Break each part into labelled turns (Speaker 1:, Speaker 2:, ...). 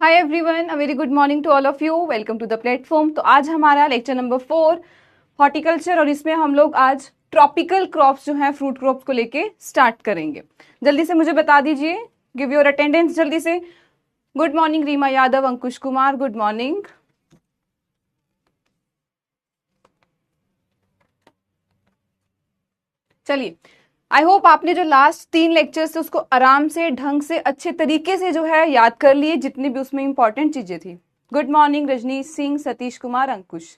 Speaker 1: Hi everyone, a very good morning to all of you. Welcome to the platform. तो आज हमारा lecture number 4 horticulture और इसमें हम लोग आज ट्रॉपिकल क्रॉप्स जो हैं फ्रूट क्रॉप्स को लेके स्टार्ट करेंगे। जल्दी से मुझे बता दीजिए, गिव योर अटेंडेंस जल्दी से। Good morning Reema Yadav, Ankush Kumar, good morning. चलिए, आई होप आपने जो लास्ट 3 लेक्चर्स थे उसको आराम से ढंग से अच्छे तरीके से जो है याद कर लिए, जितनी भी उसमें इंपॉर्टेंट चीजें थी। गुड मॉर्निंग रजनीश सिंह, सतीश कुमार, अंकुश।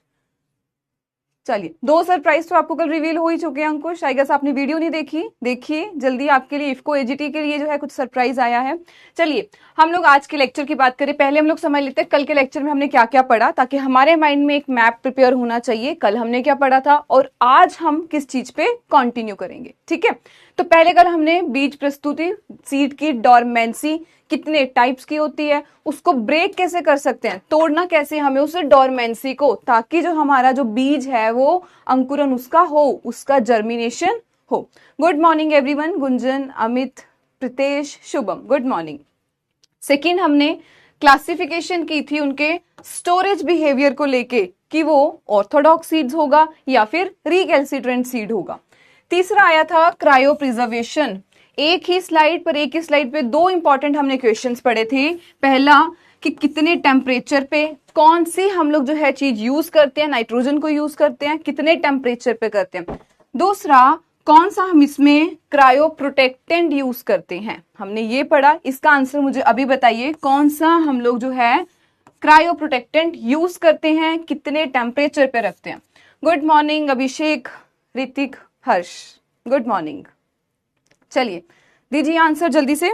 Speaker 1: चलिए, 2 सरप्राइज तो आपको कल रिवील हो ही चुके हैं अंकुश। आई गेस आपने वीडियो नहीं देखी, देखिए जल्दी, आपके लिए इफको एजीटी के लिए जो है कुछ सरप्राइज आया है। चलिए, हम लोग आज के लेक्चर की बात करें, पहले हम लोग समझ लेते हैं कल के लेक्चर में हमने क्या क्या पढ़ा, ताकि हमारे माइंड में एक मैप प्रिपेयर होना चाहिए। कल हमने क्या पढ़ा था और आज हम किस चीज पे कंटिन्यू करेंगे, ठीक है। तो पहले कल हमने बीज प्रस्तुति, सीड की डोरमेंसी कितने टाइप्स की होती है, उसको ब्रेक कैसे कर सकते हैं, तोड़ना कैसे हमें उस डोरमेंसी को, ताकि जो हमारा जो बीज है वो अंकुरन उसका हो, उसका जर्मिनेशन हो। Good morning everyone, Gunjan, Amit, Pritesh, Shubham, good morning. Second, हमने क्लासिफिकेशन की थी उनके स्टोरेज बिहेवियर को लेके कि वो ऑर्थोडॉक्स सीड्स होगा या फिर रिकैल्सिट्रेंट सीड होगा। तीसरा आया था क्रायो प्रिजर्वेशन। एक ही स्लाइड पे 2 इंपॉर्टेंट हमने क्वेश्चंस पढ़े थे। पहला कि कितने टेम्परेचर पे कौन सी हम लोग जो है चीज यूज करते हैं, नाइट्रोजन को यूज करते हैं, कितने टेम्परेचर पे करते हैं। दूसरा, कौन सा हम इसमें क्रायो प्रोटेक्टेंट यूज करते हैं, हमने ये पढ़ा। इसका आंसर मुझे अभी बताइए, कौन सा हम लोग जो है क्रायो प्रोटेक्टेंट यूज करते हैं, कितने टेम्परेचर पे रखते हैं। गुड मॉर्निंग अभिषेक, ऋतिक, हर्ष, गुड मॉर्निंग। चलिए, दीजिए आंसर जल्दी से।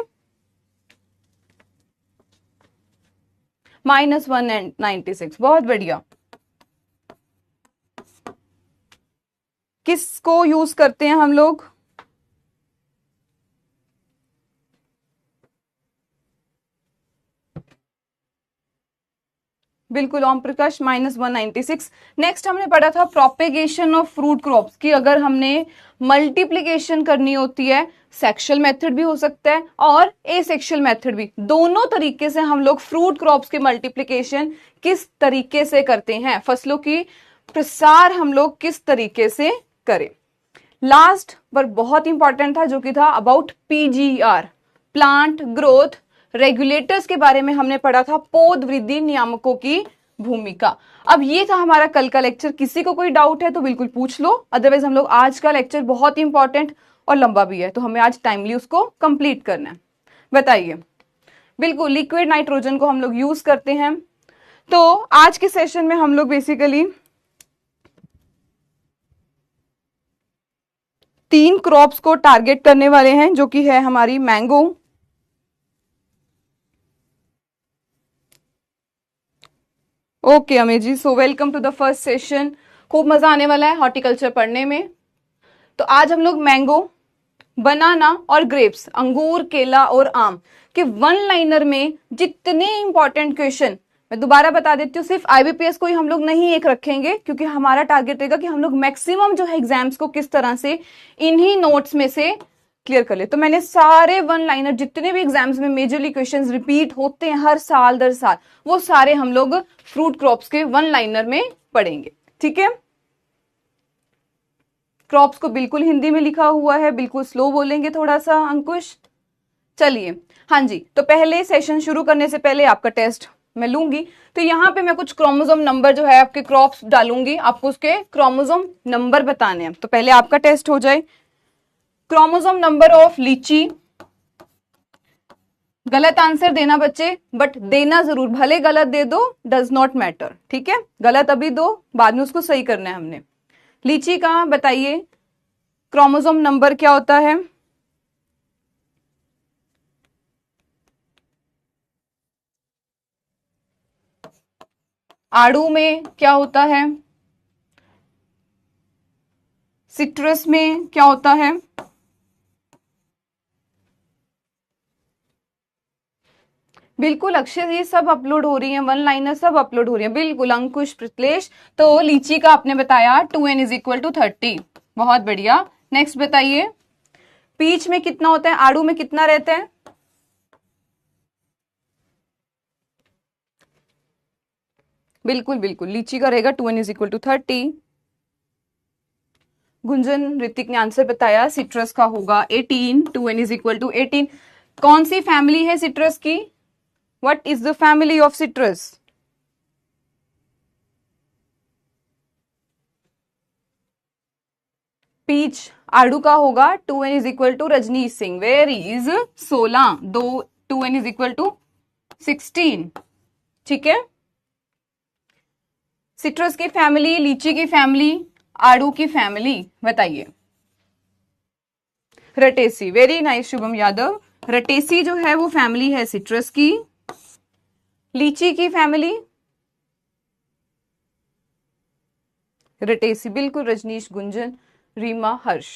Speaker 1: -196, बहुत बढ़िया। किसको यूज करते हैं हम लोग? बिल्कुल ओम प्रकाश, -196। नेक्स्ट हमने पढ़ा था प्रोपेगेशन ऑफ फ्रूट क्रॉप्स की अगर हमने मल्टीप्लीकेशन करनी होती है, सेक्शुअल मेथड भी हो सकता है और एसेक्शुअल मेथड भी, दोनों तरीके से हम लोग फ्रूट क्रॉप्स की मल्टीप्लीकेशन किस तरीके से करते हैं, फसलों की प्रसार हम लोग किस तरीके से करें। लास्ट पर बहुत इंपॉर्टेंट था जो कि था about PGR, plant growth regulators के बारे में हमने पढ़ा था, पौध वृद्धि नियामकों की भूमिका। अब ये था हमारा कल का लेक्चर। किसी को कोई डाउट है तो बिल्कुल पूछ लो, अदरवाइज हम लोग आज का लेक्चर बहुत इंपॉर्टेंट और लंबा भी है, तो हमें आज टाइमली उसको कंप्लीट करना है। बताइए। बिल्कुल, लिक्विड नाइट्रोजन को हम लोग यूज करते हैं। तो आज के सेशन में हम लोग बेसिकली 3 क्रॉप्स को टारगेट करने वाले हैं, जो कि है हमारी mango, okay Amit ji, so welcome to the first session. खूब मजा आने वाला है हॉर्टिकल्चर पढ़ने में। तो आज हम लोग मैंगो, बनाना और ग्रेप्स, अंगूर, केला और आम के वन लाइनर में जितने इंपॉर्टेंट क्वेश्चन, मैं दोबारा बता देती हूँ, सिर्फ आईबीपीएस को ही हम लोग नहीं एक रखेंगे, क्योंकि हमारा टारगेट रहेगा कि हम लोग मैक्सिमम जो है एग्जाम्स को किस तरह से इन्हीं नोट्स में से क्लियर कर ले। तो मैंने सारे वन लाइनर जितने भी एग्जाम्स में मेजरली क्वेश्चंस रिपीट होते हैं हर साल दर साल, वो सारे हम लोग फ्रूट क्रॉप्स के वन लाइनर में पढ़ेंगे, ठीक है। क्रॉप्स को बिल्कुल हिंदी में लिखा हुआ है, बिल्कुल स्लो बोलेंगे थोड़ा सा अंकुश। चलिए, हाँ जी, तो पहले सेशन शुरू करने से पहले आपका टेस्ट मैं लूंगी। तो यहाँ पे मैं कुछ क्रोमोसोम नंबर जो है आपके क्रॉप्स डालूंगी, आपको उसके क्रोमोसोम नंबर बताने हैं। तो पहले आपका टेस्ट हो जाए। क्रोमोसोम नंबर ऑफ लीची, गलत आंसर देना बच्चे, बट देना जरूर, भले गलत दे दो, डज नॉट मैटर, ठीक है। गलत अभी दो, बाद में उसको सही करना है हमने। लीची का बताइए क्रोमोसोम नंबर क्या होता है? आड़ू में क्या होता है? सिट्रस में क्या होता है? बिल्कुल अक्षय, ये सब अपलोड हो रही है, वन लाइनर सब अपलोड हो रही है, बिल्कुल अंकुश, प्रितलेश। तो लीची का आपने बताया 2n = 30, बहुत बढ़िया। नेक्स्ट बताइए, पीच में कितना होता है, आड़ू में कितना रहता है? बिल्कुल बिल्कुल, लीची का रहेगा 2n is equal to 30। Gunjan Ritik ने आंसर बताया, सिट्रस का होगा 18, 2n इज इक्वल टू 18। कौन सी फैमिली है सिट्रस की? What is the family of citrus? Peach. आड़ू का होगा 2n is equal to Rajnish Singh, where is 16, दो 2n इज इक्वल टू 16। ठीक है, सिट्रस की फैमिली, लीची की फैमिली, आड़ू की फैमिली बताइए। रटेसी, वेरी नाइस शुभम यादव। रटेसी जो है वो फैमिली है सिट्रस की। लीची की फैमिली, रटेसी बिल्कुल, रजनीश, गुंजन, रीमा, हर्ष।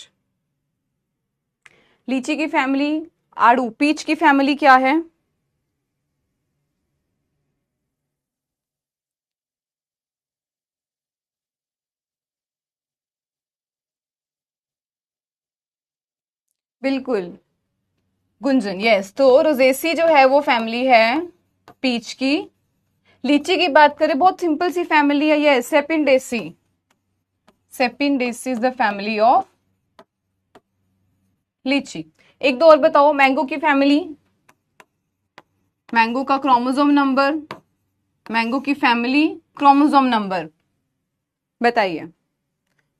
Speaker 1: लीची की फैमिली आड़ू। पीच की फैमिली क्या है? बिल्कुल गुंजन, यस। तो रोजेसी जो है वो फैमिली है पीच की। लीची की बात करें, बहुत सिंपल सी फैमिली है, yes, Sapindaceae. Sapindaceae is the family of litchi. एक दो और बताओ, मैंगो की फैमिली, मैंगो का क्रोमोसोम नंबर, मैंगो की फैमिली, क्रोमोसोम नंबर बताइए।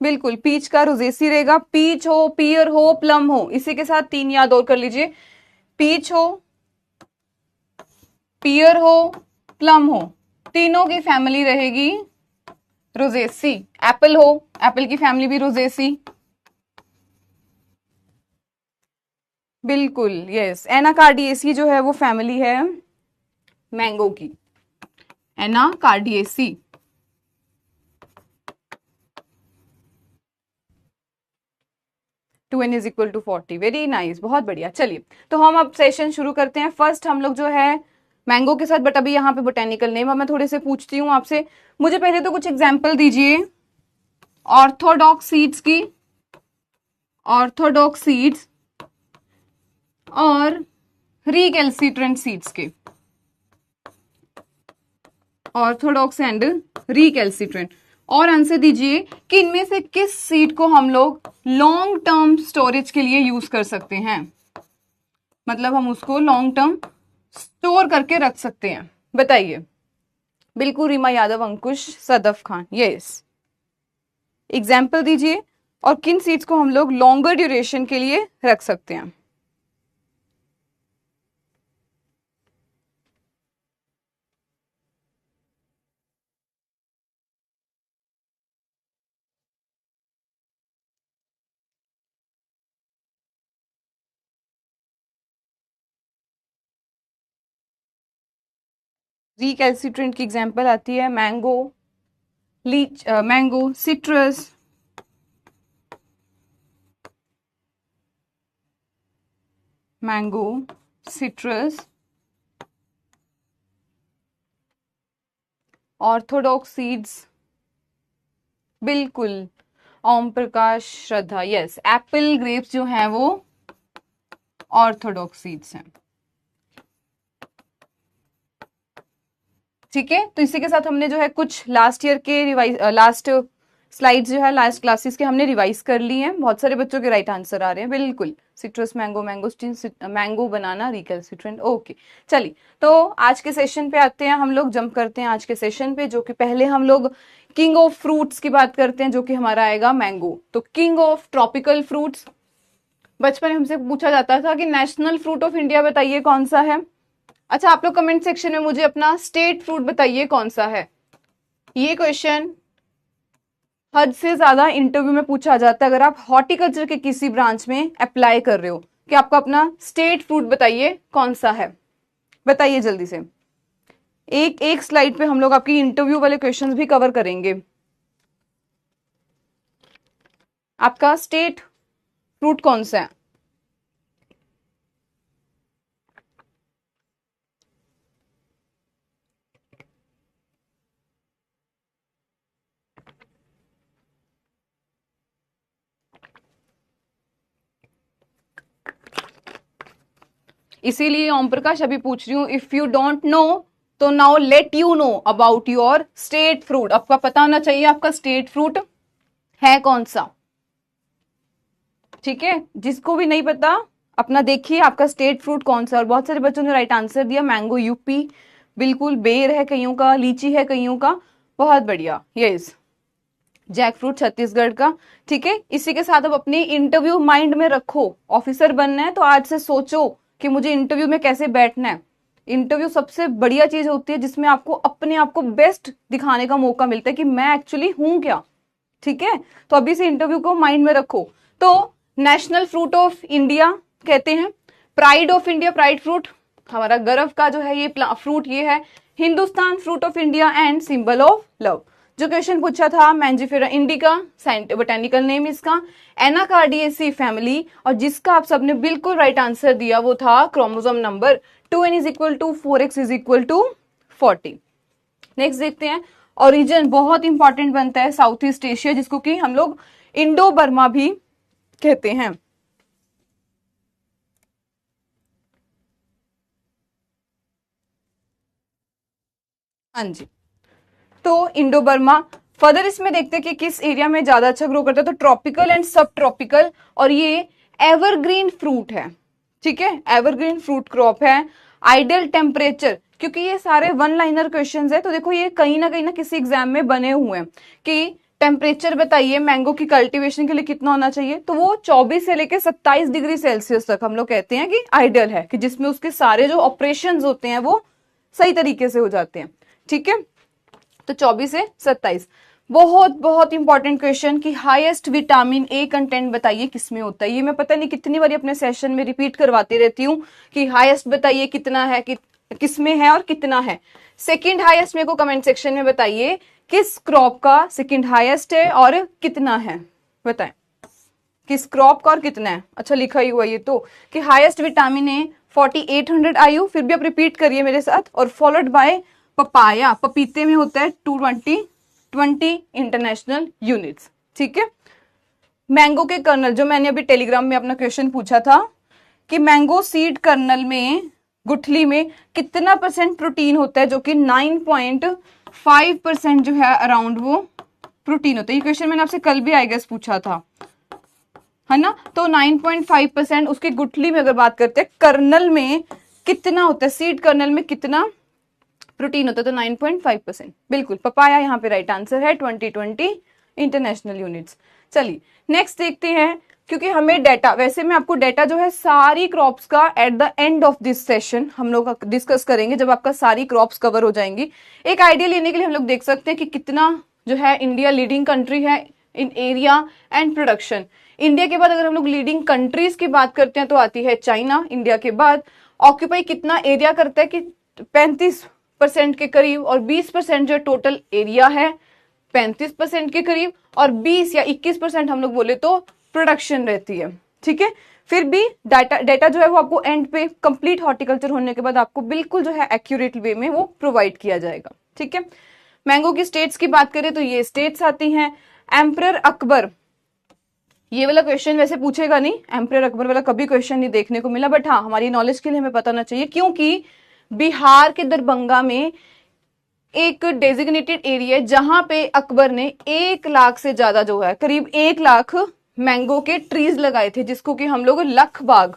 Speaker 1: बिल्कुल, पीच का रोजेसी रहेगा। पीच हो, पियर हो, प्लम हो, इसी के साथ तीन याद और कर लीजिए। पीच हो, पियर हो, प्लम हो, तीनों की फैमिली रहेगी रोजेसी। एप्पल हो, एप्पल की फैमिली भी रोजेसी। बिल्कुल यस, एनाकार्डियेसी जो है वो फैमिली है मैंगो की, anacardiaceae. Two n is equal to 40, very nice, बहुत बढ़िया। चलिए, तो हम अब सेशन शुरू करते हैं। फर्स्ट हम लोग जो है मैंगो के साथ, बट अभी यहाँ पे बोटेनिकल नेम। अब मैं थोड़े से पूछती हूँ आपसे, मुझे पहले तो कुछ एग्जाम्पल दीजिए ऑर्थोडॉक्स सीड्स की, ऑर्थोडॉक्स सीड्स और रिकैल्सिट्रेंट सीड्स के, ऑर्थोडॉक्स एंड रिकैल्सिट्रेंट। और आंसर दीजिए कि इनमें से किस सीड को हम लोग लॉन्ग टर्म स्टोरेज के लिए यूज कर सकते हैं, मतलब हम उसको लॉन्ग टर्म स्टोर करके रख सकते हैं, बताइए। बिल्कुल, रीमा यादव, अंकुश, सदफ खान, यस। एग्जाम्पल दीजिए और किन सीड्स को हम लोग लॉन्गर ड्यूरेशन के लिए रख सकते हैं। रिकैल्सिट्रेंट की एग्जाम्पल आती है mango, mango, citrus, mango, citrus, Orthodox seeds, बिल्कुल, ओम प्रकाश, श्रद्धा, यस। एप्पल, ग्रेप्स जो हैं वो ऑर्थोडॉक्स सीड्स हैं। ठीक है, तो इसी के साथ हमने जो है कुछ लास्ट ईयर के रिवाइज, लास्ट स्लाइड्स जो है लास्ट क्लासेस के हमने रिवाइज कर ली हैं। बहुत सारे बच्चों के राइट आंसर आ रहे हैं, बिल्कुल। सिट्रस, मैंगो, मैंगोस्टीन, मैंगो, बनाना, रिकैल्सिट्रेंट, ओके। चलिए, तो आज के सेशन पे आते हैं, हम लोग जंप करते हैं आज के सेशन पे, जो कि पहले हम लोग किंग ऑफ फ्रूट्स की बात करते हैं, जो कि हमारा आएगा मैंगो। तो किंग ऑफ ट्रॉपिकल फ्रूट्स, बचपन में हमसे पूछा जाता था कि नेशनल फ्रूट ऑफ इंडिया बताइए कौन सा है। अच्छा, आप लोग कमेंट सेक्शन में मुझे अपना स्टेट फ्रूट बताइए कौन सा है। ये क्वेश्चन हद से ज्यादा इंटरव्यू में पूछा जाता है अगर आप हॉर्टिकल्चर के किसी ब्रांच में अप्लाई कर रहे हो, कि आपका अपना स्टेट फ्रूट बताइए कौन सा है। बताइए जल्दी से, एक एक स्लाइड पे हम लोग आपकी इंटरव्यू वाले क्वेश्चंस भी कवर करेंगे। आपका स्टेट फ्रूट कौन सा है? इसीलिए ओम प्रकाश अभी पूछ रही हूँ, इफ यू डोंट नो तो now let you know about your state fruit. आपका पता होना चाहिए आपका स्टेट फ्रूट है कौन सा, ठीक है। जिसको भी नहीं पता अपना देखिए आपका स्टेट फ्रूट कौन सा। और बहुत सारे बच्चों ने राइट आंसर दिया, मैंगो यूपी, बिल्कुल बेर है कईयों का, लीची है कईयों का, बहुत बढ़िया। यस, जैक फ्रूट छत्तीसगढ़ का, ठीक है। इसी के साथ अब अपनी इंटरव्यू माइंड में रखो। ऑफिसर बनना है तो आज से सोचो कि मुझे इंटरव्यू में कैसे बैठना है। इंटरव्यू सबसे बढ़िया चीज होती है जिसमें आपको अपने आप को बेस्ट दिखाने का मौका मिलता है कि मैं एक्चुअली हूं क्या, ठीक है। तो अभी से इंटरव्यू को माइंड में रखो। तो नेशनल फ्रूट ऑफ इंडिया कहते हैं, pride of India, pride fruit हमारा गर्व का जो है ये फ्रूट ये है, Hindustan fruit of India and symbol of love. जो क्वेश्चन पूछा था मैंजिफेरा इंडिका, बोटेनिकल नेम इसका, एनाकार्डियेसी फैमिली, और जिसका आप सबने बिल्कुल राइट आंसर दिया वो था chromosome number 2n is equal to 4x is equal to 40। Next देखते हैं, ओरिजिन बहुत इंपॉर्टेंट बनता है साउथ ईस्ट एशिया, जिसको कि हम लोग इंडो बर्मा भी कहते हैं। हाँ जी, तो इंडो बर्मा। फर्दर इसमें देखते हैं कि किस एरिया में ज्यादा अच्छा ग्रो करता है, तो ट्रॉपिकल एंड सब ट्रॉपिकल, और ये एवरग्रीन फ्रूट है, ठीक है। एवरग्रीन फ्रूट क्रॉप है। आइडियल टेम्परेचर, क्योंकि ये सारे वन लाइनर क्वेश्चंस है, तो देखो ये कहीं ना किसी एग्जाम में बने हुए हैं कि टेम्परेचर बताइए मैंगो की कल्टीवेशन के लिए कितना होना चाहिए, तो वो 24 से लेकर 27 डिग्री सेल्सियस तक हम लोग कहते हैं कि आइडियल है, कि जिसमें उसके सारे जो ऑपरेशंस होते हैं वो सही तरीके से हो जाते हैं, ठीक है। तो 24 से 27। बहुत बहुत इंपॉर्टेंट क्वेश्चन कि हाईएस्ट विटामिन ए कंटेंट बताइए किसमें होता है। ये मैं पता नहीं कितनी बार अपने सेशन में रिपीट करवाती रहती हूँ कि हाईएस्ट बताइए कितना है, किसमें है और कितना है। सेकंड हाईएस्ट मेरे को कमेंट सेक्शन में बताइए किस क्रॉप का सेकंड हाईएस्ट है और कितना है, बताएं किस क्रॉप का और कितना है। अच्छा लिखा ही हुआ ये तो कि हाईएस्ट विटामिन ए 4800 IU, फिर भी आप रिपीट करिए मेरे साथ, और फॉलोड बाय पपाया, पपीते में होता है 220 इंटरनेशनल यूनिट्स, ठीक है। मैंगो के कर्नल, जो मैंने अभी टेलीग्राम में अपना क्वेश्चन पूछा था कि मैंगो सीड कर्नल में, गुठली में कितना % प्रोटीन होता है, जो कि 9.5% जो है अराउंड वो प्रोटीन होता है। ये क्वेश्चन मैंने आपसे कल भी आई गेस पूछा था, है ना। तो 9.5% उसके गुठली में अगर बात करते हैं, कर्नल में कितना होता है, सीड कर्नल में कितना प्रोटीन होता है, तो 9.5%। बिल्कुल पपाया यहाँ पे राइट आंसर है, 2020 इंटरनेशनल यूनिट्स। चलिए नेक्स्ट देखते हैं, क्योंकि हमें डेटा, वैसे मैं आपको डेटा जो है सारी क्रॉप्स का at the end of this session हम लोग डिस्कस करेंगे, जब आपका सारी क्रॉप्स कवर हो जाएंगी। एक आइडिया लेने के लिए हम लोग देख सकते हैं कि कितना जो है इंडिया लीडिंग कंट्री है इन एरिया एंड प्रोडक्शन। इंडिया के बाद अगर हम लोग लीडिंग कंट्रीज की बात करते हैं तो आती है चाइना। इंडिया के बाद ऑक्यूपाई कितना एरिया करता है कि 35% के करीब, और 20% जो टोटल एरिया है 35% के करीब, और 20 या 21% हम लोग बोले तो प्रोडक्शन रहती है, ठीक है। फिर भी डेटा जो है वो आपको एंड पे कंप्लीट हॉर्टिकल्चर होने के बाद आपको बिल्कुल जो है एक्यूरेट वे में वो प्रोवाइड किया जाएगा, ठीक है। मैंगो की स्टेट्स की बात करें तो ये स्टेट्स आती हैं। एम्परर अकबर, ये वाला क्वेश्चन वैसे पूछेगा नहीं, एम्परर अकबर वाला कभी क्वेश्चन नहीं देखने को मिला, बट हाँ हमारी नॉलेज के लिए हमें पता होना चाहिए, क्योंकि बिहार के दरभंगा में एक डेजिग्नेटेड एरिया जहां पे अकबर ने 1 लाख से ज्यादा जो है करीब 1 लाख मैंगो के ट्रीज लगाए थे, जिसको कि हम लोग लख बाग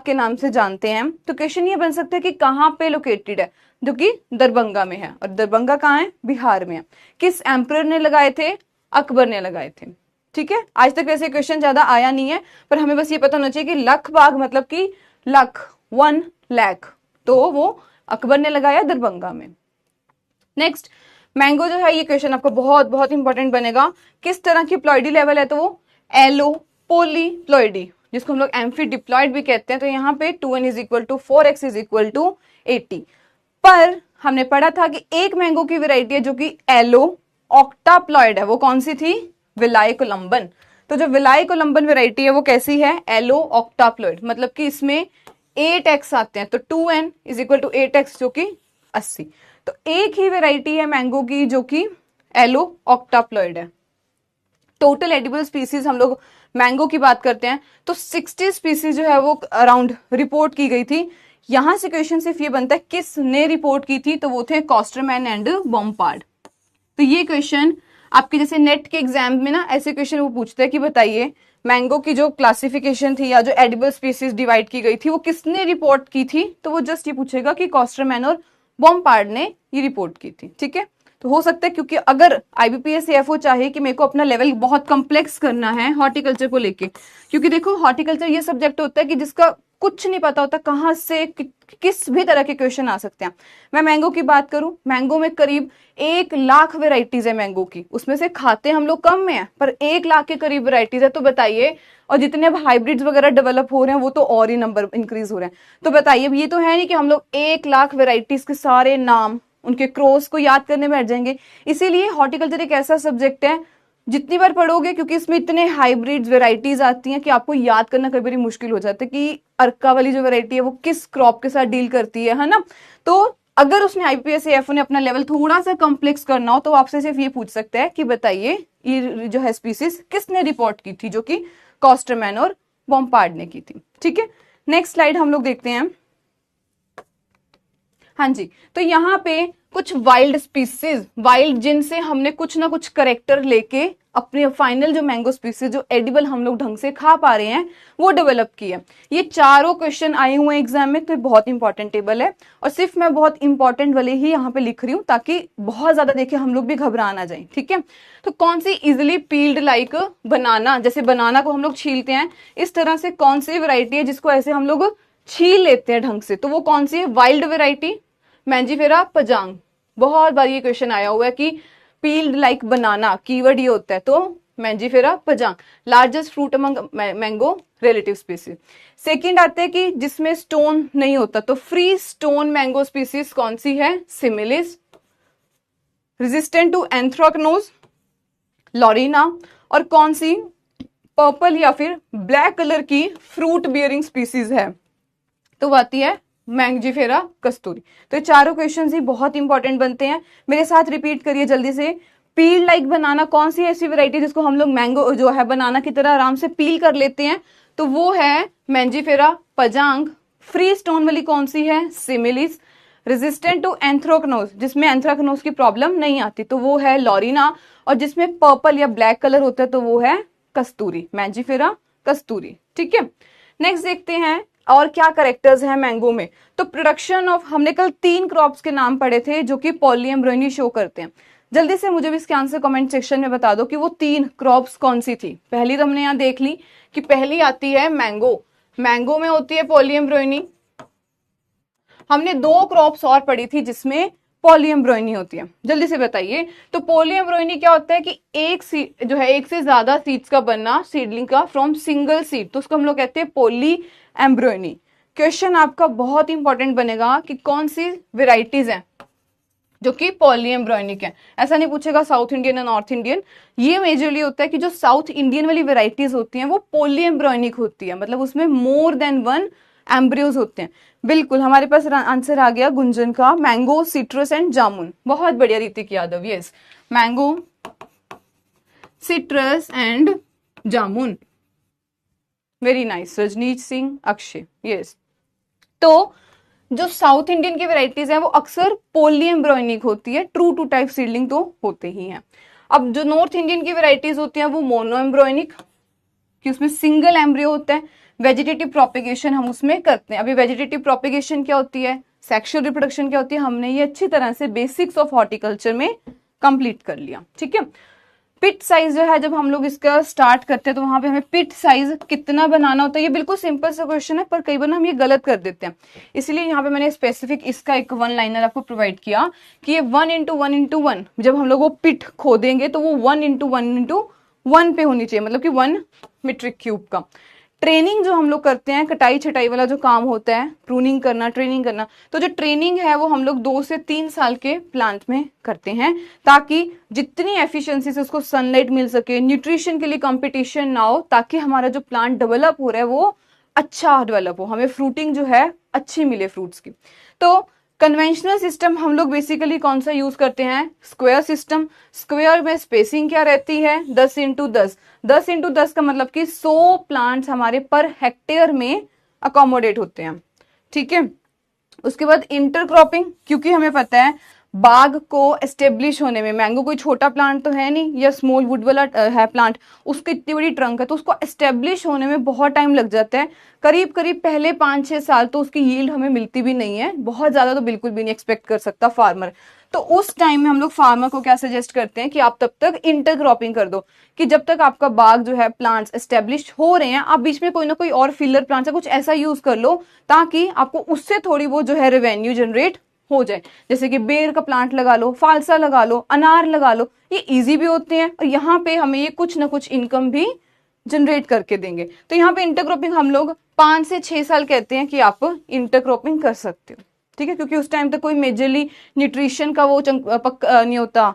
Speaker 1: के नाम से जानते हैं। तो क्वेश्चन ये बन सकता है कि कहाँ पे लोकेटेड है, जो कि दरभंगा में है, और दरभंगा कहाँ है, बिहार में है। किस एम्परर ने लगाए थे, अकबर ने लगाए थे, ठीक है। आज तक वैसे क्वेश्चन ज्यादा आया नहीं है, पर हमें बस ये पता होना चाहिए कि लख बाग मतलब कि लख 1 लाख, तो वो अकबर ने लगाया दरभंगा में। नेक्स्ट मैंगो जो है, ये क्वेश्चन आपको बहुत बहुत इंपॉर्टेंट बनेगा। किस तरह की प्लॉइडी लेवल है, तो वो एलो पोलीप्लॉइडी, जिसको हम लोग एम्फी डिप्लॉइड भी कहते हैं। तो यहाँ पे 2n is equal to 4x is equal to 80। पर हमने पढ़ा था कि एक मैंगो की वेराइटी है जो कि एलो ऑक्टाप्लॉइड है, वो कौन सी थी, विलाय कोलंबन। तो जो विलाय कोलंबन वेराइटी है वो कैसी है, एलो ऑक्टाप्लॉइड, मतलब कि इसमें 8x आते हैं, तो 2n is equal to 8x जो कि 80। तो एक ही वेराइटी है मैंगो की जो कि एलो ऑक्टाप्लॉइड है। टोटल एडिबल स्पीसीज हम लोग मैंगो की बात करते हैं तो 60 स्पीसीज जो है वो अराउंड रिपोर्ट की गई थी। यहां से क्वेश्चन सिर्फ ये बनता है किसने रिपोर्ट की थी, तो वो थे कॉस्टरमैन एंड बॉम्पार्ड। तो ये क्वेश्चन आपके जैसे नेट के एग्जाम में ना ऐसे क्वेश्चन वो पूछते हैं कि बताइए मैंगो की जो क्लासिफिकेशन थी या जो एडिबल स्पीसीज डिवाइड की गई थी वो किसने रिपोर्ट की थी, तो वो जस्ट ये पूछेगा कि कॉस्टरमैन और बॉम्पार्ड ने ये रिपोर्ट की थी। ठीक है, तो हो सकता है क्योंकि अगर आईबीपीएस सीएफओ चाहे कि मेरे को अपना लेवल बहुत कॉम्प्लेक्स करना है हॉर्टिकल्चर को लेके, क्योंकि देखो हॉर्टिकल्चर ये सब्जेक्ट होता है कि जिसका कुछ नहीं पता होता कहाँ से किस भी तरह के क्वेश्चन आ सकते हैं। मैं मैंगो की बात करूं, मैंगो में करीब 1 लाख वेराइटीज है मैंगो की, उसमें से खाते हम लोग कम में है पर 1 लाख के करीब वेराइटीज है। तो बताइए, और जितने अब हाइब्रिड्स वगैरह डेवलप हो रहे हैं वो तो और ही नंबर इंक्रीज हो रहे हैं। तो बताइए, ये तो है नहीं कि हम लोग 1 लाख वेराइटीज के सारे नाम उनके क्रॉस को याद करने बैठ जाएंगे। इसीलिए हॉर्टिकल्चर एक ऐसा सब्जेक्ट है जितनी बार पढ़ोगे, क्योंकि इसमें इतने हाइब्रिड्स वेराइटीज आती हैं कि आपको याद करना कभी मुश्किल हो जाता है कि अर्का वाली जो वेराइटी है वो किस क्रॉप के साथ डील करती है ना। तो अगर उसने आईपीएस सीएफओ ने अपना लेवल थोड़ा सा कॉम्प्लेक्स करना हो तो आपसे सिर्फ ये पूछ सकता है कि बताइए ये जो है स्पीसीज किसने रिपोर्ट की थी, जो कि कॉस्टरमैन और बॉम्पार्ड ने की थी। ठीक है, नेक्स्ट स्लाइड हम लोग देखते हैं। हाँ जी, तो यहाँ पे कुछ वाइल्ड स्पीसीज, वाइल्ड जिनसे हमने कुछ ना कुछ करेक्टर लेके अपने फाइनल जो मैंगो स्पीसीज जो एडिबल हम लोग ढंग से खा पा रहे हैं वो डेवलप की है। ये चारों क्वेश्चन आए हुए हैं एग्जाम में, तो बहुत इंपॉर्टेंट टेबल है और सिर्फ मैं बहुत इंपॉर्टेंट वाले ही यहाँ पे लिख रही हूँ ताकि बहुत ज्यादा देखे हम लोग भी घबरा ना जाए। ठीक है, तो कौन सी इजिली पील्ड लाइक बनाना, जैसे बनाना को हम लोग छीलते हैं इस तरह से कौन सी वेराइटी है जिसको ऐसे हम लोग छील लेते हैं ढंग से, तो वो कौन सी है? Wild variety Mangifera pajang. बहुत बार ये क्वेश्चन आया हुआ है कि पील्ड लाइक बनाना कीवर्ड ये होता है, तो Mangifera pajang. Largest fruit among mango relative species. Second आते हैं कि जिसमें स्टोन नहीं होता, तो फ्री स्टोन मैंगो स्पीसीज कौन सी है? Similis. Resistant to anthracnose, laurina. और कौन सी पर्पल या फिर ब्लैक कलर की फ्रूट बियरिंग स्पीसीज है, तो वो आती है मैंजीफेरा कस्तूरी। तो ये चारों क्वेश्चंस ही बहुत इंपॉर्टेंट बनते हैं, मेरे साथ रिपीट करिए जल्दी से। पील लाइक बनाना कौन सी ऐसी वैरायटी जिसको हम लोग मैंगो जो है बनाना की तरह आराम से पील कर लेते हैं, तो वो है मैंजीफेरा पजांग। फ्री स्टोन वाली कौन सी है? सिमिलिस। रेजिस्टेंट टू एंथ्राकनोज, जिसमें एंथ्राकनोज की प्रॉब्लम नहीं आती, तो वो है लॉरिना। और जिसमें पर्पल या ब्लैक कलर होता है तो वो है कस्तूरी, मैंजीफेरा कस्तूरी। ठीक है, नेक्स्ट देखते हैं और क्या करेक्टर्स हैं मैंगो में। तो प्रोडक्शन ऑफ, हमने कल 3 क्रॉप्स के नाम पढ़े थे जो कि पॉलीएम्ब्रोनी शो करते हैं। जल्दी से मुझे भी इसके आंसर कमेंट सेक्शन में बता दो कि वो 3 क्रॉप्स कौन सी थी। पहली तो हमने यहाँ देख ली कि पहली आती है मैंगो, मैंगो में होती है पॉलीएम्ब्रोनी। हमने 2 क्रॉप्स और पढ़ी थी जिसमें पॉलीएम्ब्रोनी होती है, जल्दी से बताइए। तो पॉलीएम्ब्रोनी क्या होता है कि एक सीड जो है, एक से ज्यादा सीड्स का बनना सीडलिंग का फ्रॉम सिंगल सीड, तो उसको हम लोग कहते हैं पॉलीएम्ब्रोनी। क्वेश्चन आपका बहुत इंपॉर्टेंट बनेगा कि कौन सी वेराइटीज हैं जो कि पॉलीएम्ब्रोनिक है। ऐसा नहीं पूछेगा साउथ इंडियन या नॉर्थ इंडियन, ये मेजरली होता है कि जो साउथ इंडियन वाली वेराइटीज होती हैं वो पॉलीएम्ब्रोनिक होती है, मतलब उसमें मोर देन 1 एम्ब्रियोज होते हैं। बिल्कुल, हमारे पास आंसर आ गया गुंजन का, मैंगो, सिट्रस एंड जामुन। बहुत बढ़िया Ritik Yadav, yes, mango, citrus and jamun, very nice. Rajnish Singh, Akshay, yes. तो जो साउथ इंडियन की वेराइटीज हैं वो अक्सर पॉलीएम्ब्रोनिक होती है, ट्रू टू टाइप सीडलिंग तो होते ही हैं। अब जो नॉर्थ इंडियन की वेराइटीज होती हैं वो मोनोएम्ब्रोनिक, कि उसमें सिंगल एम्ब्रियो होता है। वेजिटेटिव प्रोपेगेशन हम उसमें करते हैं। अभी वेजिटेटिव प्रोपेगेशन क्या होती है, सेक्सुअल रिप्रोडक्शन क्या होती है, हमने ये अच्छी तरह से बेसिक्स ऑफ हॉर्टिकल्चर में कंप्लीट कर लिया। ठीक है, पिट साइज जो है जब हम लोग इसका स्टार्ट करते हैं तो वहां पे हमें पिट साइज कितना बनाना होता है, ये बिल्कुल सिंपल सा क्वेश्चन है पर कई बार हम ये गलत कर देते हैं, इसलिए यहाँ पे मैंने स्पेसिफिक इसका एक 1 लाइनर आपको प्रोवाइड किया कि ये 1 × 1 × 1, जब हम लोग वो पिट खोदेंगे तो वो 1 × 1 × 1 पे होनी चाहिए, मतलब कि 1 मीट्रिक क्यूब का। ट्रेनिंग जो हम लोग करते हैं, कटाई छटाई वाला जो काम होता है, प्रूनिंग करना, ट्रेनिंग करना, तो जो ट्रेनिंग है वो हम लोग 2 से 3 साल के प्लांट में करते हैं ताकि जितनी एफिशिएंसी से उसको सनलाइट मिल सके, न्यूट्रिशन के लिए कंपटीशन ना हो, ताकि हमारा जो प्लांट डेवलप हो रहा है वो अच्छा डेवलप हो, हमें फ्रूटिंग जो है अच्छी मिले फ्रूट्स की। तो कन्वेंशनल सिस्टम हम लोग बेसिकली कौन सा यूज करते हैं? Square system. स्क्वायर में स्पेसिंग क्या रहती है? 10 × 10। 10 × 10 का मतलब कि 100 प्लांट्स हमारे पर हेक्टेयर में अकोमोडेट होते हैं। ठीक है, उसके बाद इंटरक्रॉपिंग, क्योंकि हमें पता है बाग को एस्टेब्लिश होने में, मैंगो कोई छोटा प्लांट तो है नहीं या स्मॉल वुड वाला है प्लांट, उसकी इतनी बड़ी ट्रंक है, तो उसको एस्टेब्लिश होने में बहुत टाइम लग जाता है। करीब करीब पहले 5-6 साल तो उसकी यील्ड हमें मिलती भी नहीं है, बहुत ज्यादा तो बिल्कुल भी नहीं एक्सपेक्ट कर सकता फार्मर। तो उस टाइम में हम लोग फार्मर को क्या सजेस्ट करते हैं कि आप तब तक इंटरक्रॉपिंग कर दो, कि जब तक आपका बाग जो है प्लांट्स एस्टेब्लिश हो रहे हैं, आप बीच में कोई ना कोई और फिलर प्लांट्स कुछ ऐसा यूज कर लो ताकि आपको उससे थोड़ी वो जो है रेवेन्यू जनरेट हो जाए। जैसे कि बेर का प्लांट लगा लो, फालसा लगा लो, अनार लगा लो, ये इजी भी होते हैं और यहाँ पे हमें ये कुछ ना कुछ इनकम भी जनरेट करके देंगे। तो यहाँ पे इंटरक्रॉपिंग हम लोग 5 से 6 साल कहते हैं कि आप इंटरक्रॉपिंग कर सकते हो, ठीक है, क्योंकि उस टाइम तक कोई मेजरली न्यूट्रिशन का वो नहीं होता,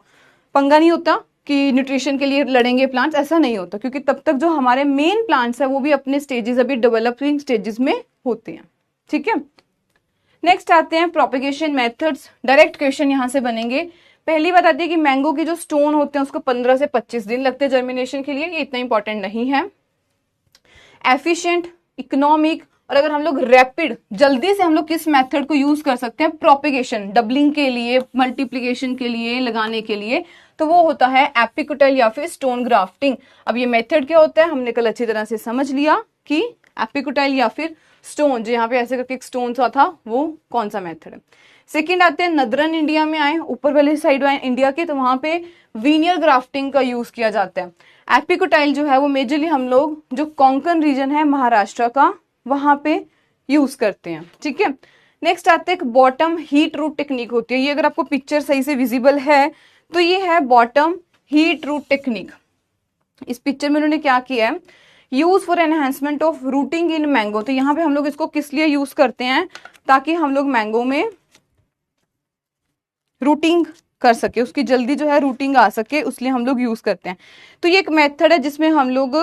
Speaker 1: पंगा नहीं होता कि न्यूट्रिशन के लिए लड़ेंगे प्लांट्स, ऐसा नहीं होता, क्योंकि तब तक जो हमारे मेन प्लांट्स है वो भी अपने स्टेजेस, अभी डेवलपिंग स्टेजेस में होते हैं, ठीक है। नेक्स्ट आते हैं प्रोपेगेशन मेथड्स। डायरेक्ट क्वेश्चन यहां से बनेंगे। पहली बात आती है कि मैंगो के जो स्टोन होते हैं उसको 15 से 25 दिन लगते हैं जर्मिनेशन के लिए, ये इतना इंपॉर्टेंट नहीं है। एफिशिएंट, इकोनॉमिक, और अगर हम लोग रैपिड, जल्दी से हम लोग किस मेथड को यूज कर सकते हैं प्रोपेगेशन, डबलिंग के लिए, मल्टीप्लीकेशन के लिए, लगाने के लिए, तो वो होता है एपिकुटाइल या फिर स्टोन ग्राफ्टिंग। अब ये मेथड क्या होता है हमने कल अच्छी तरह से समझ लिया कि एपिकुटाइल या फिर स्टोन, जो यहाँ पे ऐसे करके एक स्टोन सा था, वो कौन सा मेथड है। सेकेंड आते हैं नदरन इंडिया में आए, ऊपर वाली साइड आए इंडिया के, तो वहां पे वीनियर ग्राफ्टिंग का यूज किया जाता है। एपिकुटाइल जो है वो मेजरली हम लोग जो कोंकण रीजन है महाराष्ट्र का, वहां पे यूज करते हैं, ठीक है। नेक्स्ट आते हैं बॉटम हीट रूट टेक्निक होती है, ये अगर आपको पिक्चर सही से विजिबल है तो ये है बॉटम हीट रूट टेक्निक। इस पिक्चर में उन्होंने क्या किया है, use for enhancement of rooting in mango, तो यहाँ पे हम लोग इसको किस लिए यूज करते हैं, ताकि हम लोग मैंगो में रूटिंग कर सके, उसकी जल्दी जो है रूटिंग आ सके, उसलिए हम लोग यूज करते हैं। तो ये एक मेथड है जिसमें हम लोग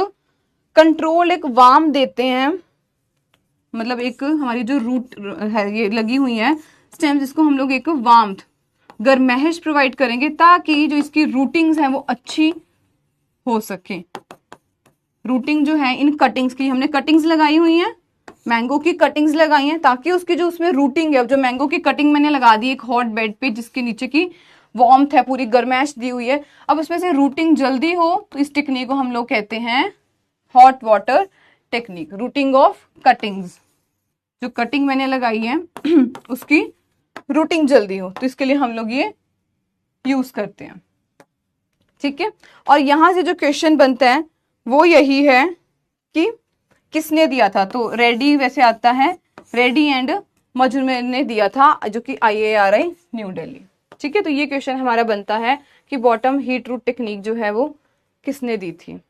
Speaker 1: कंट्रोल एक वार्म देते हैं, मतलब एक हमारी जो रूट है ये लगी हुई है स्टेम, जिसको हम लोग एक वार्मथ, गर्माहट प्रोवाइड करेंगे ताकि जो इसकी रूटिंग्स हैं वो अच्छी हो सके। रूटिंग जो है इन कटिंग्स की, हमने कटिंग्स लगाई हुई हैं, मैंगो की कटिंग्स लगाई हैं, ताकि उसकी जो उसमें रूटिंग है, जो मैंगो की कटिंग मैंने लगा दी एक हॉट बेड पे जिसके नीचे की वार्मथ है, पूरी गर्माहट दी हुई है, अब उसमें से रूटिंग जल्दी हो, तो इस टेक्निक को हम लोग कहते हैं hot water technique, routing of cuttings. जो कटिंग मैंने लगाई है उसकी रूटिंग जल्दी हो, तो इसके लिए हम लोग ये यूज करते हैं, ठीक है। और यहां से जो क्वेश्चन बनता है वो यही है कि किसने दिया था, तो रेड्डी वैसे आता है, रेड्डी एंड मजूमदार ने दिया था, जो कि IARI न्यू दिल्ली, ठीक है। तो ये क्वेश्चन हमारा बनता है कि बॉटम हीट रूट टेक्निक जो है वो किसने दी थी।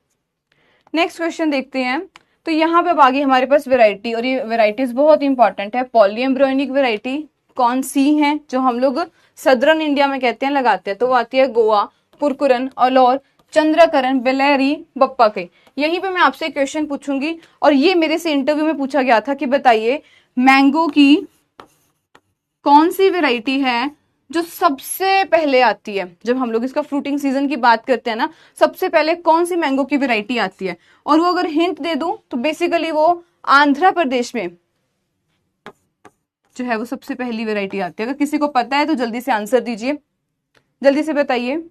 Speaker 1: नेक्स्ट क्वेश्चन देखते हैं। तो यहाँ पे अब आगे हमारे पास वैरायटी, और ये वैरायटीज बहुत इंपॉर्टेंट है। पॉलीएम्ब्रोनिक वैरायटी कौन सी है जो हम लोग सदर्न इंडिया में कहते हैं लगाते हैं, तो वो आती है गोवा, पुरकुरन, अलौर, चंद्रकरण, बेलेरी, बप्पा के। यहीं पे मैं आपसे क्वेश्चन पूछूंगी, और ये मेरे से इंटरव्यू में पूछा गया था कि बताइए मैंगो की कौन सी वैरायटी है जो सबसे पहले आती है, जब हम लोग इसका फ्रूटिंग सीजन की बात करते हैं ना, सबसे पहले कौन सी मैंगो की वैरायटी आती है। और वो अगर हिंट दे दूं तो बेसिकली वो आंध्र प्रदेश में जो है वो सबसे पहली वैरायटी आती है। अगर किसी को पता है तो जल्दी से आंसर दीजिए, जल्दी से बताइए।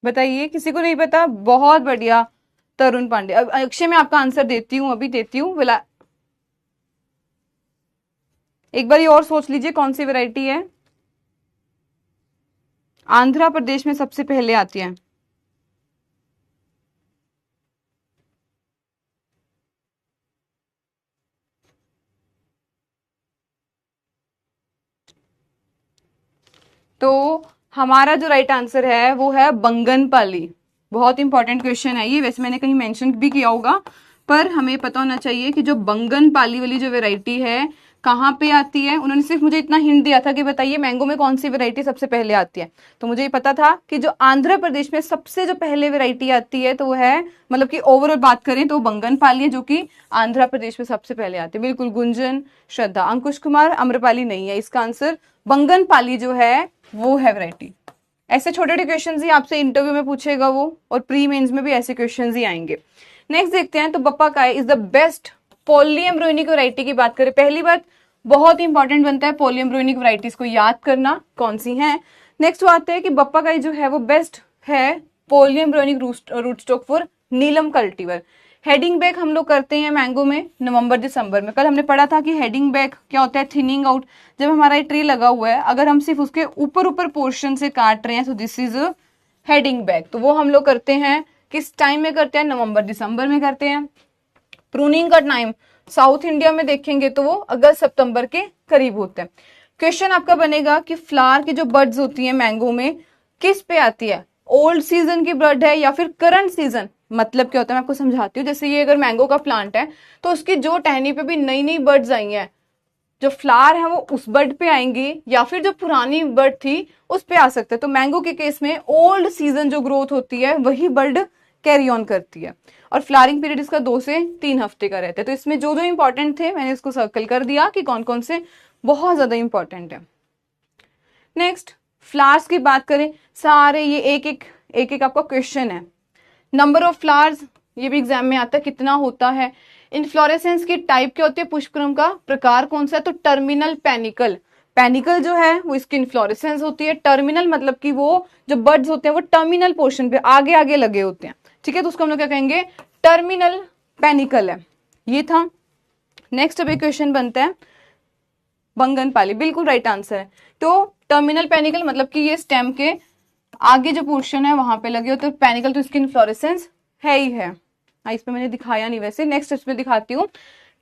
Speaker 1: बताइए, किसी को नहीं पता, बहुत बढ़िया तरुण पांडे। अब अक्षय मैं आपका आंसर देती हूँ, अभी देती हूँ। एक बार और सोच लीजिए कौन सी वैरायटी है आंध्र प्रदेश में सबसे पहले आती है। तो हमारा जो राइट आंसर है वो है बंगनपाली। बहुत इंपॉर्टेंट क्वेश्चन है ये, वैसे मैंने कहीं मेंशन भी किया होगा, पर हमें पता होना चाहिए कि जो बंगन पाली वाली जो वेराइटी है कहाँ पे आती है। उन्होंने सिर्फ मुझे इतना हिंट दिया था कि बताइए मैंगो में कौन सी वेराइटी सबसे पहले आती है, तो मुझे ये पता था कि जो आंध्र प्रदेश में सबसे जो पहले वेराइटी आती है तो वो है, मतलब कि ओवरऑल बात करें तो बंगन पाली है, जो कि आंध्र प्रदेश में सबसे पहले आती है। बिल्कुल गुंजन, श्रद्धा, अंकुश कुमार, आम्रपाली नहीं है, इसका आंसर बंगन पाली जो है वो है वेराइटी। ऐसे छोटे छोटे क्वेश्चन ही आपसे इंटरव्यू में पूछेगा वो, और प्री मेंस में भी ऐसे क्वेश्चन ही आएंगे। नेक्स्ट देखते हैं, तो बप्पा काय इज द बेस्ट पॉलीएम्ब्रोनिक वैरायटी की बात करें, पहली बात बहुत इंपॉर्टेंट बनता है पॉलीएम्ब्रोनिक वैरायटीज को याद करना कौन सी हैं। नेक्स्ट बात है कि बप्पा काय जो है वो बेस्ट है polyembryonic rootstock for Neelam cultivar. Heading back हम लोग करते हैं मैंगो में नवंबर दिसंबर में। कल हमने पढ़ा था कि हेडिंग बैक क्या होता है, थिनिंग आउट। जब हमारा ये ट्री लगा हुआ है, अगर हम सिर्फ उसके ऊपर ऊपर पोर्शन से काट रहे हैं तो दिस इज हेडिंग बैक। तो वो हम लोग करते हैं किस टाइम में करते हैं, नवंबर दिसंबर में करते हैं। प्रूनिंग का टाइम साउथ इंडिया में देखेंगे तो वो अगस्त सितंबर के करीब होता है। क्वेश्चन आपका बनेगा कि फ्लावर की जो बर्ड्स होती है मैंगो में किस पे आती है, ओल्ड सीजन की बर्ड है या फिर करंट सीजन। मतलब क्या होता है मैं आपको समझाती हूँ। जैसे ये अगर मैंगो का प्लांट है तो उसकी जो टहनी पे भी नई नई बर्ड्स आई हैं, जो फ्लावर है वो उस बर्ड पे आएंगे या फिर जो पुरानी बर्ड थी उस पे आ सकते हैं। तो मैंगो के केस में ओल्ड सीजन जो ग्रोथ होती है वही बर्ड कैरी ऑन करती है, और फ्लावरिंग पीरियड इसका 2 से 3 हफ्ते का रहता है। तो इसमें जो जो इंपॉर्टेंट थे मैंने इसको सर्कल कर दिया कि कौन कौन से बहुत ज्यादा इंपॉर्टेंट है। नेक्स्ट फ्लावर्स की बात करें, सारे ये एक एक आपका क्वेश्चन है। नंबर ऑफ फ्लावर्स ये भी एग्जाम में आता है, कितना होता है। इनफ्लोरेसेंस की टाइप क्या होती है, पुष्पक्रम का प्रकार कौन सा है, तो टर्मिनल पेनिकल। पेनिकल जो है वो इसकी इन्फ्लोरेसेंस होती है। टर्मिनल मतलब कि वो जो बर्ड्स होते हैं वो टर्मिनल पोर्शन पे आगे आगे लगे होते हैं, ठीक है, तो उसको हम लोग क्या कहेंगे, टर्मिनल पेनिकल है। ये था। नेक्स्ट अब एक क्वेश्चन बनता है बंगन पाली, बिल्कुल राइट आंसर है। तो टर्मिनल पेनिकल मतलब कि ये स्टेम के आगे जो पोर्शन है वहां पे लगे होते हैं। पेनिकल तो इसकी इन्फ्लोरेसेंस है ही है। इस पे मैंने दिखाया नहीं वैसे, नेक्स्ट इसमें दिखाती हूँ।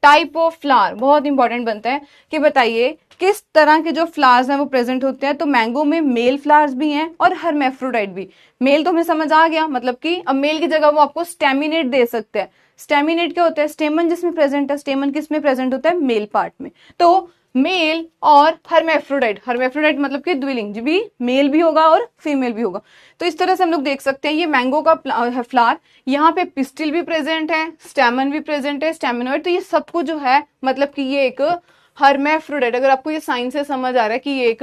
Speaker 1: टाइप ऑफ फ्लावर बहुत इंपॉर्टेंट बनता है कि बताइए किस तरह के जो फ्लावर्स हैं वो प्रेजेंट होते हैं। तो मैंगो में मेल फ्लावर्स भी हैं और हर्मेफ्रोडाइट भी। मेल तो हमें समझ आ गया, मतलब कि अब मेल की जगह वो आपको स्टेमिनेट दे सकते हैं। स्टेमिनेट क्या होता है, स्टेमन जिसमें प्रेजेंट है। स्टेमन किस में प्रेजेंट होता है, मेल पार्ट में। तो मेल और हर्मेफ्रोडाइट, हर्मेफ्रोडाइट मतलब कि द्विलिंग भी, मेल भी होगा और फीमेल भी होगा। तो इस तरह से हम लोग देख सकते हैं ये मैंगो का फ्लावर, यहाँ पे पिस्टिल भी प्रेजेंट है, स्टेमन भी प्रेजेंट है, स्टेमिनोइड। तो ये सब कुछ जो है मतलब कि ये एक हर्मेफ्रोडाइट, अगर आपको ये साइन से समझ आ रहा है कि ये एक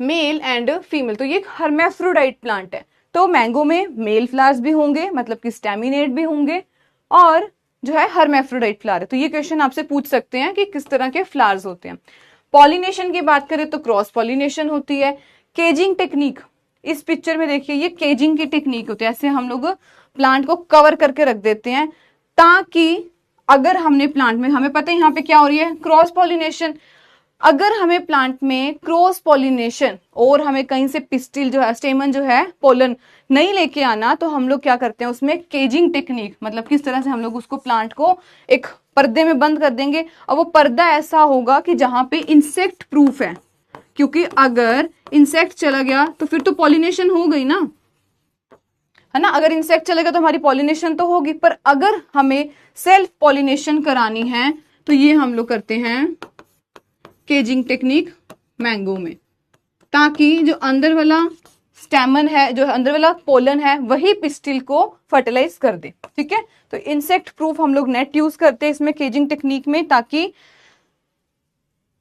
Speaker 1: मेल एंड फीमेल, तो ये एक हर्मेफ्रोडाइट प्लांट है। तो मैंगो में मेल फ्लावर्स भी होंगे, मतलब कि स्टेमिनेट भी होंगे, और जो है हर्मेफ्रोडाइट फ्लावर है। तो ये क्वेश्चन आपसे पूछ सकते हैं कि किस तरह के फ्लावर्स होते हैं। पॉलिनेशन की बात करें तो क्रॉस पॉलिनेशन होती है। केजिंग टेक्निक, इस पिक्चर में देखिए ये केजिंग की टेक्निक होती है। ऐसे हम लोग प्लांट को कवर करके रख देते हैं ताकि अगर हमने प्लांट में, हमें पता है यहाँ पे क्या हो रही है, क्रॉस पॉलिनेशन। अगर हमें प्लांट में क्रॉस पॉलिनेशन और हमें कहीं से पिस्टिल जो है, स्टेमन जो है, पोलन नहीं लेके आना, तो हम लोग क्या करते हैं उसमें केजिंग टेक्निक, मतलब किस तरह से हम लोग उसको प्लांट को एक पर्दे में बंद कर देंगे। और वो पर्दा ऐसा होगा कि जहां पे इंसेक्ट प्रूफ है, क्योंकि अगर इंसेक्ट चला गया तो फिर तो पॉलिनेशन हो गई ना, है ना। अगर इंसेक्ट चलेगा तो हमारी पॉलिनेशन तो होगी, पर अगर हमें सेल्फ पॉलिनेशन करानी है तो ये हम लोग करते हैं केजिंग टेक्निक मैंगो में, ताकि जो अंदर वाला स्टेमन है, जो अंदर वाला पोलन है, वही पिस्टिल को फर्टिलाइज कर दे, ठीक है। तो इंसेक्ट प्रूफ हम लोग नेट यूज करते हैं इसमें केजिंग टेक्निक में, ताकि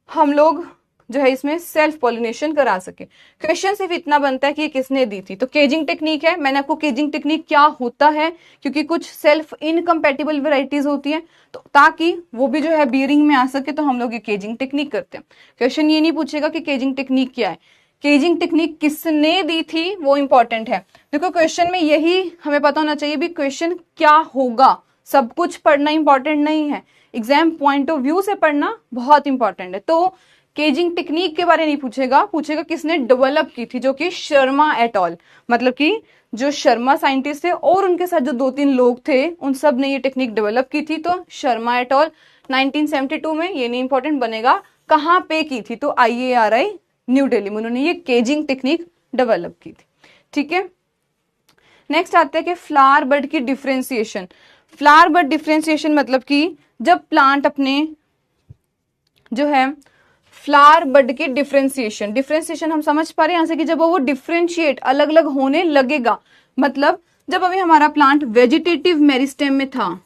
Speaker 1: हम लोग जो है इसमें सेल्फ पॉलिनेशन करा सके। क्वेश्चन सिर्फ इतना बनता है कि ये किसने दी थी, तो केजिंग टेक्निक है। मैंने आपको केजिंग टेक्निक क्या होता है, क्योंकि कुछ सेल्फ इनकम्पेटिबल वेराइटीज होती हैं, तो ताकि वो भी जो है बियरिंग में आ सके, तो हम लोग ये केजिंग टेक्निक करते हैं। क्वेश्चन ये नहीं पूछेगा कि केजिंग टेक्निक क्या है, केजिंग टेक्निक किसने दी थी वो इंपॉर्टेंट है। देखो क्वेश्चन में यही हमें पता होना चाहिए भी, क्वेश्चन क्या होगा। सब कुछ पढ़ना इंपॉर्टेंट नहीं है, एग्जाम पॉइंट ऑफ व्यू से पढ़ना बहुत इंपॉर्टेंट है। तो केजिंग टेक्निक के बारे नहीं पूछेगा, पूछेगा किसने डेवलप की थी, जो कि शर्मा एट ऑल, मतलब कि जो शर्मा साइंटिस्ट थे और उनके साथ जो 2-3 लोग थे उन सब ने ये टेक्निक डेवलप की थी। तो शर्मा एट ऑल 1972 में, ये नहीं इंपॉर्टेंट बनेगा कहाँ पे की थी, तो IARI न्यू दिल्ली में उन्होंने ये केजिंग टेक्निक डेवलप की थी, ठीक है। नेक्स्ट आता है कि फ्लावर बड की डिफ्रेंसिएशन। फ्लावर बड डिफ्रेंसिएशन मतलब कि जब प्लांट अपने जो है फ्लावर बड की डिफ्रेंसिएशन, डिफ्रेंसिएशन हम समझ पा रहे हैं यहां से कि जब वो डिफ्रेंशिएट अलग अलग होने लगेगा, मतलब जब अभी हमारा प्लांट वेजिटेटिव मेरिस्टेम में था,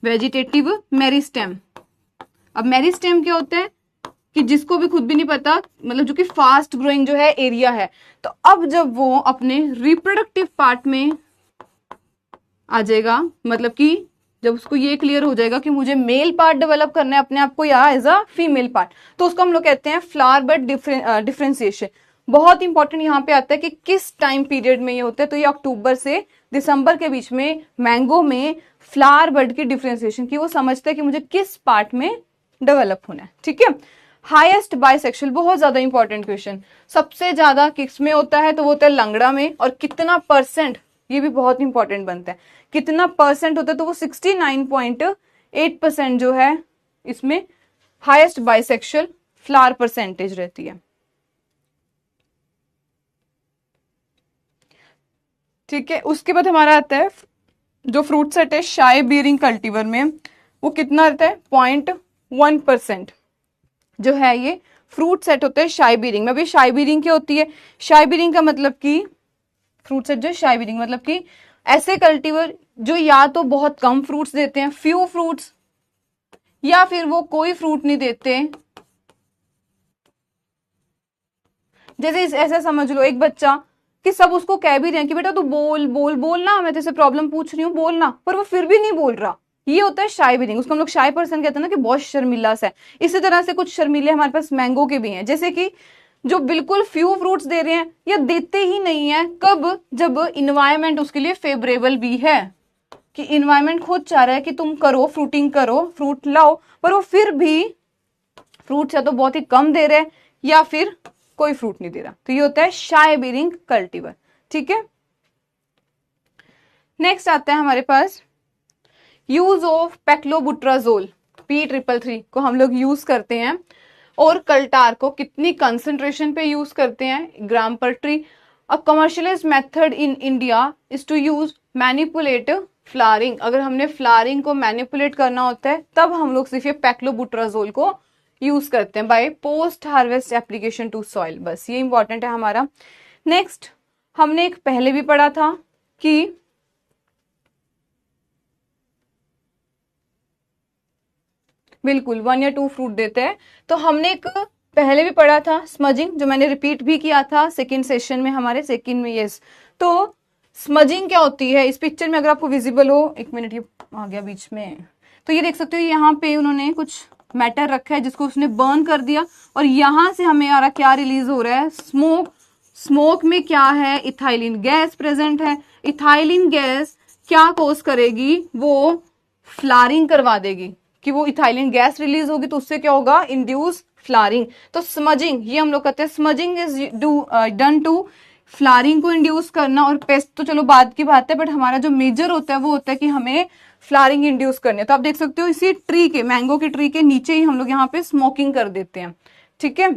Speaker 1: वेजिटेटिव मेरिस्टेम। अब मेरिस्टेम क्या होता है कि जिसको भी खुद भी नहीं पता, मतलब जो कि फास्ट ग्रोइंग जो है एरिया है। तो अब जब वो अपने रिप्रोडक्टिव पार्ट में आ जाएगा, मतलब कि जब उसको ये क्लियर हो जाएगा कि मुझे मेल पार्ट डेवलप करना है अपने आप को या एज अ फीमेल पार्ट, तो उसको हम लोग कहते हैं फ्लावर बड डिफरेंशिएशन। बहुत इंपॉर्टेंट यहाँ पे आता है कि किस टाइम पीरियड में ये होता है, तो ये अक्टूबर से दिसंबर के बीच में मैंगो में फ्लावर बड की डिफरेंशिएशन की वो समझते हैं कि मुझे किस पार्ट में डेवलप होना है। ठीक है। हाईएस्ट बाइसेक्सुअल, बहुत ज्यादा इंपॉर्टेंट क्वेश्चन, सबसे ज्यादा किस में होता है, तो वो होता है लंगड़ा में। और कितना परसेंट, ये भी बहुत इंपॉर्टेंट बनता है, कितना परसेंट होता है, तो वो 69.8% जो है इसमें हाईएस्ट बाइसेक्सुअल फ्लावर परसेंटेज रहती है। ठीक है। उसके बाद हमारा आता है जो फ्रूट सेट है शाई बीरिंग कल्टीवर में, वो कितना रहता है 0.1% जो है ये फ्रूट सेट होता है शाई बीरिंग में। अभी शाई बीरिंग क्या होती है, शाई बीरिंग का मतलब कि फ्रूट सेट जो शाई बीरिंग मतलब कि ऐसे कल्टीवर जो या तो बहुत कम फ्रूट्स देते हैं, फ्यू फ्रूट्स, या फिर वो कोई फ्रूट नहीं देते। जैसे ऐसा समझ लो एक बच्चा कि सब उसको कह भी रहे हैं कि बेटा तू बोल बोल बोल ना, मैं तेरे प्रॉब्लम पूछ रही हूँ बोलना, पर वो फिर भी नहीं बोल रहा, ये होता है शाई बीरिंग। उसको हम लोग शाई पर्सन कहते हैं ना कि बहुत शर्मिला सा है। इसी तरह से कुछ शर्मीले हमारे पास मैंगो के भी हैं, जैसे कि जो बिल्कुल फ्यू फ्रूट्स दे रहे हैं या देते ही नहीं है, कब, जब इन्वायरमेंट उसके लिए फेवरेबल भी है, कि इन्वायरमेंट खुद चाह रहा है कि तुम करो फ्रूटिंग करो, फ्रूट लाओ, पर वो फिर भी फ्रूट या तो बहुत ही कम दे रहे हैं या फिर कोई फ्रूट नहीं दे रहा, तो ये होता है शाई बीरिंग कल्टीवर। ठीक है। नेक्स्ट आता है हमारे पास यूज ऑफ पेक्लोबुट्राजोल P333 को हम लोग यूज करते हैं, और कल्टार को कितनी कंसंट्रेशन पे यूज करते हैं, gram per tree. A commercialized method in India is to use manipulate flowering. अगर हमने फ्लावरिंग को मैनिपुलेट करना होता है तब हम लोग सिर्फ ये पेक्लोबुट्राजोल को यूज करते हैं by post harvest application to soil. बस ये इंपॉर्टेंट है हमारा। नेक्स्ट हमने एक पहले भी पढ़ा था कि बिल्कुल 1 या 2 फ्रूट देते हैं, तो हमने एक पहले भी पढ़ा था स्मजिंग, जो मैंने रिपीट भी किया था सेकंड सेशन में हमारे सेकंड में। यस, तो स्मजिंग क्या होती है, इस पिक्चर में अगर आपको विजिबल हो, एक मिनट ये आ गया बीच में, तो ये देख सकते हो यहाँ पे उन्होंने कुछ मैटर रखा है जिसको उसने बर्न कर दिया, और यहां से हमें आ रहा क्या रिलीज हो रहा है, स्मोक। स्मोक में क्या है, इथाइलिन गैस प्रेजेंट है। इथाइलिन गैस क्या कोज करेगी, वो फ्लारिंग करवा देगी, कि वो इथाइलिन गैस रिलीज होगी तो उससे क्या होगा, इंड्यूस फ्लारिंग। तो स्मजिंग ये हम लोग कहते हैं, smudging is done to flowering को इंड्यूस करना। और पेस्ट तो चलो बाद की बात है, बट हमारा जो मेजर होता है वो होता है कि हमें फ्लारिंग इंड्यूस करनी है। तो आप देख सकते हो इसी ट्री के, मैंगो के ट्री के नीचे ही हम लोग यहाँ पे स्मोकिंग कर देते हैं। ठीक है।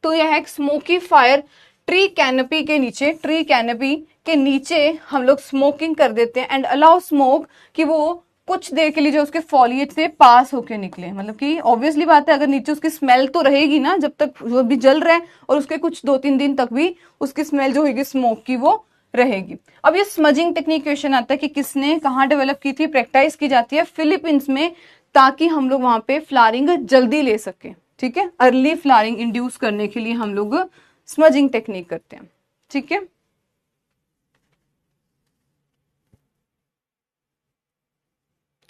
Speaker 1: तो यह है स्मोकी फायर, ट्री कैनपी के नीचे, ट्री कैनपी के नीचे हम लोग स्मोकिंग कर देते हैं, एंड अलाउ स्मोक कि वो कुछ देर के लिए जो उसके फॉलिएज से पास होके निकले। मतलब कि ऑब्वियसली बात है, अगर नीचे उसकी स्मेल तो रहेगी ना जब तक वो भी जल रहा है, और उसके कुछ 2-3 दिन तक भी उसकी स्मेल जो होगी स्मोक की वो रहेगी। अब ये स्मजिंग टेक्निक क्वेश्चन आता है कि किसने कहाँ डेवलप की थी, प्रैक्टिस की जाती है फिलीपींस में, ताकि हम लोग वहां पे फ्लारिंग जल्दी ले सके। ठीक है, अर्ली फ्लारिंग इंड्यूस करने के लिए हम लोग स्मजिंग टेक्निक करते हैं। ठीक है।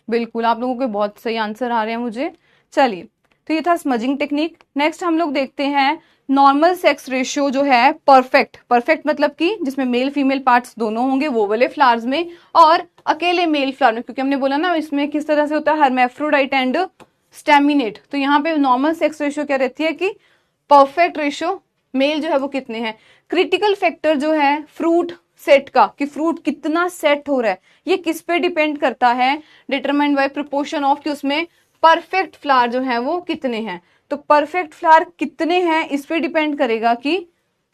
Speaker 1: बिल्कुल, आप लोगों के बहुत सही आंसर आ रहे हैं मुझे। चलिए, तो ये था स्मजिंग टेक्निक। नेक्स्ट हम लोग देखते हैं नॉर्मल सेक्स रेशियो जो है परफेक्ट। परफेक्ट मतलब कि जिसमें मेल फीमेल पार्ट्स दोनों होंगे वो वाले फ्लावर्स में, और अकेले मेल फ्लावर में, क्योंकि हमने बोला ना इसमें किस तरह से होता है, हर्मेफ्रोडाइट एंड स्टेमिनेट। तो यहाँ पे नॉर्मल सेक्स रेशियो क्या रहती है कि परफेक्ट रेशियो मेल जो है वो कितने हैं। क्रिटिकल फैक्टर जो है फ्रूट सेट का, कि फ्रूट कितना सेट हो रहा है, ये किस पे डिपेंड करता है, डिटरमाइंड बाय प्रोपोर्शन ऑफ, कि उसमें परफेक्ट फ्लावर जो है वो कितने हैं। तो परफेक्ट फ्लावर कितने हैं इस पे डिपेंड करेगा कि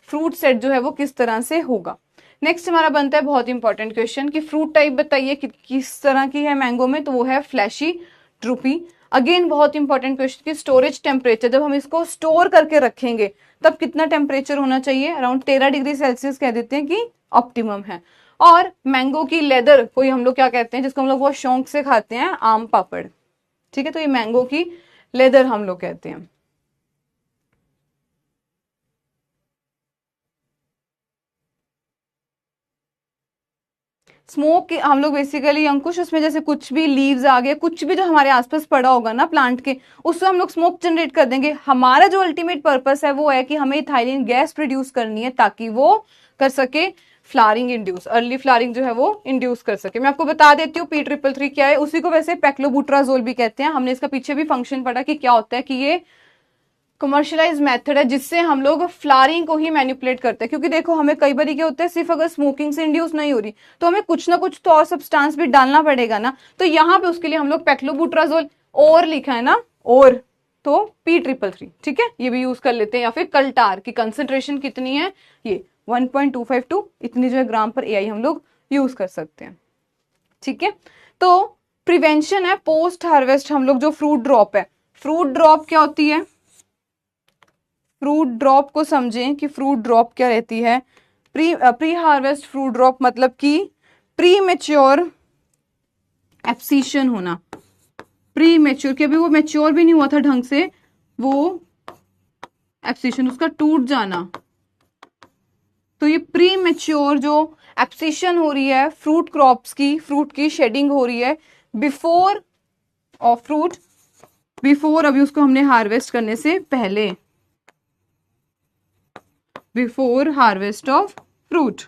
Speaker 1: फ्रूट सेट जो है वो किस तरह से होगा। नेक्स्ट हमारा बनता है बहुत इंपॉर्टेंट क्वेश्चन कि फ्रूट टाइप बताइए किस तरह की है मैंगो में, तो वो है फ्लैशी, ड्रूपी। अगेन बहुत इंपॉर्टेंट क्वेश्चन कि स्टोरेज टेम्परेचर, जब हम इसको स्टोर करके रखेंगे तब कितना टेम्परेचर होना चाहिए, अराउंड 13 डिग्री सेल्सियस कह देते हैं कि ऑप्टिमम है। और मैंगो की लेदर कोई हम लोग क्या कहते हैं, जिसको हम लोग बहुत शौक से खाते हैं, आम पापड़, ठीक है, तो ये मैंगो की लेदर हम लोग कहते हैं। स्मोक हम लोग बेसिकली अंकुश उसमें जैसे कुछ भी लीव्स आ गए, कुछ भी जो हमारे आसपास पड़ा होगा ना प्लांट के, उससे हम लोग स्मोक जनरेट कर देंगे। हमारा जो अल्टीमेट पर्पस है वो है कि हमें इथाइलिन गैस प्रोड्यूस करनी है ताकि वो कर सके फ्लावरिंग इंड्यूस, अर्ली फ्लावरिंग जो है वो इंड्यूस कर सके। मैं आपको बता देती हूँ P333 क्या है, उसी को वैसे पैक्लोबुट्राजोल भी कहते हैं। हमने इसका पीछे भी फंक्शन पढ़ा कि क्या होता है, कि ये कमर्शियलाइज मेथड है जिससे हम लोग फ्लावरिंग को ही मैनिपुलेट करते हैं। क्योंकि देखो हमें कई बार क्या होता है, सिर्फ अगर स्मोकिंग से इंड्यूस नहीं हो रही तो हमें कुछ ना कुछ तो और सब्सटेंस भी डालना पड़ेगा ना, तो यहाँ पे उसके लिए हम लोग पैक्लोबुट्राजोल और लिखा है ना, और तो P333, ठीक है, ये भी यूज कर लेते हैं। या फिर कल्टार की कंसेंट्रेशन कितनी है, ये 1.252 इतनी जो है ग्राम पर AI हम लोग यूज कर सकते हैं, ठीक है। तो प्रिवेंशन है पोस्ट हार्वेस्ट, हम लोग जो फ्रूट ड्रॉप है, फ्रूट ड्रॉप क्या होती है, फ्रूट ड्रॉप को समझें कि फ्रूट ड्रॉप क्या रहती है। प्री हार्वेस्ट फ्रूट ड्रॉप मतलब कि प्री मेच्योर एब्सिशन होना, प्री मेच्योर कि अभी वो मेच्योर भी नहीं हुआ था ढंग से, वो एब्सिशन उसका टूट जाना, तो ये प्री मेच्योर जो एब्सिशन हो रही है फ्रूट क्रॉप्स की, फ्रूट की शेडिंग हो रही है बिफोर ऑफ फ्रूट, बिफोर अभी उसको हमने हार्वेस्ट करने से पहले, बिफोर हार्वेस्ट ऑफ फ्रूट।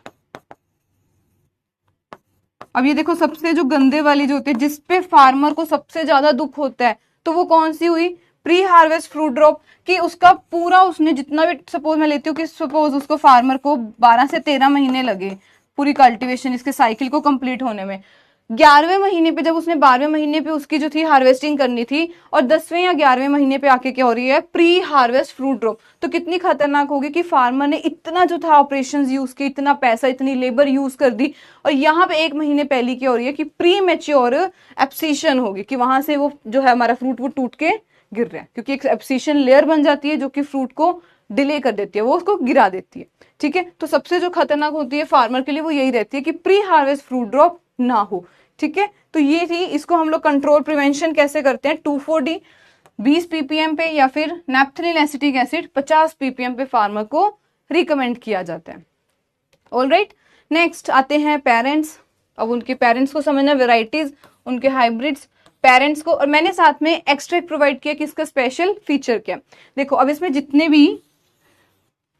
Speaker 1: अब ये देखो सबसे जो गंदे वाली जो होती है, जिसपे फार्मर को सबसे ज्यादा दुख होता है, तो वो कौन सी हुई, प्री हार्वेस्ट फ्रूट ड्रॉप, कि उसका पूरा उसने जितना भी, सपोज मैं लेती हूँ कि सपोज उसको फार्मर को 12 से 13 महीने लगे पूरी कल्टीवेशन इसके साइकिल को कंप्लीट होने में। 11वें महीने पे जब उसने 12वें महीने पे उसकी जो थी हार्वेस्टिंग करनी थी, और 10वें या 11वें महीने पे आके क्या हो रही है, प्री हार्वेस्ट फ्रूट ड्रॉप, तो कितनी खतरनाक होगी कि फार्मर ने इतना जो था ऑपरेशंस यूज किए, इतना पैसा इतनी लेबर यूज कर दी, और यहाँ पे 1 महीने पहले क्या हो रही है कि प्री मेच्योर एब्सिशन होगी, कि वहां से वो जो है हमारा फ्रूट वो टूट के गिर रहा है, क्योंकि एक एब्सिशन लेयर बन जाती है जो कि फ्रूट को डिले कर देती है, वो उसको गिरा देती है, ठीक है। तो सबसे जो खतरनाक होती है फार्मर के लिए वो यही रहती है कि प्री हार्वेस्ट फ्रूट ड्रॉप ना हो, ठीक है। तो ये थी, इसको हम लोग कंट्रोल प्रिवेंशन कैसे करते हैं, 2,4-D 20 ppm पे, या फिर नैप्थेलिन एसिटिक एसिड 50 ppm पे फार्मर को रिकमेंड किया जाता है। ऑलराइट, नेक्स्ट आते हैं पेरेंट्स। अब उनके पेरेंट्स को समझना, वेराइटीज, उनके हाइब्रिड्स, पेरेंट्स को, और मैंने साथ में एक्सट्रैक्ट प्रोवाइड किया कि इसका स्पेशल फीचर क्या। देखो अब इसमें जितने भी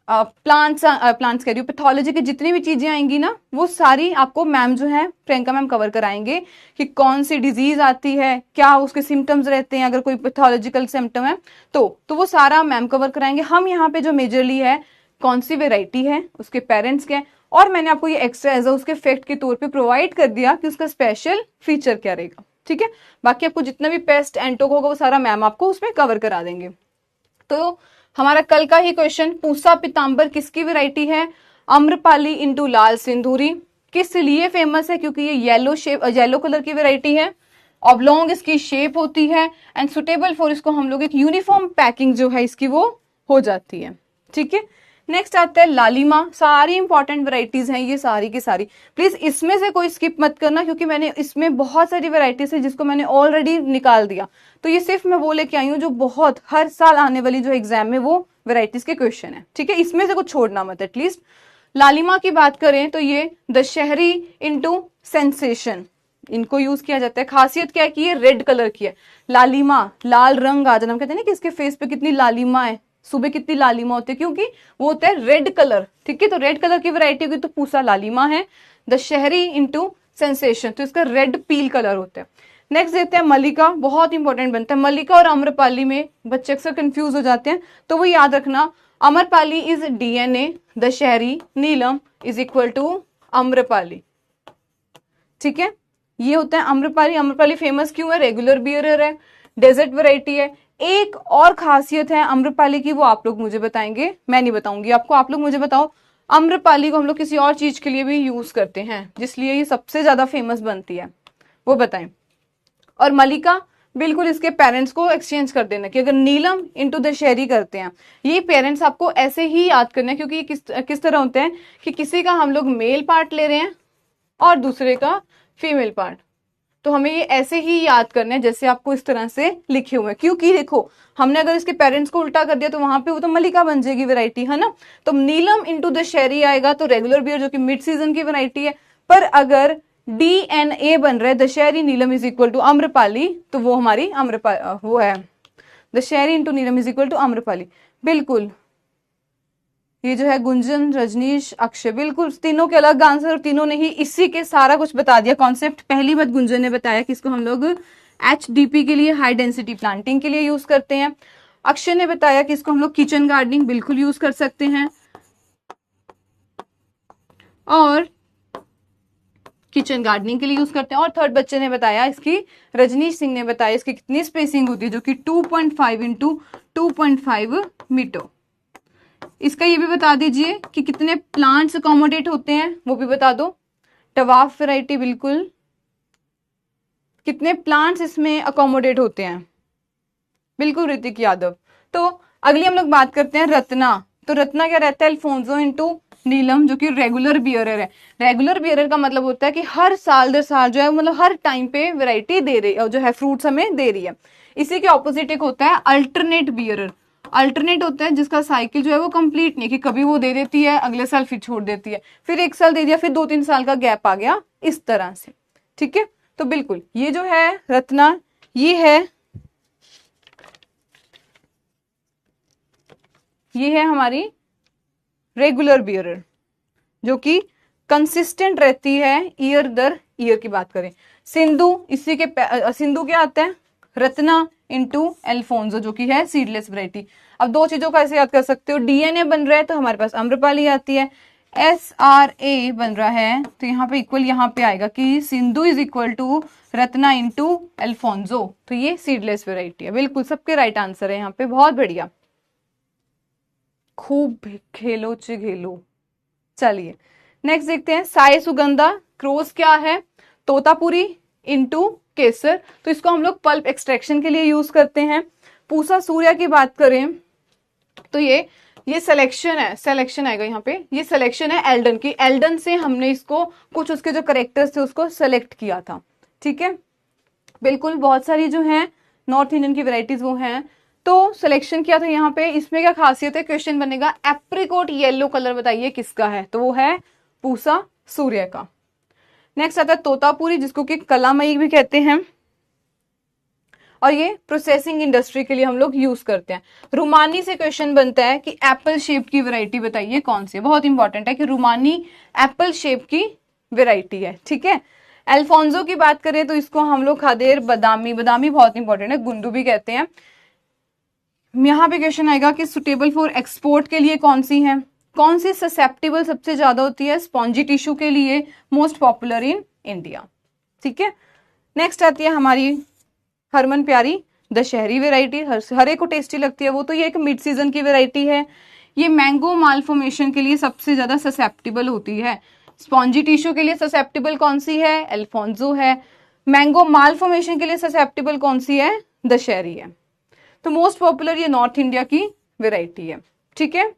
Speaker 1: प्लांट्स कह रही हूँ, पैथोलॉजी की जितनी भी चीजें आएंगी ना, वो सारी आपको मैम जो है प्रियंका मैम कवर कराएंगे कि कौन सी डिजीज आती है, क्या उसके सिम्टम्स रहते हैं, अगर कोई पैथोलॉजिकल सिम्टम है तो वो सारा मैम कवर कराएंगे। हम यहाँ पे जो मेजरली है कौन सी वेराइटी है, उसके पेरेंट्स क्या है, और मैंने आपको ये एक्स्ट्रा एज उसके फैक्ट के तौर पे प्रोवाइड कर दिया कि उसका स्पेशल फीचर क्या रहेगा, ठीक है। बाकी आपको जितना भी पेस्ट एंटोक होगा वो सारा मैम आपको उसमें कवर करा देंगे। तो हमारा कल का ही क्वेश्चन, पूसा पीताम्बर किसकी वैरायटी है, अम्रपाली इंटू लाल सिंदूरी, किस लिए फेमस है, क्योंकि ये येलो कलर की वैरायटी है, ऑब्लोंग इसकी शेप होती है, एंड सुटेबल फॉर, इसको हम लोग एक यूनिफॉर्म पैकिंग जो है इसकी वो हो जाती है, ठीक है। नेक्स्ट आता है लालिमा, सारी इंपॉर्टेंट वैरायटीज हैं ये सारी की सारी, प्लीज इसमें से कोई स्किप मत करना, क्योंकि मैंने इसमें बहुत सारी वैरायटीज है जिसको मैंने ऑलरेडी निकाल दिया, तो ये सिर्फ मैं वो लेके आई हूँ जो बहुत हर साल आने वाली जो एग्जाम में वो वैरायटीज के क्वेश्चन है, ठीक है, इसमें से कुछ छोड़ना मत एटलीस्ट। लालिमा की बात करें तो ये दशहरी इंटू सेंसेशन, इनको यूज किया जाता है। खासियत क्या है कि ये रेड कलर की है, लालिमा लाल रंग आ जाना, हम कहते हैं ना कि इसके फेस पे कितनी लालिमा है, सुबह कितनी लालिमा होती है, क्योंकि वो होता है रेड कलर, ठीक है। तो रेड कलर की वैरायटी होगी तो पूसा लालिमा है। दशहरी इंटू सेंसेशन, तो इसका रेड पील कलर होता है। नेक्स्ट देखते हैं मल्लिका, बहुत इंपॉर्टेंट बनता है। मल्लिका और आम्रपाली में बच्चे अक्सर कंफ्यूज हो जाते हैं, तो वो याद रखना, Amrapali is DNA, Dasheri Neelam is equal to Amrapali, ठीक है। ये होता है आम्रपाली। आम्रपाली फेमस क्यों है, रेगुलर बियरर है, डेजर्ट वैरायटी है। एक और खासियत है आम्रपाली की, वो आप लोग मुझे बताएंगे, मैं नहीं बताऊंगी आपको, आप लोग मुझे बताओ, आम्रपाली को हम लोग किसी और चीज के लिए भी यूज करते हैं जिसलिए ये सबसे ज्यादा फेमस बनती है, वो बताएं। और मलिका, बिल्कुल इसके पेरेंट्स को एक्सचेंज कर देना कि अगर नीलम इंटू दशहरी करते हैं, ये पेरेंट्स आपको ऐसे ही याद करना है, क्योंकि ये किस तरह होते हैं कि किसी का हम लोग मेल पार्ट ले रहे हैं और दूसरे का फीमेल पार्ट, तो हमें ये ऐसे ही याद करना है जैसे आपको इस तरह से लिखे हुए हैं। क्योंकि देखो हमने अगर इसके पेरेंट्स को उल्टा कर दिया तो वहां पे वो तो मलिका बन जाएगी वैरायटी, है ना। तो नीलम इंटू दशहरी आएगा तो रेगुलर बियर जो कि मिड सीजन की वैरायटी है। पर अगर DNA बन रहा है Dasheri Neelam is equal to Amrapali, तो वो हमारी वो है Dasheri into Neelam is equal to Amrapali. बिल्कुल ये जो है गुंजन, रजनीश, अक्षय, बिल्कुल तीनों के अलग आंसर और तीनों ने ही इसी के सारा कुछ बता दिया कॉन्सेप्ट। पहली बात गुंजन ने बताया कि इसको हम लोग HDP के लिए, हाई डेंसिटी प्लांटिंग के लिए यूज करते हैं। अक्षय ने बताया कि इसको हम लोग किचन गार्डनिंग बिल्कुल यूज कर सकते हैं, और किचन गार्डनिंग के लिए यूज करते हैं। और थर्ड बच्चे ने बताया, इसकी रजनीश सिंह ने बताया इसकी कितनी स्पेसिंग होती है, जो कि 2.5 इंटू 2.5 मीटर। इसका ये भी बता दीजिए कि कितने प्लांट्स अकोमोडेट होते हैं, वो भी बता दो। टवाफ वैरायटी, बिल्कुल कितने प्लांट्स इसमें अकोमोडेट होते हैं, बिल्कुल ऋतिक यादव। तो अगली हम लोग बात करते हैं रत्ना। तो रत्ना क्या रहता है, अल्फोंसो इंटू नीलम, जो कि रेगुलर बियरर है। रेगुलर बियरर का मतलब होता है कि हर साल दर साल जो है, मतलब हर टाइम पे वैरायटी दे रही है, जो है फ्रूट्स हमें दे रही है। इसी के ऑपोजिट एक होता है अल्टरनेट बियरर। अल्टरनेट होता है जिसका साइकिल जो है वो कंप्लीट नहीं, कि कभी वो दे देती है, अगले साल फिर छोड़ देती है, फिर एक साल दे दिया, फिर 2-3 साल का गैप आ गया, इस तरह से। ठीक है, तो बिल्कुल ये जो है रत्ना, ये है हमारी रेगुलर बियरर, जो कि कंसिस्टेंट रहती है ईयर दर ईयर की बात करें। सिंधु, इसी के सिंधु क्या आता है, रत्ना इंटू अल्फोंसो, जो कि है सीडलेस वैरायटी। अब दो चीजों का ऐसे याद कर सकते हो, DNA बन रहा है तो हमारे पास आम्रपाली आती है, SRA बन रहा है तो यहाँ पे इक्वल यहाँ पे आएगा कि Sindhu is equal to Ratna into Alphonso, तो ये सीडलेस वैरायटी है। बिल्कुल सबके राइट आंसर है यहाँ पे, बहुत बढ़िया, खूब खेलो चिघेलो। चलिए नेक्स्ट देखते हैं, साई सुगंधा क्रोस क्या है, तोतापुरी इंटू केसर, तो इसको हम लोग पल्प एक्सट्रैक्शन के लिए यूज करते हैं। पूसा सूर्या की बात करें तो ये सिलेक्शन है, सिलेक्शन आएगा यहाँ पे, ये सिलेक्शन है एल्डन की। एल्डन से हमने इसको कुछ उसके जो करेक्टर्स थे उसको सेलेक्ट किया था। ठीक है, बिल्कुल बहुत सारी जो है नॉर्थ इंडियन की वेराइटीज वो हैं, तो सिलेक्शन किया था यहाँ पे। इसमें क्या खासियत है, क्वेश्चन बनेगा एप्रिकॉट येलो कलर बताइए किसका है, तो वो है पूसा सूर्य का। नेक्स्ट आता है तोतापुरी, जिसको कि कलामई भी कहते हैं, और ये प्रोसेसिंग इंडस्ट्री के लिए हम लोग यूज करते हैं। रुमानी से क्वेश्चन बनता है कि एप्पल शेप की वैरायटी बताइए कौन सी है, बहुत इंपॉर्टेंट है कि रुमानी एप्पल शेप की वैरायटी है। ठीक है, अल्फोंसो की बात करें तो इसको हम लोग खादेर बादामी, बादामी बहुत इंपॉर्टेंट है, गुंडू भी कहते हैं। यहाँ पे क्वेश्चन आएगा कि सुटेबल फॉर एक्सपोर्ट के लिए कौन सी है, कौन सी ससेप्टेबल सबसे ज्यादा होती है, स्पॉन्जी टिश्यू के लिए, मोस्ट पॉपुलर इन इंडिया। ठीक है, नेक्स्ट आती है हमारी हरमन प्यारी दशहरी वेराइटी, हर एक को टेस्टी लगती है वो, तो ये एक मिड सीजन की वेराइटी है। ये मैंगो मालफॉर्मेशन के लिए सबसे ज्यादा ससेप्टेबल होती है। स्पॉन्जी टिश्यू के लिए ससेप्टेबल कौन सी है, अल्फोंसो है। मैंगो मालफॉर्मेशन के लिए ससेप्टेबल कौन सी है, दशहरी है। तो मोस्ट पॉपुलर ये नॉर्थ इंडिया की वेराइटी है। ठीक है,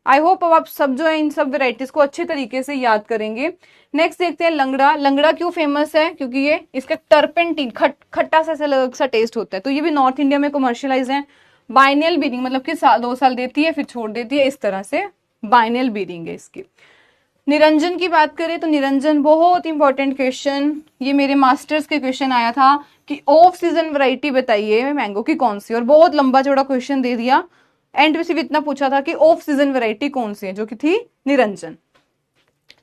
Speaker 1: आई होप अब आप सब जो है इन सब वेराइटीज को अच्छे तरीके से याद करेंगे। नेक्स्ट देखते हैं लंगड़ा। लंगड़ा क्यों फेमस है, क्योंकि ये इसका टर्पेंटीन खट्टा सा अलग सा टेस्ट होता है, तो ये भी नॉर्थ इंडिया में कमर्शियलाइज है। बाइनियल बीडिंग मतलब कि 2 साल देती है फिर छोड़ देती है, इस तरह से बाइनियल बीडिंग है इसकी। निरंजन की बात करें तो निरंजन बहुत इंपॉर्टेंट क्वेश्चन, ये मेरे मास्टर्स के क्वेश्चन आया था कि ऑफ सीजन वैरायटी बताइए मैंगो की कौन सी, और बहुत लंबा चौड़ा क्वेश्चन दे दिया। एंड में सिर्फ इतना पूछा था कि ऑफ सीजन वैरायटी कौन सी है, जो कि थी निरंजन।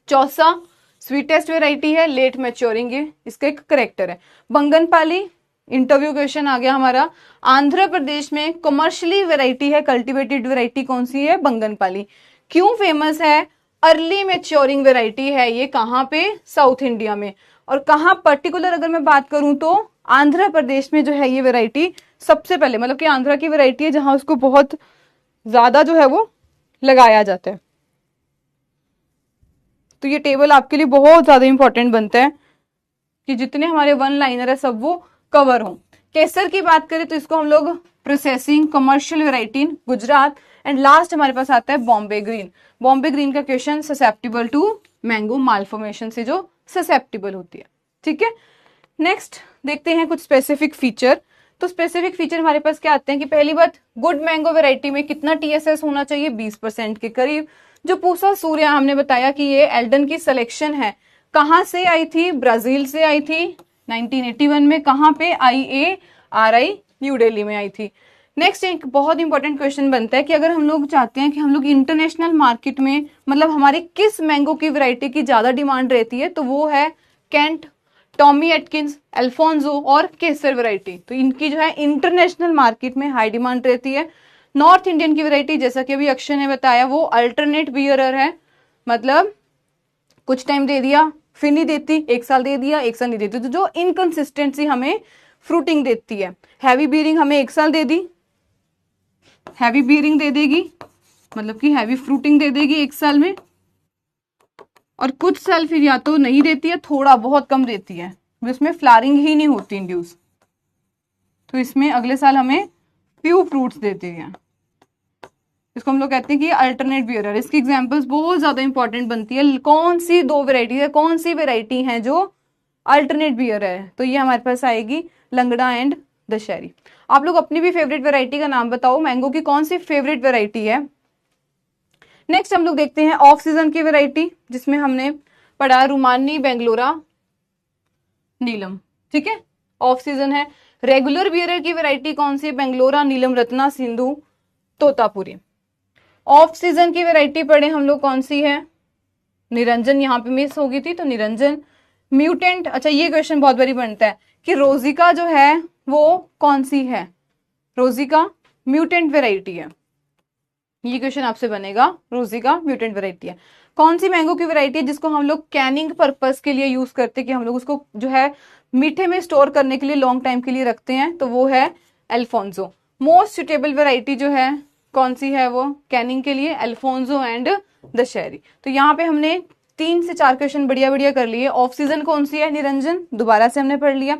Speaker 1: चौसा स्वीटेस्ट वैरायटी है, लेट मैच्योरिंग है, इसका एक करेक्टर है। बंगनपाली इंटरव्यू क्वेश्चन आ गया हमारा। आंध्र प्रदेश में कमर्शियली वैरायटी है, कल्टीवेटेड वैरायटी कौन सी है, बंगनपाली। क्यों फेमस है, अर्ली मैच्योरिंग वैरायटी है ये, कहाँ पे, साउथ इंडिया में। और कहाँ पर्टिकुलर अगर मैं बात करूं तो आंध्र प्रदेश में जो है ये वैरायटी सबसे पहले, मतलब कि आंध्र की वैरायटी है जहां उसको बहुत ज्यादा जो है वो लगाया जाता है। तो ये टेबल आपके लिए बहुत ज्यादा इंपॉर्टेंट बनता है कि जितने हमारे वन लाइनर है सब वो कवर हो। केसर की बात करें तो इसको हम लोग processing commercial variety in Gujarat. And last हमारे पास आता है बॉम्बे ग्रीन। बॉम्बे ग्रीन का question susceptible to mango malformation से जो ससेप्टिबल होती है। ठीक है, नेक्स्ट देखते हैं कुछ स्पेसिफिक फीचर। तो स्पेसिफिक फीचर हमारे पास क्या आते हैं कि पहली बात, गुड मैंगो वेराइटी में कितना टीएसएस होना चाहिए, 20% के करीब। जो पूसा सूर्या हमने बताया कि ये एल्डन की सिलेक्शन है, कहां से आई थी, ब्राजील से आई थी 1981 में। कहां पे, IARI न्यू दिल्ली में आई थी। नेक्स्ट एक बहुत इंपॉर्टेंट क्वेश्चन बनता है कि अगर हम लोग चाहते हैं कि हम लोग इंटरनेशनल मार्केट में मतलब हमारी किस मैंगो की वैरायटी की ज्यादा डिमांड रहती है, तो वो है कैंट, टॉमी एटकिंस, अल्फोंसो और केसर वैरायटी। तो इनकी जो है इंटरनेशनल मार्केट में हाई डिमांड रहती है। नॉर्थ इंडियन की वैरायटी जैसा कि अभी अक्षय ने बताया वो अल्टरनेट बियरर है, मतलब कुछ टाइम दे दिया फिर नहीं देती, एक साल दे दिया एक साल नहीं देती, तो जो इनकंसिस्टेंसी हमें फ्रूटिंग देती है। हैवी बीयरिंग हमें एक साल दे दी, हैवी बीयरिंग दे देगी मतलब कि हैवी फ्रूटिंग दे देगी एक साल में, और कुछ साल फिर या तो नहीं देती है, थोड़ा बहुत कम देती है, जिसमें फ्लावरिंग ही नहीं होती इंड्यूस, तो इसमें अगले साल हमें फ्यू फ्रूट्स देती है। इसको हम लोग कहते हैं कि अल्टरनेट बियरर। इसकी एग्जांपल्स बहुत ज्यादा इंपॉर्टेंट बनती है। कौन सी दो वेराइटी है, कौन सी वेराइटी है जो अल्टरनेट बियर है, तो ये हमारे पास आएगी लंगड़ा एंड दशहरी। आप लोग अपनी भी फेवरेट वेराइटी का नाम बताओ, मैंगो की कौन सी फेवरेट वेराइटी है। नेक्स्ट हम लोग देखते हैं ऑफ सीजन की वेराइटी, जिसमें हमने पढ़ा रुमानी, बेंगलोरा, नीलम। ठीक है, ऑफ सीजन है। रेगुलर बियरर की वेराइटी कौन सी है, बेंगलोरा, नीलम, रत्ना, सिंधु, तोतापुरी। ऑफ सीजन की वेराइटी पढ़े हम लोग कौन सी है, निरंजन, यहाँ पे मिस हो गई थी तो निरंजन। म्यूटेंट, अच्छा ये क्वेश्चन बहुत बारी बनता है कि रोजिका जो है वो कौन सी है, रोजिका म्यूटेंट वेराइटी है, ये क्वेश्चन आपसे बनेगा, रोजिका म्यूटेंट वेराइटी है। कौन सी मैंगो की वेराइटी है जिसको हम लोग कैनिंग पर्पस के लिए यूज करते हैं, कि हम लोग उसको जो है मीठे में स्टोर करने के लिए लॉन्ग टाइम के लिए रखते हैं, तो वो है अल्फोंसो। मोस्ट सुटेबल वेराइटी जो है कौन सी है वो कैनिंग के लिए, अल्फोंसो एंड दशहरी। तो यहाँ पे हमने 3 से 4 क्वेश्चन बढ़िया बढ़िया कर लिए। ऑफ सीजन कौन सी है, निरंजन, दोबारा से हमने पढ़ लिया।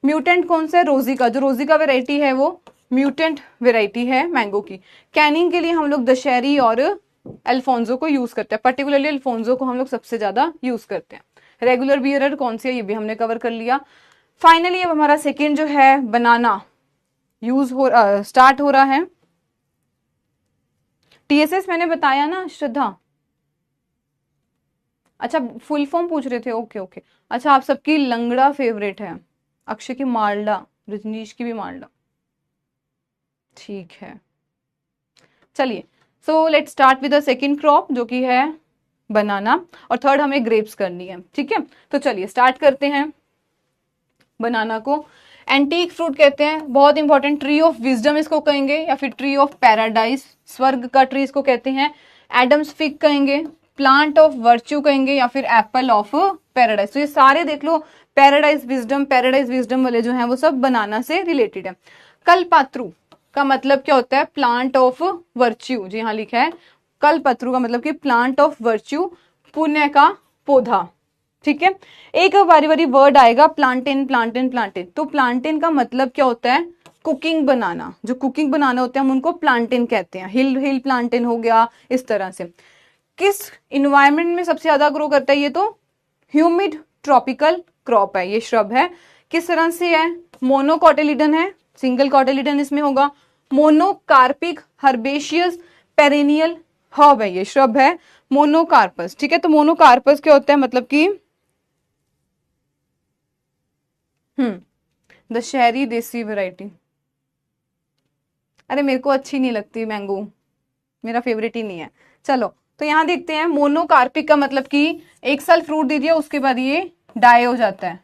Speaker 1: म्यूटेंट कौन सा है, रोजिका, जो रोजिका वेराइटी है वो म्यूटेंट वेराइटी है मैंगो की। कैनिंग के लिए हम लोग दशहरी और अल्फोंसो को यूज करते हैं, पर्टिकुलरली अल्फोंसो को हम लोग सबसे ज्यादा यूज करते हैं। रेगुलर बियरर कौन सी है, ये भी हमने कवर कर लिया। फाइनली अब हमारा सेकेंड जो है बनाना यूज हो स्टार्ट हो रहा है। टीएसएस मैंने बताया ना श्रद्धा, अच्छा फुल फॉर्म पूछ रहे थे, ओके ओके। अच्छा आप सबकी लंगड़ा फेवरेट है, अक्षय की मालडा, रजनीश की भी मालडा, ठीक है। चलिए so let's start with the second crop जो कि है बनाना, और थर्ड हमें ग्रेप्स करनी है। ठीक है, तो चलिए स्टार्ट करते हैं। बनाना को एंटीक फ्रूट कहते हैं, बहुत इंपॉर्टेंट, ट्री ऑफ विजडम इसको कहेंगे, या फिर ट्री ऑफ पैराडाइज, स्वर्ग का ट्री इसको कहते हैं। एडम्स फिग कहेंगे, प्लांट ऑफ वर्च्यू कहेंगे, या फिर एप्पल ऑफ पैराडाइज। तो ये सारे देख लो, पैराडाइज विजडम वाले जो हैं वो सब बनाना से रिलेटेड है। कल्पत्रु का मतलब क्या होता है, प्लांट ऑफ वर्च्यू, जी हाँ लिखा है। कल्पत्रु का मतलब कि प्लांट ऑफ वर्च्यू, पुण्य का पौधा। ठीक है, एक बारी बारी वर्ड आएगा, प्लांटेन प्लांटेन प्लांटेन। तो प्लांटेन का मतलब क्या होता है, कुकिंग बनाना, जो कुकिंग बनाना होता है हम उनको प्लांटेन कहते हैं। हिल प्लांटेन हो गया, इस तरह से। किस इन्वायरमेंट में सबसे ज्यादा ग्रो करता है, ये तो ह्यूमिड ट्रॉपिकल क्रॉप है, ये श्रब है। किस तरह से है, मोनोकॉटिलिडन है, सिंगल कॉटिलिडन इसमें होगा। मोनोकार्पिक हर्बेशियस पेरेनियल हर्ब है, ये श्रब है। मोनोकार्पस, ठीक है, तो मोनोकार्पस क्या होता है, मतलब कि दशहरी देसी वैरायटी। अरे मेरे को अच्छी नहीं लगती मैंगो, मेरा फेवरेट ही नहीं है। चलो तो यहां देखते हैं, मोनोकार्पिक का मतलब कि एक साल फ्रूट दे दिया उसके बाद ये डाई हो जाता है।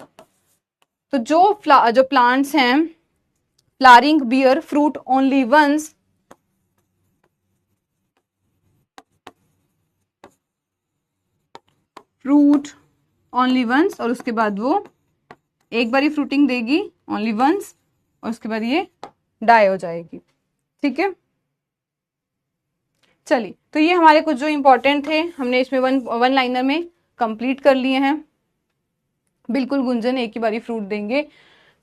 Speaker 1: तो जो प्लांट्स हैं, flowering bear fruit only once, fruit only once, और उसके बाद वो एक बारी फ्रूटिंग देगी ओनली वंस, और उसके बाद ये डाई हो जाएगी। ठीक है, चलिए तो ये हमारे कुछ जो इंपॉर्टेंट थे हमने इसमें वन लाइनर में कंप्लीट कर लिए हैं। बिल्कुल गुंजन, एक ही बारी फ्रूट देंगे।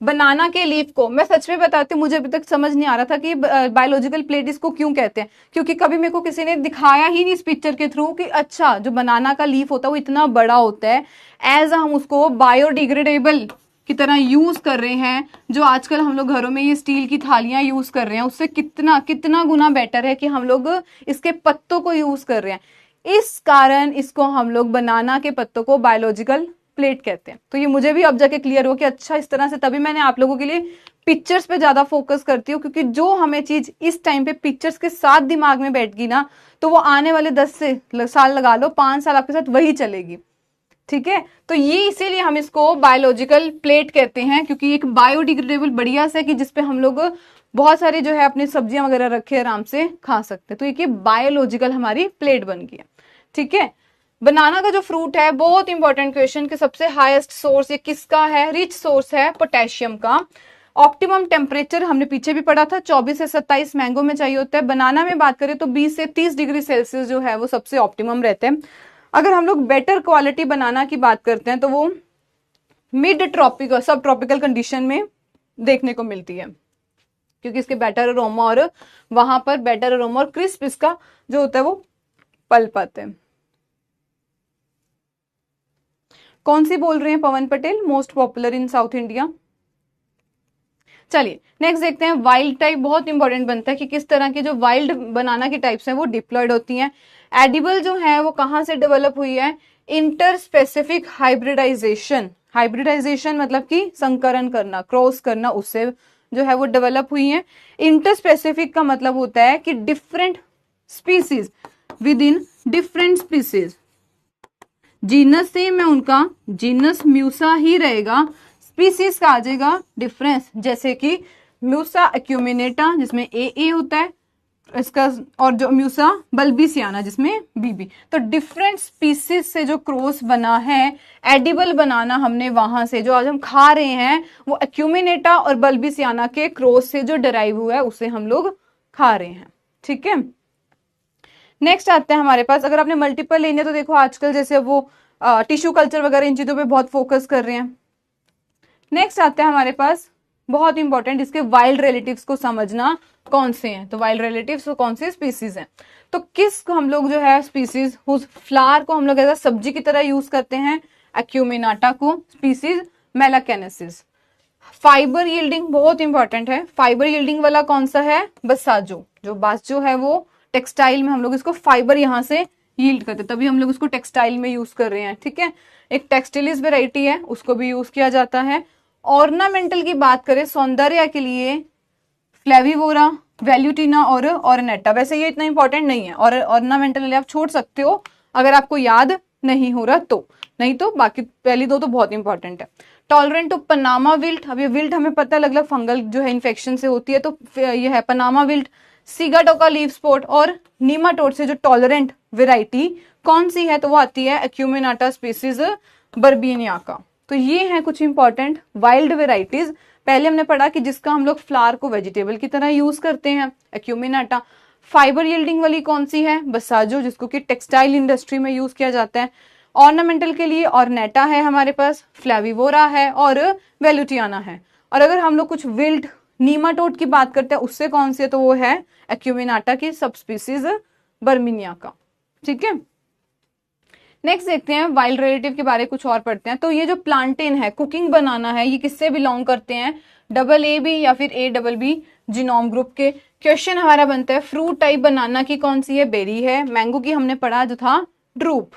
Speaker 1: बनाना के लीफ को मैं सच में बताती हूँ, मुझे अभी तक समझ नहीं आ रहा था कि बायोलॉजिकल प्लेट इसको क्यों कहते हैं, क्योंकि कभी मेरे को किसी ने दिखाया ही नहीं इस पिक्चर के थ्रू कि अच्छा जो बनाना का लीफ होता है वो इतना बड़ा होता है, एज हम उसको बायोडिग्रेडेबल की तरह यूज कर रहे हैं। जो आजकल हम लोग घरों में ये स्टील की थालियां यूज कर रहे हैं, उससे कितना कितना गुना बेटर है कि हम लोग इसके पत्तों को यूज कर रहे हैं। इस कारण इसको हम लोग बनाना के पत्तों को बायोलॉजिकल प्लेट कहते हैं। तो ये मुझे भी अब जाके क्लियर हो कि अच्छा इस तरह से, तभी मैंने आप लोगों के लिए पिक्चर्स पे ज्यादा फोकस करती हूँ, क्योंकि जो हमें चीज इस टाइम पे पिक्चर्स के साथ दिमाग में बैठ गई ना, तो वो आने वाले 10 साल लगा लो, 5 साल आपके साथ वही चलेगी। ठीक है, तो ये इसीलिए हम इसको बायोलॉजिकल प्लेट कहते हैं, क्योंकि एक बायोडिग्रेडेबल बढ़िया से कि जिसपे हम लोग बहुत सारी जो है अपनी सब्जियां वगैरह रखे आराम से खा सकते हैं। तो ये बायोलॉजिकल हमारी प्लेट बन गई है। ठीक है, बनाना का जो फ्रूट है, बहुत इंपॉर्टेंट क्वेश्चन कि सबसे हाईएस्ट सोर्स ये किसका है, रिच सोर्स है पोटेशियम का। ऑप्टिमम टेम्परेचर हमने पीछे भी पढ़ा था 24 से 27 मैंगो में चाहिए होता है। बनाना में बात करें तो 20 से 30 डिग्री सेल्सियस जो है वो सबसे ऑप्टिमम रहते हैं। अगर हम लोग बेटर क्वालिटी बनाना की बात करते हैं तो वो मिड ट्रॉपिकल सब ट्रॉपिकल कंडीशन में देखने को मिलती है, क्योंकि इसके बेटर अरोमा और वहां पर बेटर अरोमा और क्रिस्प इसका जो होता है वो पल्प आता है। कौन सी बोल रहे हैं Pavan Patel, most popular in South India. चलिए नेक्स्ट देखते हैं, वाइल्ड टाइप बहुत इंपॉर्टेंट बनता है कि किस तरह की जो वाइल्ड बनाना की टाइप्स हैं वो डिप्लॉयड होती हैं। एडिबल जो है वो कहां से डेवलप हुई है, इंटर स्पेसिफिक हाइब्रिडाइजेशन। हाइब्रिडाइजेशन मतलब कि संकरण करना, क्रॉस करना, उससे जो है वो डेवलप हुई है। इंटर स्पेसिफिक का मतलब होता है कि different species with in different species. Genus same है उनका, जीनस म्यूसा ही रहेगा, स्पीसीज का आ जाएगा डिफरेंस, जैसे कि म्यूसा एक्यूमिनेटा जिसमें ए होता है इसका, और जो म्यूसा बल्बिसियाना जिसमें बीबी। तो डिफरेंट स्पीसीज से जो क्रॉस बना है, एडिबल बनाना हमने वहां से जो आज हम खा रहे हैं वो एक्यूमिनेटा और बल्बिसियाना के क्रॉस से जो डराइव हुआ है उसे हम लोग खा रहे हैं। ठीक है, नेक्स्ट आते हैं हमारे पास, अगर आपने मल्टीपल लेने तो देखो आजकल जैसे वो टिश्यू कल्चर वगैरह इन चीजों पे बहुत फोकस कर रहे हैं। नेक्स्ट आते हैं हमारे पास, बहुत इंपॉर्टेंट, इसके वाइल्ड रिलेटिव्स को समझना कौन से हैं। तो वाइल्ड रिलेटिव्स कौन से स्पीसीज हैं, तो किस हम लोग जो है स्पीसीज उस फ्लावर को हम लोग ऐसा सब्जी की तरह यूज करते हैं, एक्यूमिनाटा को, स्पीसीज मेलाकेनेसिस। फाइबर यील्डिंग बहुत इंपॉर्टेंट है, फाइबर यील्डिंग वाला कौन सा है, बसाजो। जो बाजो है वो टेक्सटाइल में हम लोग इसको फाइबर यहां से यील्ड करते, तभी हम लोग उसको टेक्सटाइल में यूज कर रहे हैं। ठीक है, एक टेक्सटाइलिस वेराइटी है, उसको भी यूज किया जाता है। ऑर्नामेंटल की बात करें, सौंदर्य के लिए, फ्लेविवोरा, वेल्यूटिना और ऑर्नेटा। वैसे ये इतना इंपॉर्टेंट नहीं है, और ऑर्नामेंटल आप छोड़ सकते हो अगर आपको याद नहीं हो रहा तो, नहीं तो बाकी पहली दो तो बहुत इंपॉर्टेंट है। टॉलरेंट टू पनामा विल्ट, अब ये विल्ट हमें पता है अलग अलग फंगल जो है इन्फेक्शन से होती है, तो ये है Panama wilt. Sigatoka leaf spot और नीमाटोड से जो टॉलरेंट वेराइटी कौन सी है, तो वो आती है एक्यूमिनाटा स्पीसीज बर्बीनियाका। तो ये है कुछ इंपॉर्टेंट वाइल्ड वेराइटीज। पहले हमने पढ़ा कि जिसका हम लोग फ्लावर को वेजिटेबल की तरह यूज करते हैं, एक्यूमिनाटा। फाइबर यील्डिंग वाली कौन सी है, बसाजो, जिसको कि टेक्सटाइल इंडस्ट्री में यूज किया जाता है। ऑर्नामेंटल के लिए ऑर्नेटा है हमारे पास, फ्लेविवोरा है और वेल्यूटियाना है। और अगर हम लोग कुछ विल्ड नीमाटोड की बात करते हैं उससे कौन सी है, तो वो है एक्यूमिनाटा की सब स्पीसीज बर्मिनियाका। ठीक है, नेक्स्ट देखते हैं वाइल्ड रिलेटिव के बारे में कुछ और पढ़ते हैं। तो ये जो प्लांटेन है, कुकिंग बनाना है, ये किससे बिलोंग करते हैं, AA या फिर ABB जीनोम ग्रुप के। क्वेश्चन हमारा बनता है फ्रूट टाइप बनाना की कौन सी है, बेरी है। मैंगो की हमने पढ़ा जो था ड्रूप।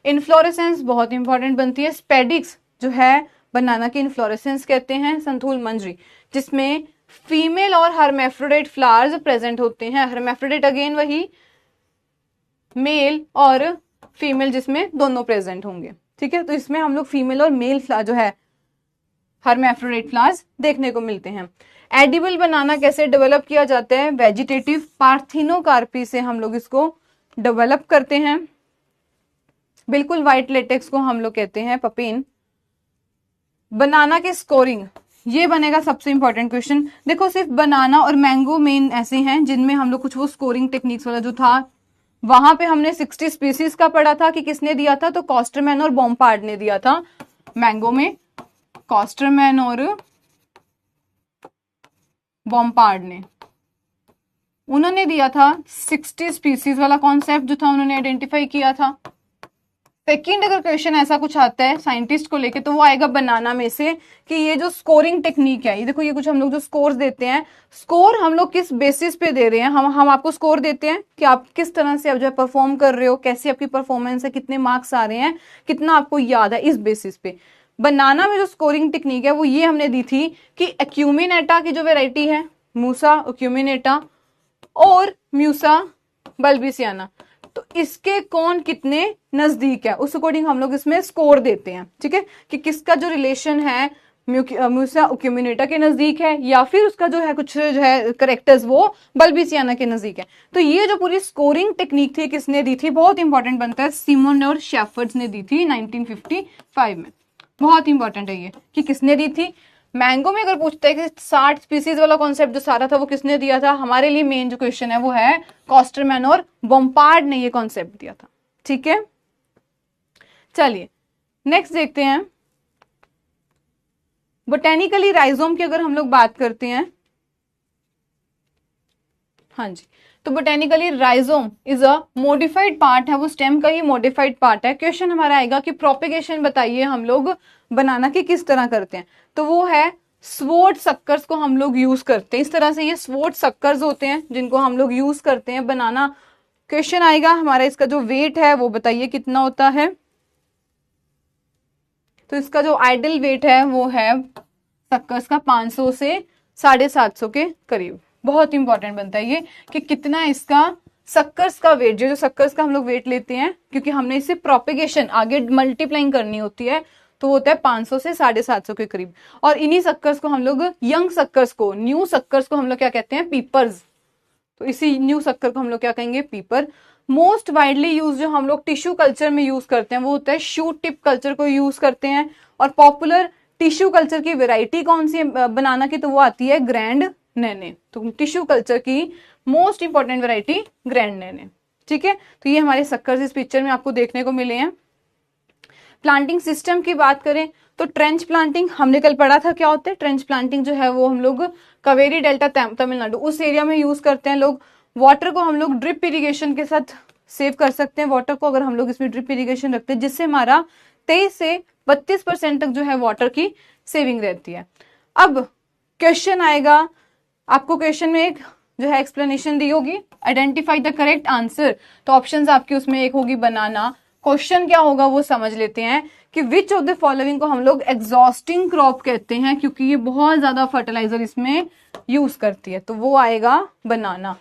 Speaker 1: इन्फ्लोरेसेंस बहुत इंपॉर्टेंट बनती है, स्पेडिक्स जो है बनाना की इन्फ्लोरेसेंस कहते हैं। संथूल मंजरी जिसमें फीमेल और हर्मेफ्रोडाइट फ्लावर्स प्रेजेंट होते हैं। हर्मेफ्रोडाइट अगेन वही मेल और फीमेल जिसमें दोनों प्रेजेंट होंगे। ठीक है, तो इसमें हम लोग फीमेल और मेल फ्लावर जो है हर्मेफ्रोडाइट फ्लावर्स देखने को मिलते हैं। एडिबल बनाना कैसे डेवलप किया जाता है, वेजिटेटिव पार्थिनोकार्पी से हम लोग इसको डेवलप करते हैं। बिल्कुल व्हाइट लेटेक्स को हम लोग कहते हैं पपेन। बनाना के स्कोरिंग, ये बनेगा सबसे इंपॉर्टेंट क्वेश्चन। देखो सिर्फ बनाना और मैंगो मेन ऐसे हैं जिनमें हम लोग कुछ वो स्कोरिंग टेक्निक्स वाला जो था वहां पे हमने 60 स्पीसीज का पढ़ा था कि किसने दिया था, तो कॉस्टरमैन और बॉम्पार्ड ने दिया था। मैंगो में कॉस्टरमैन और बॉम्पार्ड ने, उन्होंने दिया था 60 स्पीसीज वाला कॉन्सेप्ट जो था, उन्होंने आइडेंटिफाई किया था। सेकंड अगर क्वेश्चन ऐसा कुछ आता है साइंटिस्ट को लेके, तो वो आएगा बनाना में से कि ये जो स्कोरिंग टेक्निक है, ये देखो, ये कुछ हम लोग जो स्कोर देते हैं, स्कोर हम लोग किस बेसिस पे दे रहे हैं, हम आपको स्कोर देते हैं कि आप किस तरह से अब जो है परफॉर्म कर रहे हो, कैसी आपकी परफॉर्मेंस है, कितने मार्क्स आ रहे हैं, कितना आपको याद है, इस बेसिस पे। बनाना में जो स्कोरिंग टेक्निक है वो ये हमने दी थी कि एक्यूमिनेटा की जो वेराइटी है, मूसा एक्यूमिनेटा और म्यूसा बल्बिसियाना, तो इसके कौन कितने नजदीक है, उस अकॉर्डिंग हम लोग इसमें स्कोर देते हैं। ठीक है, कि किसका जो रिलेशन है म्यूसा एक्यूमिनेटा के नजदीक है, या फिर उसका जो है कुछ जो है करेक्टर्स वो बल्बिसियाना के नजदीक है। तो ये जो पूरी स्कोरिंग टेक्निक थी किसने दी थी, बहुत इंपॉर्टेंट बनता है, सिमोन और शेफर्ड्स ने दी थी 1955 में। बहुत इंपॉर्टेंट है ये कि किसने दी थी। मैंगो में अगर पूछते हैं कि 60 स्पीसीज वाला कॉन्सेप्ट जो सारा था वो किसने दिया था, हमारे लिए मेन जो क्वेश्चन है वो है कॉस्टरमैन और बॉम्पार्ड ने ये कॉन्सेप्ट दिया था। ठीक है, चलिए नेक्स्ट देखते हैं। बोटेनिकली राइजोम की अगर हम लोग बात करते हैं, हाँ जी, तो botanically rhizome is a modified part है, वो स्टेम का ही मॉडिफाइड पार्ट है। क्वेश्चन हमारा आएगा कि प्रोपेगेशन बताइए हम लोग बनाना की किस तरह करते हैं, तो वो है स्वोर्ड सक्कर्स को हम लोग यूज करते हैं। इस तरह से ये स्वोर्ड सक्कर्स होते हैं जिनको हम लोग यूज करते हैं बनाना। क्वेश्चन आएगा हमारा, इसका जो वेट है वो बताइए कितना होता है, तो इसका जो आइडल वेट है वो है सक्कर्स का 500 से 750 के करीब। बहुत इंपॉर्टेंट बनता है ये कि कितना इसका सक्कर्स का वेट, जो सक्कर्स का हम लोग वेट लेते हैं, क्योंकि हमने इसे प्रोपेगेशन आगे मल्टीप्लाइंग करनी होती है, तो होता है 500 से 750 के करीब। और इन्हीं सक्कर्स को हम लोग, यंग सक्कर्स को, न्यू सक्कर्स को हम लोग क्या कहते हैं, पीपर्स। तो इसी न्यू सक्कर को हम लोग क्या कहेंगे, पीपर। मोस्ट वाइडली यूज जो हम लोग टिश्यू कल्चर में यूज करते हैं वो होता है शूट टिप कल्चर को यूज करते हैं। और पॉपुलर टिश्यू कल्चर की वेराइटी कौन सी है बनाना की, तो वो आती है ग्रैंड नैने। तो टिश्यू कल्चर की मोस्ट इंपॉर्टेंट वेराइटी ग्रैंड नैने। ठीक है, तो ये हमारे सक्कर्स इस पिक्चर में आपको देखने को मिले हैं। प्लांटिंग सिस्टम की बात करें तो ट्रेंच प्लांटिंग हमने कल पढ़ा था क्या होता है। ट्रेंच प्लांटिंग जो है वो हम लोग कावेरी डेल्टा तमिलनाडु उस एरिया में यूज करते हैं लोग। वाटर को हम लोग ड्रिप इरिगेशन के साथ सेव कर सकते हैं। वाटर को अगर हम लोग इसमें ड्रिप इरिगेशन रखते हैं जिससे हमारा 23 से 32% तक जो है वाटर की सेविंग रहती है। अब क्वेश्चन आएगा, आपको क्वेश्चन में एक जो है एक्सप्लेनेशन दी होगी, आइडेंटिफाई द करेक्ट आंसर। तो ऑप्शंस आपकी उसमें एक होगी बनाना। क्वेश्चन क्या होगा वो समझ लेते हैं कि विच ऑफ द फॉलोइंग को हम लोग एग्जॉस्टिंग क्रॉप कहते हैं, क्योंकि ये बहुत ज्यादा फर्टिलाइजर इसमें यूज करती है, तो वो आएगा बनाना।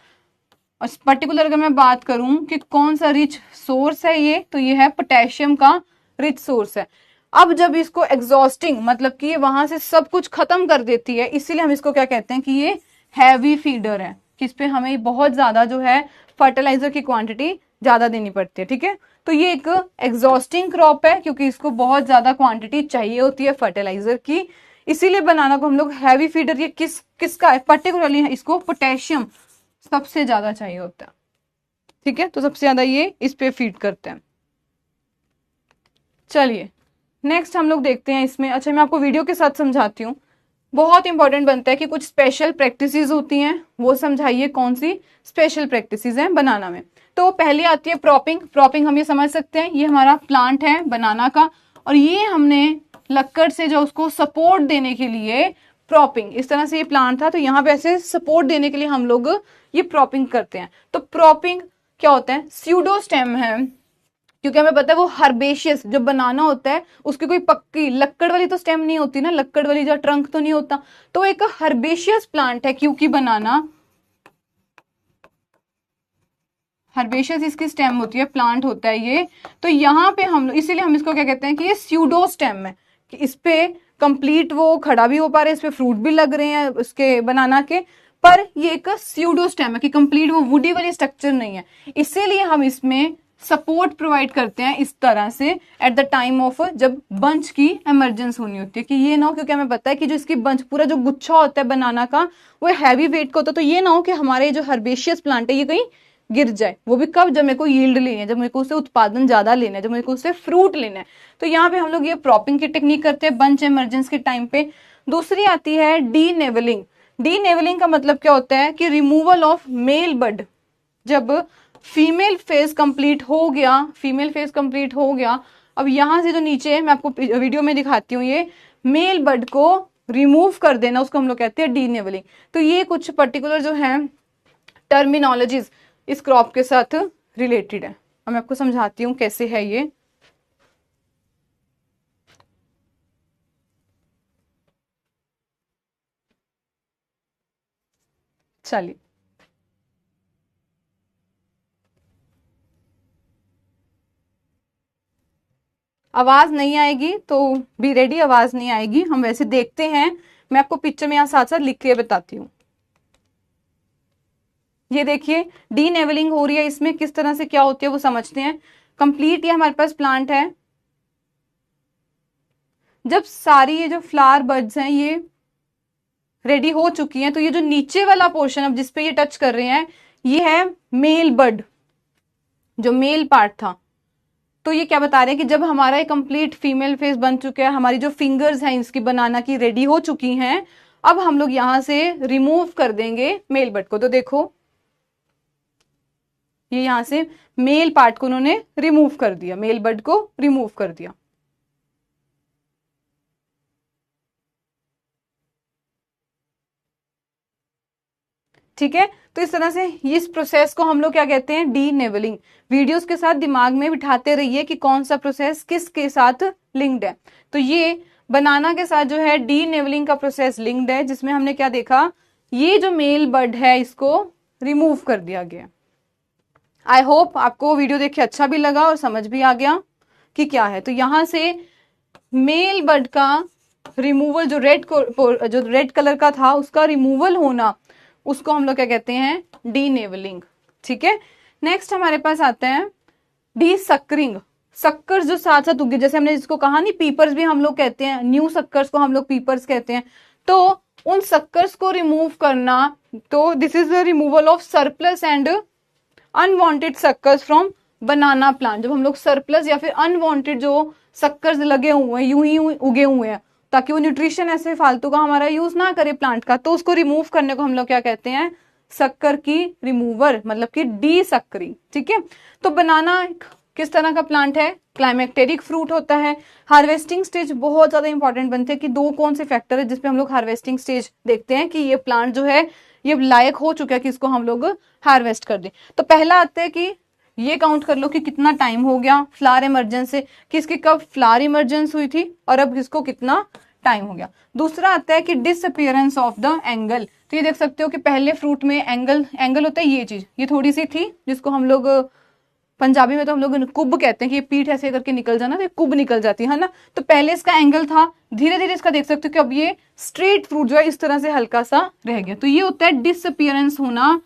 Speaker 1: और पर्टिकुलर अगर मैं बात करूं कि कौन सा रिच सोर्स है ये, तो ये है पोटेशियम का रिच सोर्स है। अब जब इसको एग्जॉस्टिंग मतलब कि ये वहां से सब कुछ खत्म कर देती है, इसीलिए हम इसको क्या कहते हैं कि ये हैवी फीडर है, कि इस पे हमें बहुत ज्यादा जो है फर्टिलाइजर की क्वांटिटी ज्यादा देनी पड़ती है। ठीक है, तो ये एक एग्जॉस्टिंग क्रॉप है क्योंकि इसको बहुत ज्यादा क्वांटिटी चाहिए होती है फर्टिलाइजर की, इसीलिए बनाना को हम लोग हैवी फीडर, ये किसका है पर्टिकुलरली, इसको पोटेशियम सबसे ज्यादा चाहिए होता है। ठीक है, तो सबसे ज्यादा ये इस पे फीड करते हैं। चलिए नेक्स्ट हम लोग देखते हैं इसमें। अच्छा, मैं आपको वीडियो के साथ समझाती हूँ, बहुत इंपॉर्टेंट बनता है कि कुछ स्पेशल प्रैक्टिसेस होती हैं, वो समझाइए कौन सी स्पेशल प्रैक्टिसेस हैं बनाना में। तो पहले आती है प्रॉपिंग। प्रॉपिंग हम ये समझ सकते हैं, ये हमारा प्लांट है बनाना का, और ये हमने लक्कड़ से जो उसको सपोर्ट देने के लिए प्रॉपिंग, इस तरह से ये प्लांट था, तो यहाँ पे ऐसे सपोर्ट देने के लिए हम लोग ये प्रॉपिंग करते हैं। तो प्रॉपिंग क्या होता है, स्यूडो स्टेम है, क्योंकि हमें पता है वो हर्बेशियस जो बनाना होता है उसकी कोई पक्की लक्कड़ वाली तो स्टेम नहीं होती ना, लक्कड़ वाली जो ट्रंक तो नहीं होता, तो एक हर्बेशियस प्लांट है क्योंकि बनाना हर्बेशियस इसकी स्टेम होती है, प्लांट होता है ये। तो यहाँ पे हम लोग इसीलिए हम इसको क्या कहते हैं कि ये स्यूडो स्टेम है, कि इस पे कंप्लीट वो खड़ा भी हो पा रहे हैं, इस पे फ्रूट भी लग रहे हैं उसके बनाना के, पर ये एक स्यूडो स्टेम है कि कंप्लीट वो वुडी वाली स्ट्रक्चर नहीं है। इसीलिए हम इसमें सपोर्ट प्रोवाइड करते हैं इस तरह से एट द टाइम ऑफ जब बंच की इमरजेंसी होनी होती है, कि ये ना हो, क्योंकि हमें पता है कि जो इसकी बंच पूरा जो गुच्छा होता है बनाना का वो हैवी वेट का होता है, तो ये ना हो कि हमारे जो हर्बेशियस प्लांट है ये कहीं गिर जाए, वो भी कब, जब मेरे को यील्ड लेनी है, जब मेरे को उससे उत्पादन ज्यादा लेना है, जब मेरे को उससे फ्रूट लेना है। तो यहाँ पे हम लोग ये प्रॉपिंग की टेक्निक करते हैं बंच इमर्जेंस के टाइम पे। दूसरी आती है डी नेवलिंग। डी नेवलिंग का मतलब क्या होता है कि रिमूवल ऑफ मेल बड। जब फीमेल फेज कंप्लीट हो गया, फीमेल फेज कंप्लीट हो गया, अब यहां से जो नीचे है, मैं आपको वीडियो में दिखाती हूँ, ये मेल बड को रिमूव कर देना, उसको हम लोग कहते हैं डी नेवलिंग। तो ये कुछ पर्टिकुलर जो है टर्मिनोलॉजीज इस क्रॉप के साथ रिलेटेड है। अब मैं आपको समझाती हूँ कैसे है ये। चलिए, आवाज नहीं आएगी तो बी रेडी, आवाज नहीं आएगी, हम वैसे देखते हैं। मैं आपको पिक्चर में यहाँ साथ साथ लिख के बताती हूँ। ये देखिए डी नेवलिंग हो रही है, इसमें किस तरह से क्या होती है वो समझते हैं। कंप्लीट ये हमारे पास प्लांट है। जब सारी ये जो फ्लावर बड्स हैं ये रेडी हो चुकी हैं, तो ये जो नीचे वाला पोर्शन अब जिसपे ये टच कर रहे हैं, ये है मेल बड, जो मेल पार्ट था। तो ये क्या बता रहे हैं कि जब हमारा ये कंप्लीट फीमेल फेस बन चुका है, हमारी जो फिंगर्स हैं इसकी बनाना की रेडी हो चुकी हैं, अब हम लोग यहां से रिमूव कर देंगे मेल बड को। तो देखो ये यहां से मेल पार्ट को उन्होंने रिमूव कर दिया, मेल बड को रिमूव कर दिया। ठीक है, तो इस तरह से इस प्रोसेस को हम लोग क्या कहते हैं, डी नेवलिंग। वीडियोस के साथ दिमाग में बिठाते रहिए कि कौन सा प्रोसेस किसके साथ लिंक्ड है। तो ये बनाना के साथ जो है डी नेवलिंग का प्रोसेस लिंक्ड है, जिसमें हमने क्या देखा, ये जो मेल बड है इसको रिमूव कर दिया गया। आई होप आपको वीडियो देख के अच्छा भी लगा और समझ भी आ गया कि क्या है। तो यहां से मेल बड का रिमूवल, जो रेड कलर का था उसका रिमूवल होना, उसको हम लोग क्या कहते हैं, डी नेवलिंग। ठीक है, नेक्स्ट हमारे पास आता है डी सक्करिंग। सक्कर्स जो साथ साथ उगे, जैसे हमने जिसको कहा नहीं पीपर्स भी हम लोग कहते हैं, न्यू सक्कर्स को हम लोग पीपर्स कहते हैं। तो उन सक्कर्स को रिमूव करना, तो this is the removal of surplus and unwanted suckers from banana plant. जब हम लोग सरप्लस या फिर अनवांटेड जो सक्कर्स लगे हुए हैं, यूं ही उगे हुए हैं, ताकि वो न्यूट्रिशन ऐसे फालतू का हमारा यूज ना करे प्लांट का, तो उसको रिमूव करने को हम लोग क्या कहते हैं, सक्कर की रिमूवर, मतलब कि डी सक्करिंग। ठीक है, तो बनाना किस तरह का प्लांट है, क्लाइमेक्टेरिक फ्रूट होता है। हार्वेस्टिंग स्टेज बहुत ज्यादा इंपॉर्टेंट बनते हैं कि दो कौन से फैक्टर है जिसपे हम लोग हार्वेस्टिंग स्टेज देखते हैं कि ये प्लांट जो है ये लायक हो चुका है कि इसको हम लोग हार्वेस्ट कर दें। तो पहला आता है कि ये काउंट कर लो कि कितना टाइम हो गया फ्लावर इमर्जेंस से, कि इसकी कब फ्लावर इमर्जेंस हुई थी और अब इसको कितना टाइम हो गया। दूसरा आता है कि डिसअपियरेंस ऑफ द एंगल। तो ये देख सकते हो कि पहले फ्रूट में एंगल होता है, ये चीज ये थोड़ी सी थी, जिसको हम लोग पंजाबी में तो हम लोग कुब कहते हैं कि ये पीठ ऐसे करके निकल जाना, तो कुब निकल जाती है ना। तो पहले इसका एंगल था, धीरे धीरे इसका देख सकते हो कि अब ये स्ट्रेट फ्रूट जो है इस तरह से हल्का सा रह गया। तो ये होता है डिसअपियरेंस होना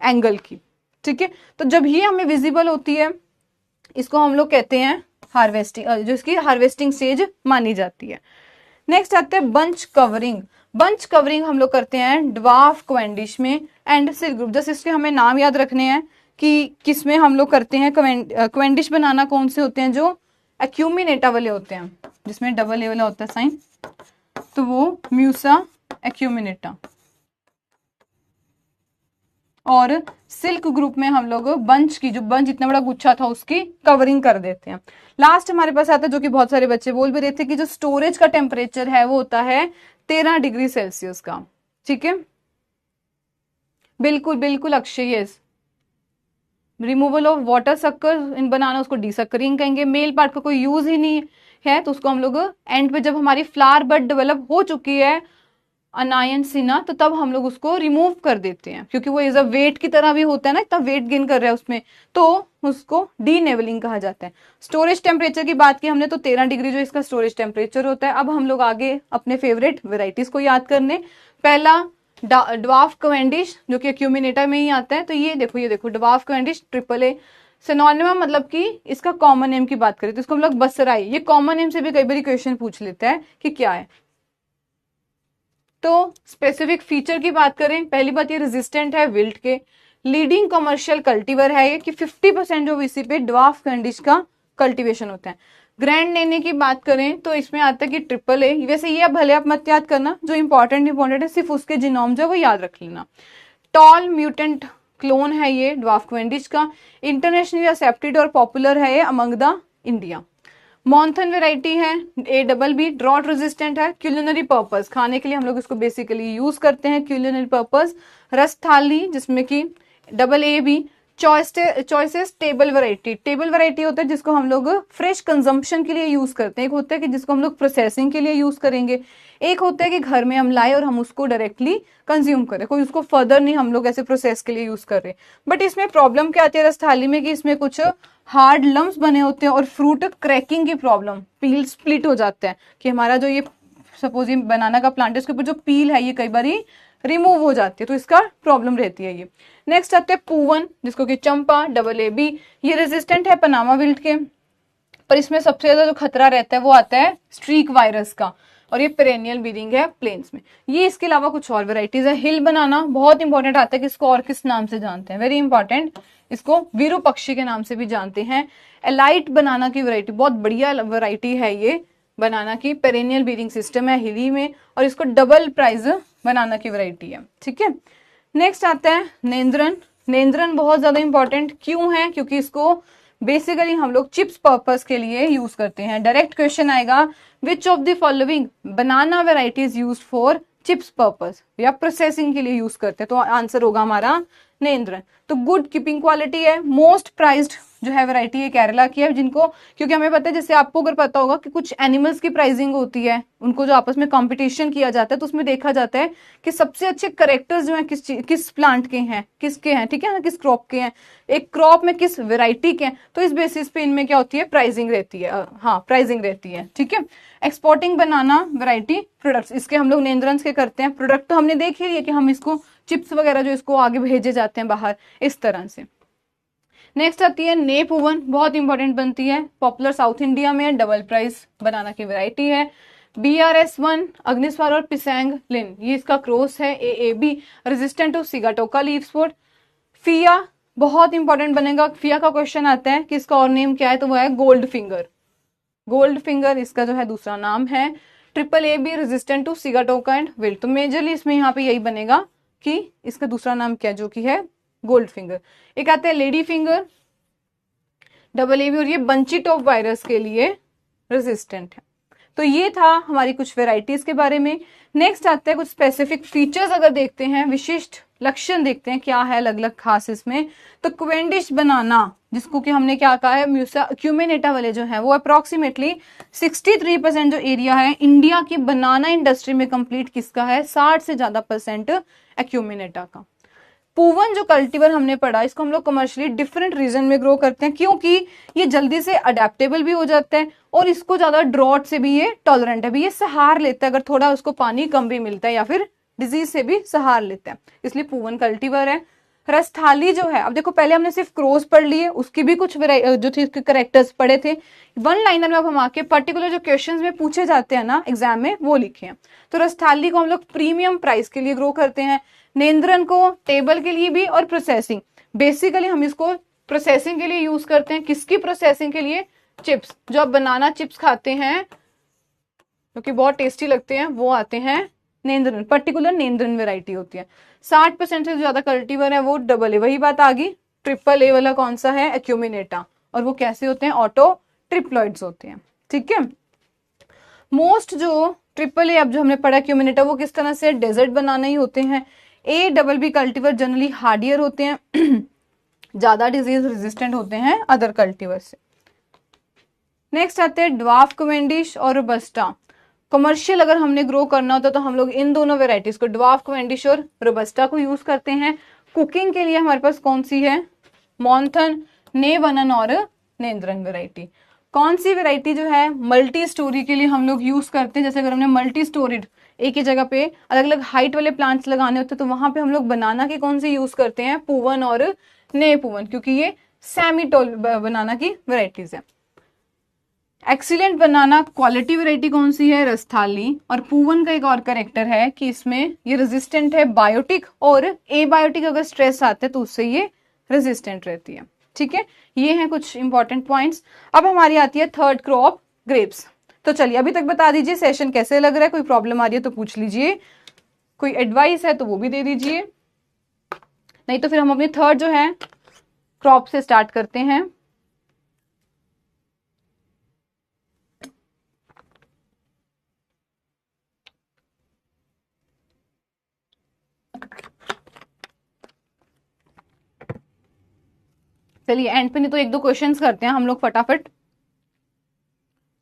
Speaker 1: एंगल की। ठीक है, तो जब ये हमें विजिबल होती है, इसको हम लोग कहते हैं हार्वेस्टिंग, जो इसकी हार्वेस्टिंग स्टेज मानी जाती है। नेक्स्ट आते हैं बंच कवरिंग। बंच कवरिंग हम लोग करते हैं ड्वार्फ क्वेंडिश में एंड सिल्क ग्रुप। जैसे इसके हमें नाम याद रखने हैं कि किसमें हम लोग करते हैं। क्वेंडिश बनाना कौन से होते हैं, जो एक्यूमिनेटा वाले होते हैं, जिसमें डबल ए वाला होता है साइन, तो वो म्यूसा एक्यूमिनेटा। और सिल्क ग्रुप में हम लोग बंच की, जो बंच इतना बड़ा गुच्छा था उसकी कवरिंग कर देते हैं। लास्ट हमारे पास आता है, जो कि बहुत सारे बच्चे बोल भी रहे थे, कि जो स्टोरेज का टेम्परेचर है वो होता है 13 डिग्री सेल्सियस का। ठीक है, बिल्कुल बिल्कुल Akshay, yes. Removal of water sucker in banana, उसको डीसक्करिंग कहेंगे। मेल पार्ट का कोई यूज ही नहीं है, तो उसको हम लोग एंड पे, जब हमारी फ्लावर बड डेवलप हो चुकी है अनायन सिना, तो तब हम लोग उसको रिमूव कर देते हैं, क्योंकि वो एज अ वेट की तरह भी होता है ना, इतना वेट गेन कर रहा है उसमें, तो उसको डी नेवलिंग कहा जाता है। स्टोरेज टेम्परेचर की बात की हमने, तो 13 डिग्री जो इसका स्टोरेज टेम्परेचर होता है। अब हम लोग आगे अपने फेवरेट वेराइटीज को याद करने। पहला ड्वार्फ क्वेंडिश, जो कि एक्यूमिनेटा में ही आता है। तो ये देखो ड्वार्फ क्वेंडिश ट्रिपल ए सिनोनिमम, मतलब कि इसका कॉमन नेम की बात करें तो इसको हम लोग बसराई, ये कॉमन नेम से भी कई बार क्वेश्चन पूछ लेता है कि क्या है। तो स्पेसिफिक फीचर की बात करें, पहली बात ये रेजिस्टेंट है विल्ट के, लीडिंग कमर्शियल कल्टीवर है ये कि 50% जो इसी पे ड्वार्फ कैंडिश का कल्टीवेशन होता है। ग्रैंड नेने की बात करें तो इसमें आता है कि ट्रिपल ए, वैसे ये भले आप मत याद करना, जो इंपॉर्टेंट है सिर्फ उसके जीनोम जो है वो याद रख लेना। टॉल म्यूटेंट क्लोन है ये ड्वार्फ कैंडिश का, इंटरनेशनली एक्सेप्टेड और पॉपुलर है ये अमंग द इंडिया। मॉन्थन वेराइटी है, A BB, ड्रॉट रेजिस्टेंट है, क्यूलिनरी पर्पस, खाने के लिए हम लोग इसको बेसिकली यूज करते हैं क्यूलिनरी पर्पस। रस थाली जिसमें कि AA, choices table variety, table variety होता है जिसको हम लोग फ्रेश कंजम्पशन के लिए यूज करते हैं। एक होता है कि जिसको हम लोग प्रोसेसिंग के लिए यूज करेंगे, एक होता है कि घर में हम लाए और हम उसको डायरेक्टली कंज्यूम करें, कोई उसको फर्दर नहीं हम लोग ऐसे प्रोसेस के लिए यूज कर रहे। बट इसमें प्रॉब्लम क्या आती है रस थाली में कि इसमें कुछ हार्ड लम्स बने होते हैं और फ्रूट क्रैकिंग की प्रॉब्लम, पील स्प्लिट हो जाता है कि हमारा जो ये सपोज ये बनाना का प्लांट है उसके ऊपर जो पील है ये कई बार रिमूव हो जाती है, तो इसका प्रॉब्लम रहती है ये। नेक्स्ट आते हैं पूवन जिसको कि चंपा AA, ये रेजिस्टेंट है पनामा विल्ट के, पर इसमें सबसे ज्यादा जो खतरा रहता है वो आता है स्ट्रीक वायरस का, और ये पेरेनियल ब्रीडिंग है प्लेन्स में। ये इसके अलावा कुछ और वेराइटीज है। हिल बनाना बहुत इंपॉर्टेंट आता है कि इसको और किस नाम से जानते हैं, वेरी इंपॉर्टेंट, इसको वीरू पक्षी के नाम से भी जानते हैं। एलाइट बनाना की वैरायटी, बहुत बढ़िया वैरायटी है ये बनाना की, पेरेनियल ब्रीडिंग सिस्टम है हिली में, और इसको डबल प्राइज बनाना की वैरायटी है, ठीक है। नेक्स्ट आता है नेंद्रन। नेंद्रन बहुत ज्यादा इंपॉर्टेंट क्यों है, क्योंकि इसको बेसिकली हम लोग चिप्स पर्पस के लिए यूज करते हैं। डायरेक्ट क्वेश्चन आएगा, which of the following banana varieties use for chips purpose, या प्रोसेसिंग के लिए यूज करते हैं, तो आंसर होगा हमारा नेंद्रन। तो गुड कीपिंग क्वालिटी है, मोस्ट प्राइज्ड जो है वैरायटी है केरला की है, जिनको क्योंकि हमें पता है, जैसे आपको अगर पता होगा कि कुछ एनिमल्स की प्राइसिंग होती है, उनको जो आपस में कंपटीशन किया जाता है, तो उसमें देखा जाता है कि सबसे अच्छे करेक्टर्स जो है किस प्लांट के हैं, किसके हैं, ठीक है ना, किस क्रॉप के हैं, एक क्रॉप में किस वेराइटी के हैं, तो इस बेसिस पे इनमें क्या होती है, प्राइसिंग रहती है, हाँ प्राइसिंग रहती है, ठीक है। एक्सपोर्टिंग बनाना वैरायटी प्रोडक्ट्स, इसके हम लोग नेंद्रंस के करते हैं। प्रोडक्ट तो हमने देख ही लिया कि हम इसको चिप्स वगैरह जो इसको आगे भेजे जाते हैं बाहर, इस तरह से। नेक्स्ट आती है नेप ओवन, बहुत इंपॉर्टेंट बनती है, पॉपुलर साउथ इंडिया में, डबल प्राइस बनाना की वैरायटी है। BRS1 अग्निस्वार और पिसैंग लिन, ये इसका क्रॉस है। AAB resistant to Sigatoka leaf spot. FHIA बहुत इंपॉर्टेंट बनेगा, फिया का क्वेश्चन आता है कि इसका और नेम क्या है, तो वो है गोल्ड फिंगर, गोल्ड फिंगर इसका जो है दूसरा नाम है। AAB resistant to sigatoka and wilt, तो मेजरली इसमें यहाँ पे यही बनेगा कि इसका दूसरा नाम क्या जो कि है गोल्ड फिंगर। एक आता है लेडी फिंगर AA, और ये बंची टॉप वायरस के लिए रेजिस्टेंट है। तो ये था हमारी कुछ वेराइटीज के बारे में। नेक्स्ट आता है कुछ स्पेसिफिक फीचर्स, अगर देखते हैं विशिष्ट लक्षण देखते हैं क्या है अलग अलग खास इसमें। तो क्वेंडिश बनाना जिसको कि हमने क्या कहा है, म्यूसा अक्यूमिनेटा वाले जो है वो अप्रोक्सीमेटली 63% जो एरिया है इंडिया की बनाना इंडस्ट्री में कंप्लीट किसका है, 60 से ज्यादा % अक्यूमिनेटा का। पूवन जो कल्टीवर हमने पढ़ा, इसको हम लोग कमर्शियली डिफरेंट रीजन में ग्रो करते हैं, क्योंकि ये जल्दी से अडेप्टेबल भी हो जाता है और इसको ज्यादा ड्रॉट से भी ये टॉलरेंट है, भी ये सहार लेता है अगर थोड़ा उसको पानी कम भी मिलता है, या फिर डिजीज से भी सहार लेता है, इसलिए पूवन कल्टीवर है। रसथाली जो है, अब देखो पहले हमने सिर्फ क्रॉस पढ़ लिए, उसकी भी कुछ जो थे करेक्टर्स पढ़े थे, वन लाइनर में अब हम आके पर्टिकुलर जो क्वेश्चंस में पूछे जाते हैं ना एग्जाम में वो लिखे हैं। तो रसथाली को हम लोग प्रीमियम प्राइस के लिए ग्रो करते हैं, नेंद्रन को टेबल के लिए भी और प्रोसेसिंग, बेसिकली हम इसको प्रोसेसिंग के लिए यूज करते हैं। किसकी प्रोसेसिंग के लिए, चिप्स, जो आप बनाना चिप्स खाते हैं जो कि बहुत टेस्टी लगते हैं वो आते हैं नेंद्रन, पर्टिकुलर नेंद्रन वेराइटी होती है। 60% से ज्यादा कल्टीवर है वो AA, वही बात आ गई। AAA वाला कौन सा है, एक्यूमिनेटा, और वो कैसे होते हैं, ऑटो ट्रिप्लॉइड्स होते हैं, ठीक है। मोस्ट जो AAA अब जो हमने पढ़ा एक्यूमिनेटा वो किस तरह से, डेजर्ट बनाना ही होते हैं। ABB कल्टीवर जनरली हार्डियर होते हैं, ज्यादा डिजीज रेजिस्टेंट होते हैं अदर कल्टीवर से। नेक्स्ट आते हैं ड्वार्फ कैवेंडिश और रोबस्टा। कमर्शियल अगर हमने ग्रो करना होता तो हम लोग इन दोनों वेराइटीज को, ड्वार्फ कैवेंडिश और रोबस्टा को यूज करते हैं। कुकिंग के लिए हमारे पास कौन सी है, मॉन्थन, नेवनन और नेंद्रन वेराइटी। कौन सी वेराइटी जो है मल्टी स्टोरी के लिए हम लोग यूज करते हैं, जैसे अगर हमने मल्टी स्टोरीड एक ही जगह पे अलग अलग हाइट वाले प्लांट्स लगाने होते हैं तो वहां पे हम लोग बनाना की कौन सी यूज करते हैं, पूवन और ने पूवन, क्योंकि ये सेमी टॉल बनाना की वेराइटीज है। एक्सीलेंट बनाना क्वालिटी वैरायटी कौन सी है? रस्थाली। और पूवन का एक और करेक्टर है कि इसमें ये रेजिस्टेंट है बायोटिक, और एबायोटिक अगर स्ट्रेस आते हैं तो उससे ये रेजिस्टेंट रहती है। ठीक है, ये हैं कुछ इंपॉर्टेंट पॉइंट्स। अब हमारी आती है थर्ड क्रॉप, ग्रेप्स। तो चलिए अभी तक बता दीजिए सेशन कैसे लग रहा है, कोई प्रॉब्लम आ रही है तो पूछ लीजिए, कोई एडवाइस है तो वो भी दे दीजिए, नहीं तो फिर हम अपनी थर्ड जो है क्रॉप से स्टार्ट करते हैं। चलिए एंड पे नहीं तो एक दो क्वेश्चंस करते हैं हम लोग फटाफट,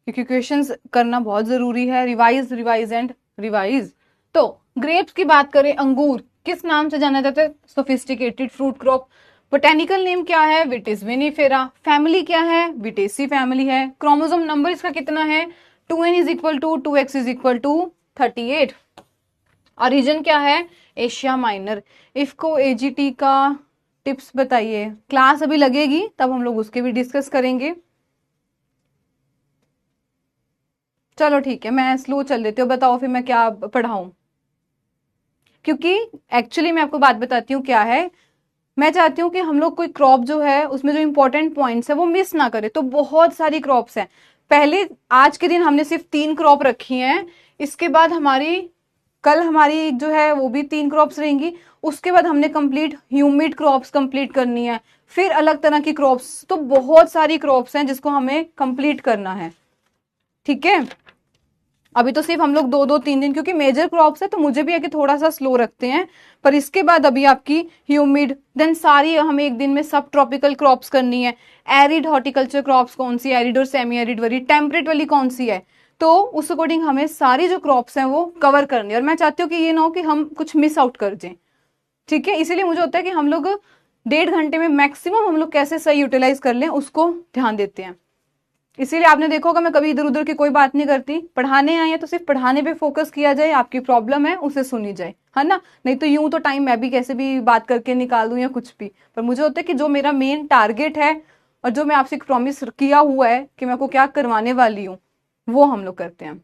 Speaker 1: क्योंकि क्वेश्चंस करना बहुत जरूरी है। Revise revise and revise. तो ग्रेप्स की बात करें, अंगूर किस नाम से जाना जाता है? Sophisticated fruit crop. Botanical name क्या है? Vitis vinifera. फैमिली क्या है? विटेसी फैमिली है। क्रोमोसोम नंबर इसका कितना है? 2n is equal to 2x is equal to 38। Origin क्या है? Asia Minor. इफको एजीटी का टिप्स बताइए। क्लास अभी लगेगी तब हम लोग उसके भी डिस्कस करेंगे। चलो ठीक है, मैं स्लो चल देती हूँ, बताओ फिर मैं क्या पढ़ाऊं। क्योंकि एक्चुअली मैं आपको बात बताती हूँ क्या है, मैं चाहती हूँ कि हम लोग कोई क्रॉप जो है उसमें जो इंपॉर्टेंट पॉइंट्स है वो मिस ना करे। तो बहुत सारी क्रॉप्स हैं। पहले आज के दिन हमने सिर्फ 3 क्रॉप रखी हैं, इसके बाद हमारी कल हमारी जो है वो भी 3 क्रॉप्स रहेंगी, उसके बाद हमने कंप्लीट ह्यूमिड क्रॉप्स कंप्लीट करनी है, फिर अलग तरह की क्रॉप्स। तो बहुत सारी क्रॉप्स हैं जिसको हमें कंप्लीट करना है। ठीक है, अभी तो सिर्फ हम लोग 2-2-3 दिन, क्योंकि मेजर क्रॉप्स है तो मुझे भी है कि थोड़ा सा स्लो रखते हैं, पर इसके बाद अभी आपकी ह्यूमिड, देन सारी हमें एक दिन में सब ट्रॉपिकल क्रॉप्स करनी है। एरिड हॉर्टिकल्चर क्रॉप्स कौन सी, एरिड और सेमी एरिड वाली, टेम्परेट वाली कौन सी है, तो उस अकॉर्डिंग हमें सारी जो क्रॉप्स हैं वो कवर करनी है। और मैं चाहती हूँ कि ये ना हो कि हम कुछ मिस आउट कर जाए। ठीक है, इसीलिए मुझे होता है कि हम लोग 1.5 घंटे में मैक्सिमम हम लोग कैसे सही यूटिलाइज कर लें उसको ध्यान देते हैं। इसीलिए आपने देखा होगा मैं कभी इधर उधर की कोई बात नहीं करती, पढ़ाने आई है तो सिर्फ पढ़ाने पे फोकस किया जाए, आपकी प्रॉब्लम है उसे सुनी जाए, है ना। नहीं तो यूं तो टाइम मैं भी कैसे भी बात करके निकाल दूं या कुछ भी, पर मुझे होता है कि जो मेरा मेन टारगेट है और जो मैं आपसे प्रॉमिस किया हुआ है कि मैं आपको क्या करवाने वाली हूँ वो हम लोग करते हैं।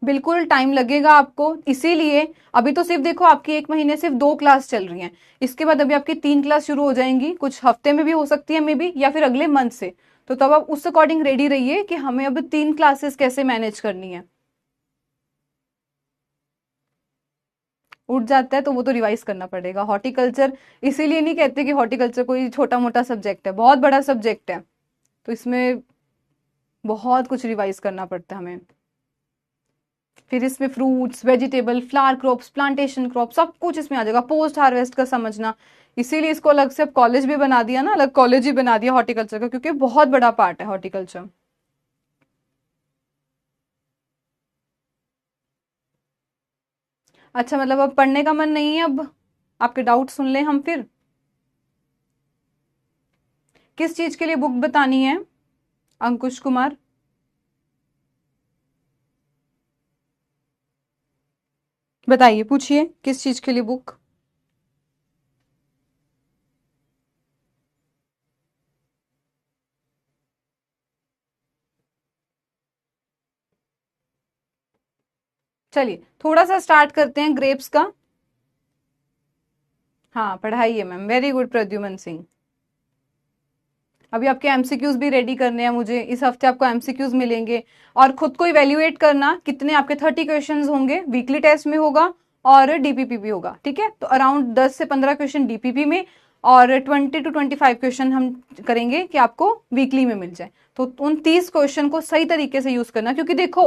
Speaker 1: बिल्कुल टाइम लगेगा आपको, इसीलिए अभी तो सिर्फ देखो आपकी 1 महीने सिर्फ 2 क्लास चल रही हैं, इसके बाद अभी आपकी 3 क्लास शुरू हो जाएंगी, कुछ हफ्ते में भी हो सकती है मे बी, या फिर अगले मंथ से। तो तब आप उस अकॉर्डिंग रेडी रहिए कि हमें अब 3 क्लासेस कैसे मैनेज करनी है। उठ जाता है तो वो तो रिवाइज करना पड़ेगा। हॉर्टिकल्चर इसीलिए नहीं कहते कि हॉर्टिकल्चर कोई छोटा मोटा सब्जेक्ट है, बहुत बड़ा सब्जेक्ट है, तो इसमें बहुत कुछ रिवाइज करना पड़ता है हमें। फिर इसमें fruits, vegetable, flower crops, plantation crop, सब कुछ इसमें आ जाएगा। पोस्ट हार्वेस्ट का समझना, इसीलिए इसको अलग से अब कॉलेज भी बना दिया ना, अलग कॉलेज ही बना दिया हॉर्टिकल्चर का, क्योंकि बहुत बड़ा पार्ट है हॉर्टिकल्चर। अच्छा, मतलब अब पढ़ने का मन नहीं है, अब आपके डाउट सुन लें हम फिर। किस चीज के लिए बुक बतानी है अंकुश कुमार? बताइए, पूछिए किस चीज के लिए बुक। चलिए थोड़ा सा स्टार्ट करते हैं ग्रेप्स का। हाँ पढ़ाइए ma'am, very good Pradyuman Singh. अभी आपके एमसीक्यूज भी रेडी करने हैं मुझे, इस हफ्ते आपको एमसीक्यूज मिलेंगे। और खुद को इवेल्युएट करना, कितने आपके 30 क्वेश्चंस होंगे, वीकली टेस्ट में होगा और डीपीपी भी होगा। ठीक है, तो अराउंड 10 से 15 क्वेश्चन डीपीपी में और 20 to 25 क्वेश्चन हम करेंगे कि आपको वीकली में मिल जाए। तो उन 30 क्वेश्चन को सही तरीके से यूज करना, क्योंकि देखो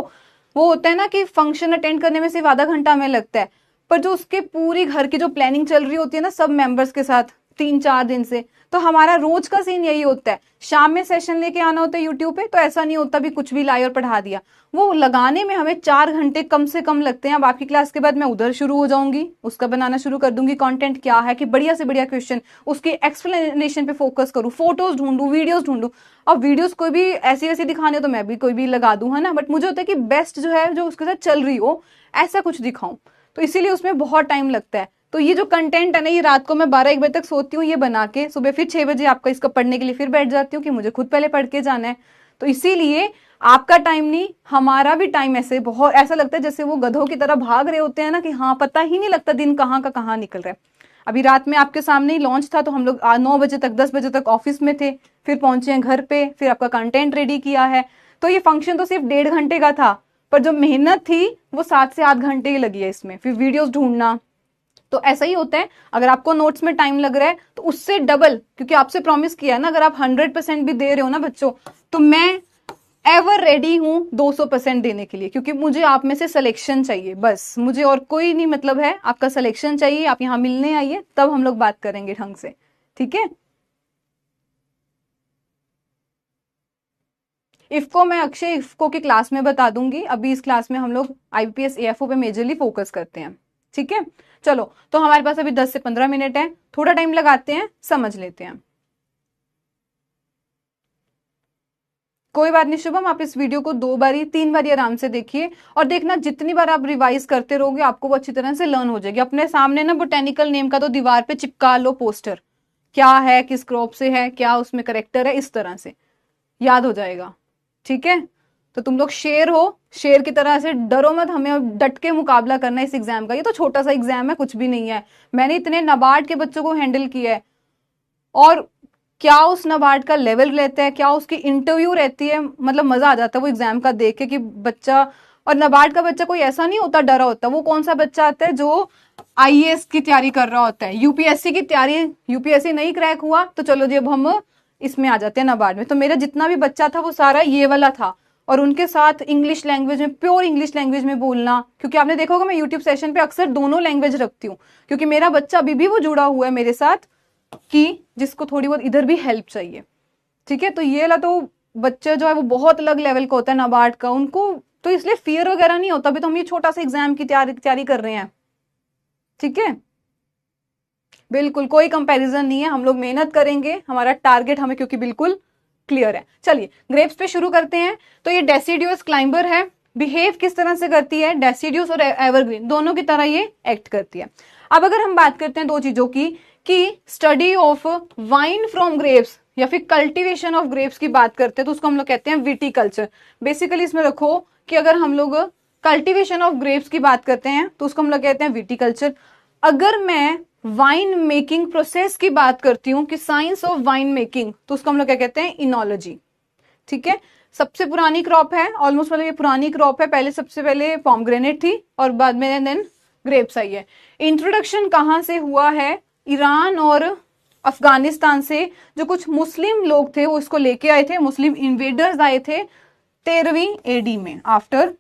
Speaker 1: वो होता है ना कि फंक्शन अटेंड करने में सिर्फ आधा घंटा हमें लगता है, पर जो उसके पूरी घर की जो प्लानिंग चल रही होती है ना सब मेंबर्स के साथ 3-4 दिन से, तो हमारा रोज का सीन यही होता है। शाम में सेशन लेके आना होता है यूट्यूब पे, तो ऐसा नहीं होता भी कुछ भी लाई और पढ़ा दिया, वो लगाने में हमें 4 घंटे कम से कम लगते हैं। अब आपकी क्लास के बाद मैं उधर शुरू हो जाऊंगी, उसका बनाना शुरू कर दूंगी, कंटेंट क्या है कि बढ़िया से बढ़िया क्वेश्चन, उसकी एक्सप्लेनेशन पे फोकस करूँ, फोटोज ढूंढू, वीडियोज ढूंढू। अब वीडियोज कोई भी ऐसी वैसी दिखाने तो मैं भी कोई भी लगा दूं, है ना, बट मुझे होता है कि बेस्ट जो है जो उसके साथ चल रही हो ऐसा कुछ दिखाऊं, तो इसीलिए उसमें बहुत टाइम लगता है। तो ये जो कंटेंट है ना, ये रात को मैं 12-1 बजे तक सोती हूँ ये बना के, सुबह फिर 6 बजे आपका इसको पढ़ने के लिए फिर बैठ जाती हूँ कि मुझे खुद पहले पढ़ के जाना है। तो इसीलिए आपका टाइम नहीं, हमारा भी टाइम ऐसे बहुत ऐसा लगता है जैसे वो गधों की तरह भाग रहे होते हैं ना, कि हाँ पता ही नहीं लगता दिन कहाँ का कहाँ निकल रहा है। अभी रात में आपके सामने ही लॉन्च था, तो हम लोग 9 बजे तक 10 बजे तक ऑफिस में थे, फिर पहुंचे हैं घर पे, फिर आपका कंटेंट रेडी किया है। तो ये फंक्शन तो सिर्फ 1.5 घंटे का था, पर जो मेहनत थी वो 7 से 8 घंटे ही लगी है इसमें, फिर वीडियोस ढूंढना। तो ऐसा ही होता है, अगर आपको नोट्स में टाइम लग रहा है तो उससे डबल, क्योंकि आपसे प्रॉमिस किया है ना, अगर आप 100% भी दे रहे हो ना बच्चों, तो मैं एवर रेडी हूं 200% देने के लिए, क्योंकि मुझे आप में से सिलेक्शन चाहिए, बस मुझे और कोई नहीं मतलब है, आपका सिलेक्शन चाहिए। आप यहाँ मिलने आइए, तब हम लोग बात करेंगे ढंग से, ठीक है। इफको मैं अक्षय इफको की क्लास में बता दूंगी, अभी इस क्लास में हम लोग आईपीएस एएफओ पे मेजरली फोकस करते हैं, ठीक है। चलो, तो हमारे पास अभी 10 से 15 मिनट है, थोड़ा टाइम लगाते हैं, समझ लेते हैं। कोई बात नहीं शुभम, आप इस वीडियो को 2 बारी 3 बारी आराम से देखिए, और देखना जितनी बार आप रिवाइज करते रहोगे आपको वो अच्छी तरह से लर्न हो जाएगी। अपने सामने ना बोटेनिकल नेम का तो दीवार पे चिपका लो पोस्टर, क्या है, किस क्रॉप से है, क्या उसमें करेक्टर है, इस तरह से याद हो जाएगा, ठीक है। तो तुम लोग शेर हो, शेर की तरह से डरो मत, हमें डट के मुकाबला करना है इस एग्जाम का। ये तो छोटा सा एग्जाम है, कुछ भी नहीं है। मैंने इतने नाबार्ड के बच्चों को हैंडल किया है, और क्या उस नाबार्ड का लेवल रहता है, क्या उसकी इंटरव्यू रहती है, मतलब मजा आ जाता है वो एग्जाम का देख के कि बच्चा, और नाबार्ड का बच्चा कोई ऐसा नहीं होता डरा होता, वो कौन सा बच्चा आता है जो आईएएस की तैयारी कर रहा होता है, यूपीएससी की तैयारी, यूपीएससी नहीं क्रैक हुआ तो चलो जी अब हम इसमें आ जाते हैं नाबार्ड में। तो मेरा जितना भी बच्चा था वो सारा ये वाला था, और उनके साथ इंग्लिश लैंग्वेज में, प्योर इंग्लिश लैंग्वेज में बोलना, क्योंकि आपने देखा होगा मैं यूट्यूब सेशन पे अक्सर दोनों लैंग्वेज रखती हूँ, क्योंकि मेरा बच्चा अभी भी वो जुड़ा हुआ है मेरे साथ, कि जिसको थोड़ी बहुत इधर भी हेल्प चाहिए, ठीक है। तो ये वाला तो बच्चा जो है वो बहुत अलग लेवल का होता है नाबार्ड का, उनको तो इसलिए फियर वगैरह नहीं होता। अभी तो हम ये छोटा सा एग्जाम की तैयारी कर रहे हैं, ठीक है। बिल्कुल कोई कंपैरिजन नहीं है, हम लोग मेहनत करेंगे, हमारा टारगेट हमें क्योंकि बिल्कुल क्लियर है। चलिए ग्रेप्स पे शुरू करते हैं। तो ये डेसिडियस क्लाइंबर है, बिहेव किस तरह से करती है, डेसिडियस और एवरग्रीन दोनों की तरह ये एक्ट करती है। अब अगर हम बात करते हैं दो चीजों की, कि study of wine from grapes या फिर कल्टीवेशन ऑफ ग्रेप्स की बात करते हैं, तो उसको हम लोग कहते हैं विटीकल्चर। बेसिकली इसमें रखो कि अगर हम लोग कल्टीवेशन ऑफ ग्रेप्स की बात करते हैं तो उसको हम लोग कहते हैं विटीकल्चर। अगर मैं वाइन मेकिंग प्रोसेस की बात करती हूँ कि साइंस ऑफ वाइन मेकिंग, तो उसको हम लोग क्या कहते हैं, इनोलॉजी, ठीक है। सबसे पुरानी क्रॉप है ऑलमोस्ट, मतलब ये पुरानी क्रॉप है, पहले सबसे पहले पॉमग्रेनेट थी और बाद में देन ग्रेप्स आई है। इंट्रोडक्शन कहाँ से हुआ है, ईरान और अफगानिस्तान से, जो कुछ मुस्लिम लोग थे वो इसको लेके आए थे, मुस्लिम इन्वेडर्स आए थे 13वीं एडी में, आफ्टर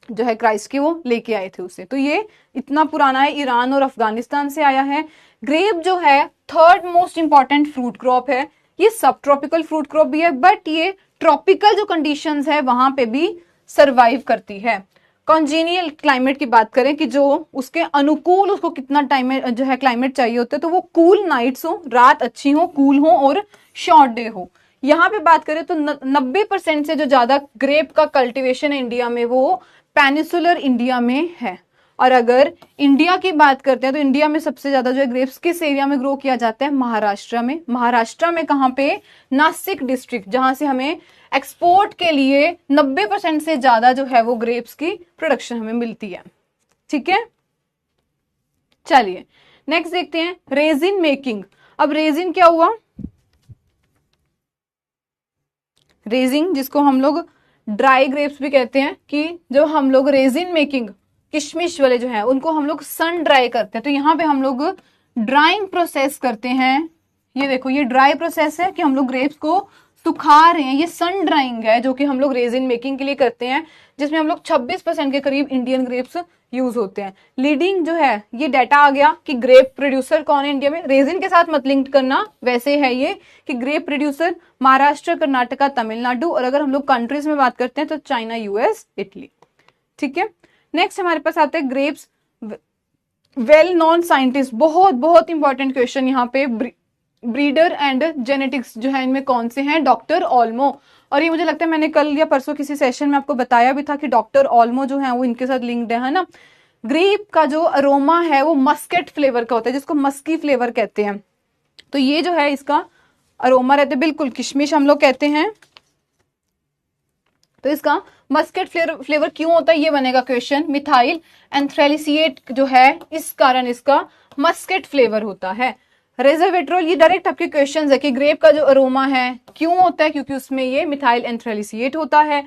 Speaker 1: जो है क्राइस्ट की, वो लेके आए थे उसे। तो ये इतना पुराना है, ईरान और अफगानिस्तान से आया है। ग्रेप जो है third most important fruit crop है, ये सब ट्रॉपिकल फ्रूट क्रॉप भी है, बट ये ट्रॉपिकल जो कंडीशंस है वहां पे भी सरवाइव करती है। कॉन्जीनियल क्लाइमेट की बात करें कि जो उसके अनुकूल, उसको कितना टाइम जो है क्लाइमेट चाहिए होता है, तो वो कूल नाइट्स हो, रात अच्छी हो, कूल हो और शॉर्ट डे हो। यहाँ पे बात करें तो 90% से जो ज्यादा ग्रेप का कल्टीवेशन है इंडिया में वो पेनिसुलर इंडिया में है। और अगर इंडिया की बात करते हैं तो इंडिया में सबसे ज्यादा जो है ग्रेप्स किस एरिया में ग्रो किया जाता है, महाराष्ट्र में। महाराष्ट्र में कहां पे, नासिक डिस्ट्रिक्ट, जहां से हमें एक्सपोर्ट के लिए 90% से ज्यादा जो है वो ग्रेप्स की प्रोडक्शन हमें मिलती है, ठीक है। चलिए नेक्स्ट देखते हैं रेजिन मेकिंग। अब रेजिन क्या हुआ, रेजिन जिसको हम लोग ड्राई ग्रेप्स भी कहते हैं, कि जो हम लोग रेजिन मेकिंग, किशमिश वाले जो है उनको हम लोग सन ड्राई करते हैं। तो यहाँ पे हम लोग ड्राइंग प्रोसेस करते हैं। ये देखो ये ड्राई प्रोसेस है कि हम लोग ग्रेप्स को सुखा रहे हैं, ये सन ड्राइंग है जो कि हम लोग रेजिन मेकिंग के लिए करते हैं, जिसमें हम लोग 26% के करीब इंडियन ग्रेप्स यूज होते हैं। लीडिंग जो है ये डाटा आ गया कि ग्रेप प्रोड्यूसर कौन है इंडिया में, रेजिन के साथ मत लिंक करना, वैसे है ये कि ग्रेप प्रोड्यूसर महाराष्ट्र, कर्नाटका, तमिलनाडु, और अगर हम लोग कंट्रीज में बात करते हैं तो चाइना, यूएस, इटली, ठीक है। नेक्स्ट हमारे पास आता है ग्रेप्स वेल नॉन साइंटिस्ट, बहुत बहुत इंपॉर्टेंट क्वेश्चन यहाँ पे, ब्रीडर एंड जेनेटिक्स जो है इनमें कौन से हैं, डॉक्टर ऑल्मो। और ये मुझे लगता है मैंने कल या परसों किसी सेशन में आपको बताया भी था कि डॉक्टर ऑल्मो जो है वो इनके साथ लिंक्ड है ना। ग्रेप का जो अरोमा है वो मस्केट फ्लेवर का होता है, जिसको मस्की फ्लेवर कहते हैं। तो ये जो है इसका अरोमा रहता है, बिल्कुल किशमिश हम लोग कहते हैं। तो इसका मस्केट फ्लेवर क्यों होता है, ये बनेगा क्वेश्चन। मिथाइल एंथ्रेलिसिएट जो है, इस कारण इसका मस्केट फ्लेवर होता है। रेजरवेट्रोल, ये डायरेक्ट आपके क्वेश्चन है कि ग्रेप का जो अरोमा है क्यों होता है, क्योंकि उसमें ये मिथाइल एंथ्रेलिसिएट होता है।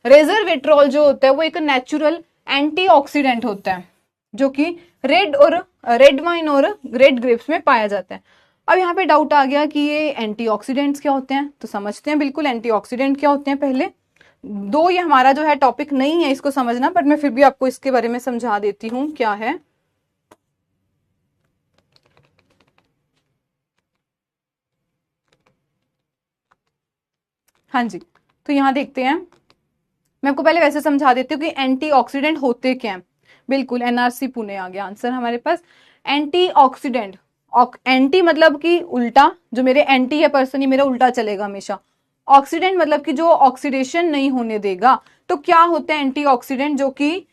Speaker 1: रेजरवेट्रोल जो होता है वो एक नेचुरल एंटीऑक्सीडेंट होता है, जो कि रेड वाइन और रेड ग्रेप्स में पाया जाता है। अब यहाँ पे डाउट आ गया कि ये एंटीऑक्सीडेंट्स क्या होते हैं, तो समझते हैं बिल्कुल एंटीऑक्सीडेंट क्या होते हैं। पहले दो, ये हमारा जो है टॉपिक नहीं है इसको समझना, बट मैं फिर भी आपको इसके बारे में समझा देती हूँ क्या है। हाँ जी, तो यहाँ देखते हैं, मैं आपको पहले वैसे समझा देती हूँ कि एंटीऑक्सीडेंट होते क्या हैं। बिल्कुल, एनआरसी पुणे आ गया आंसर हमारे पास। एंटीऑक्सीडेंट, एंटी मतलब कि उल्टा, जो मेरे एंटी है पर्सन, ये मेरा उल्टा चलेगा हमेशा। ऑक्सीडेंट मतलब कि जो ऑक्सीडेशन नहीं होने देगा। तो क्या होते हैं एंटीऑक्सीडेंट, जो कि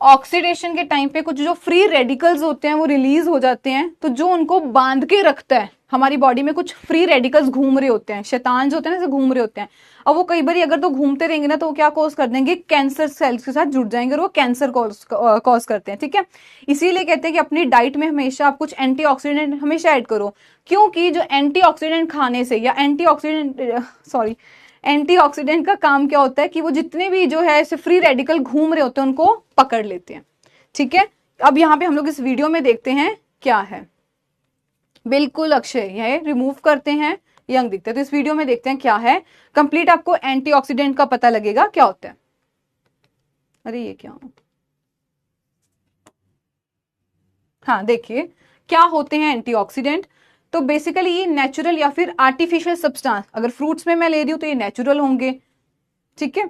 Speaker 1: ऑक्सीडेशन के टाइम पे कुछ जो फ्री रेडिकल्स होते हैं वो रिलीज हो जाते हैं, तो जो उनको बांध के रखता है, हमारी बॉडी में कुछ फ्री रेडिकल्स घूम रहे होते हैं, शैतान जो होते हैं ना, घूम रहे होते हैं। अब वो कई बार अगर तो घूमते रहेंगे ना, तो वो क्या कॉज कर देंगे, कैंसर सेल्स के साथ जुड़ जाएंगे और वो कैंसर कॉज करते हैं। ठीक है, इसीलिए कहते हैं कि अपनी डाइट में हमेशा आप कुछ एंटीऑक्सीडेंट हमेशा ऐड करो, क्योंकि जो एंटीऑक्सीडेंट खाने से या एंटीऑक्सीडेंट का काम क्या होता है कि वो जितने भी जो है ऐसे फ्री रेडिकल घूम रहे होते हैं उनको पकड़ लेते हैं। ठीक है, अब यहाँ पे हम लोग इस वीडियो में देखते हैं क्या है। बिल्कुल अक्षय, यह रिमूव करते हैं, यंग दिखते हैं। तो इस वीडियो में देखते हैं क्या है, कंप्लीट आपको एंटीऑक्सीडेंट का पता लगेगा क्या होता है। अरे ये क्या, हाँ देखिए क्या होते हैं एंटीऑक्सीडेंट। तो बेसिकली ये नेचुरल या फिर आर्टिफिशियल सब्सटेंस, अगर फ्रूट्स में मैं ले रही हूं तो ये नेचुरल होंगे। ठीक है,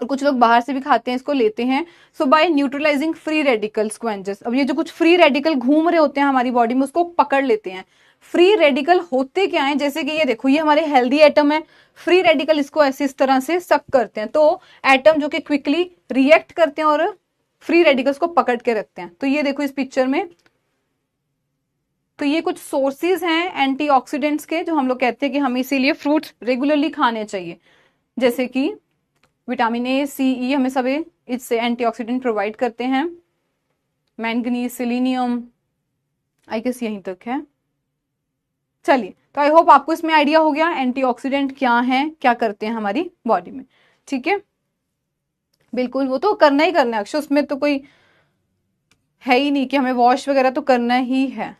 Speaker 1: और कुछ लोग बाहर से भी खाते हैं, इसको लेते हैं। सो बाय न्यूट्रलाइजिंग फ्री रेडिकल स्क्वेंजेस, अब ये जो कुछ फ्री रेडिकल घूम रहे होते हैं हमारी बॉडी में, उसको पकड़ लेते हैं। फ्री रेडिकल होते क्या है, जैसे कि ये देखो, ये हमारे हेल्दी एटम है, फ्री रेडिकल इसको ऐसे इस तरह से सक करते हैं, तो एटम जो कि क्विकली रिएक्ट करते हैं और फ्री रेडिकल्स को पकड़ के रखते हैं। तो ये देखो इस पिक्चर में, तो ये कुछ सोर्सेज हैं एंटीऑक्सीडेंट्स के, जो हम लोग कहते हैं कि हमें इसीलिए फ्रूट्स रेगुलरली खाने चाहिए। जैसे कि विटामिन ए, सी, ई हमें सब इससे एंटीऑक्सीडेंट प्रोवाइड करते हैं। मैंगनीज, सेलेनियम, आई गेस यहीं तक है। चलिए, तो आई होप आपको इसमें आइडिया हो गया एंटीऑक्सीडेंट क्या है, क्या करते हैं हमारी बॉडी में। ठीक है, बिल्कुल वो तो करना ही करना है अक्षय, उसमें तो कोई है ही नहीं कि हमें वॉश वगैरह तो करना ही है।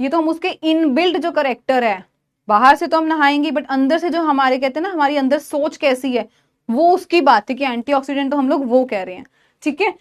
Speaker 1: ये तो हम उसके इनबिल्ट जो करेक्टर है, बाहर से तो हम नहाएंगे, बट अंदर से जो हमारे कहते हैं ना, हमारी अंदर सोच कैसी है, वो उसकी बात है कि एंटीऑक्सीडेंट तो हम लोग वो कह रहे हैं। ठीक है,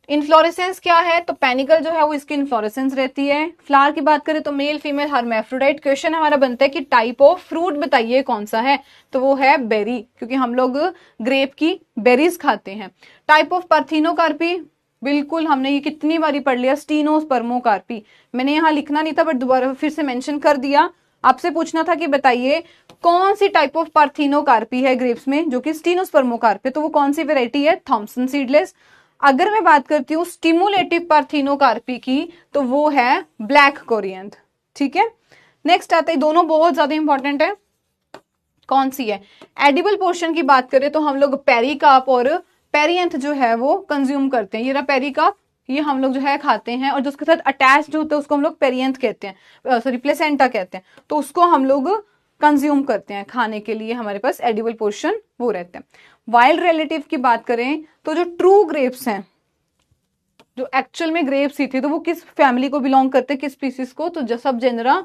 Speaker 1: इन्फ्लोरेसेंस क्या है, तो पेनिकल जो है वो इसकी इन्फ्लोरेसेंस रहती है। फ्लावर की बात करें तो मेल फीमेल हर्मेफ्रोडाइट। क्वेश्चन हमारा बनता है कि टाइप ऑफ फ्रूट बताइए कौन सा है, तो वो है बेरी, क्योंकि हम लोग ग्रेप की बेरीज खाते हैं। टाइप ऑफ पार्थिनोकार्पी, बिल्कुल हमने ये कितनी बारी पढ़ लिया, स्टीनोस्पर्मोकार्पी। मैंने यहाँ लिखना नहीं था बट दोबारा फिर से मेंशन कर दिया। आपसे पूछना था कि बताइए कौन सी टाइप ऑफ पार्थिनोकार्पी है ग्रेप्स में, जो कि स्टीनोस्पर्मोकार्पी, तो वो कौन सी वेराइटी है, थॉमसन सीडलेस। अगर मैं बात करती हूँ स्टिमुलेटिव पार्थिनोकार्पी की, तो वो है ब्लैक कोरिएंथ। ठीक है, नेक्स्ट आता है, दोनों बहुत ज्यादा इंपॉर्टेंट है, कौन सी है। एडिबल पोर्शन की बात करें तो हम लोग पेरिकाप और पेरिएंथ जो है वो कंज्यूम करते हैं। ये रहा पेरिकाप, ये हम लोग जो है खाते हैं, और जो उसके साथ अटैच जो होता है उसको हम लोग पेरिएंथ कहते हैं, सॉरी प्लेसेंटा कहते हैं, तो उसको हम लोग कंज्यूम करते हैं खाने के लिए, हमारे पास एडिबल पोर्शन वो रहते हैं। वाइल्ड रिलेटिव की बात करें तो जो ट्रू ग्रेप्स हैं, जो एक्चुअल में ग्रेप्स ही थे, तो वो किस फैमिली को बिलोंग करते हैं, किस स्पीसीज को, तो सब जेनरा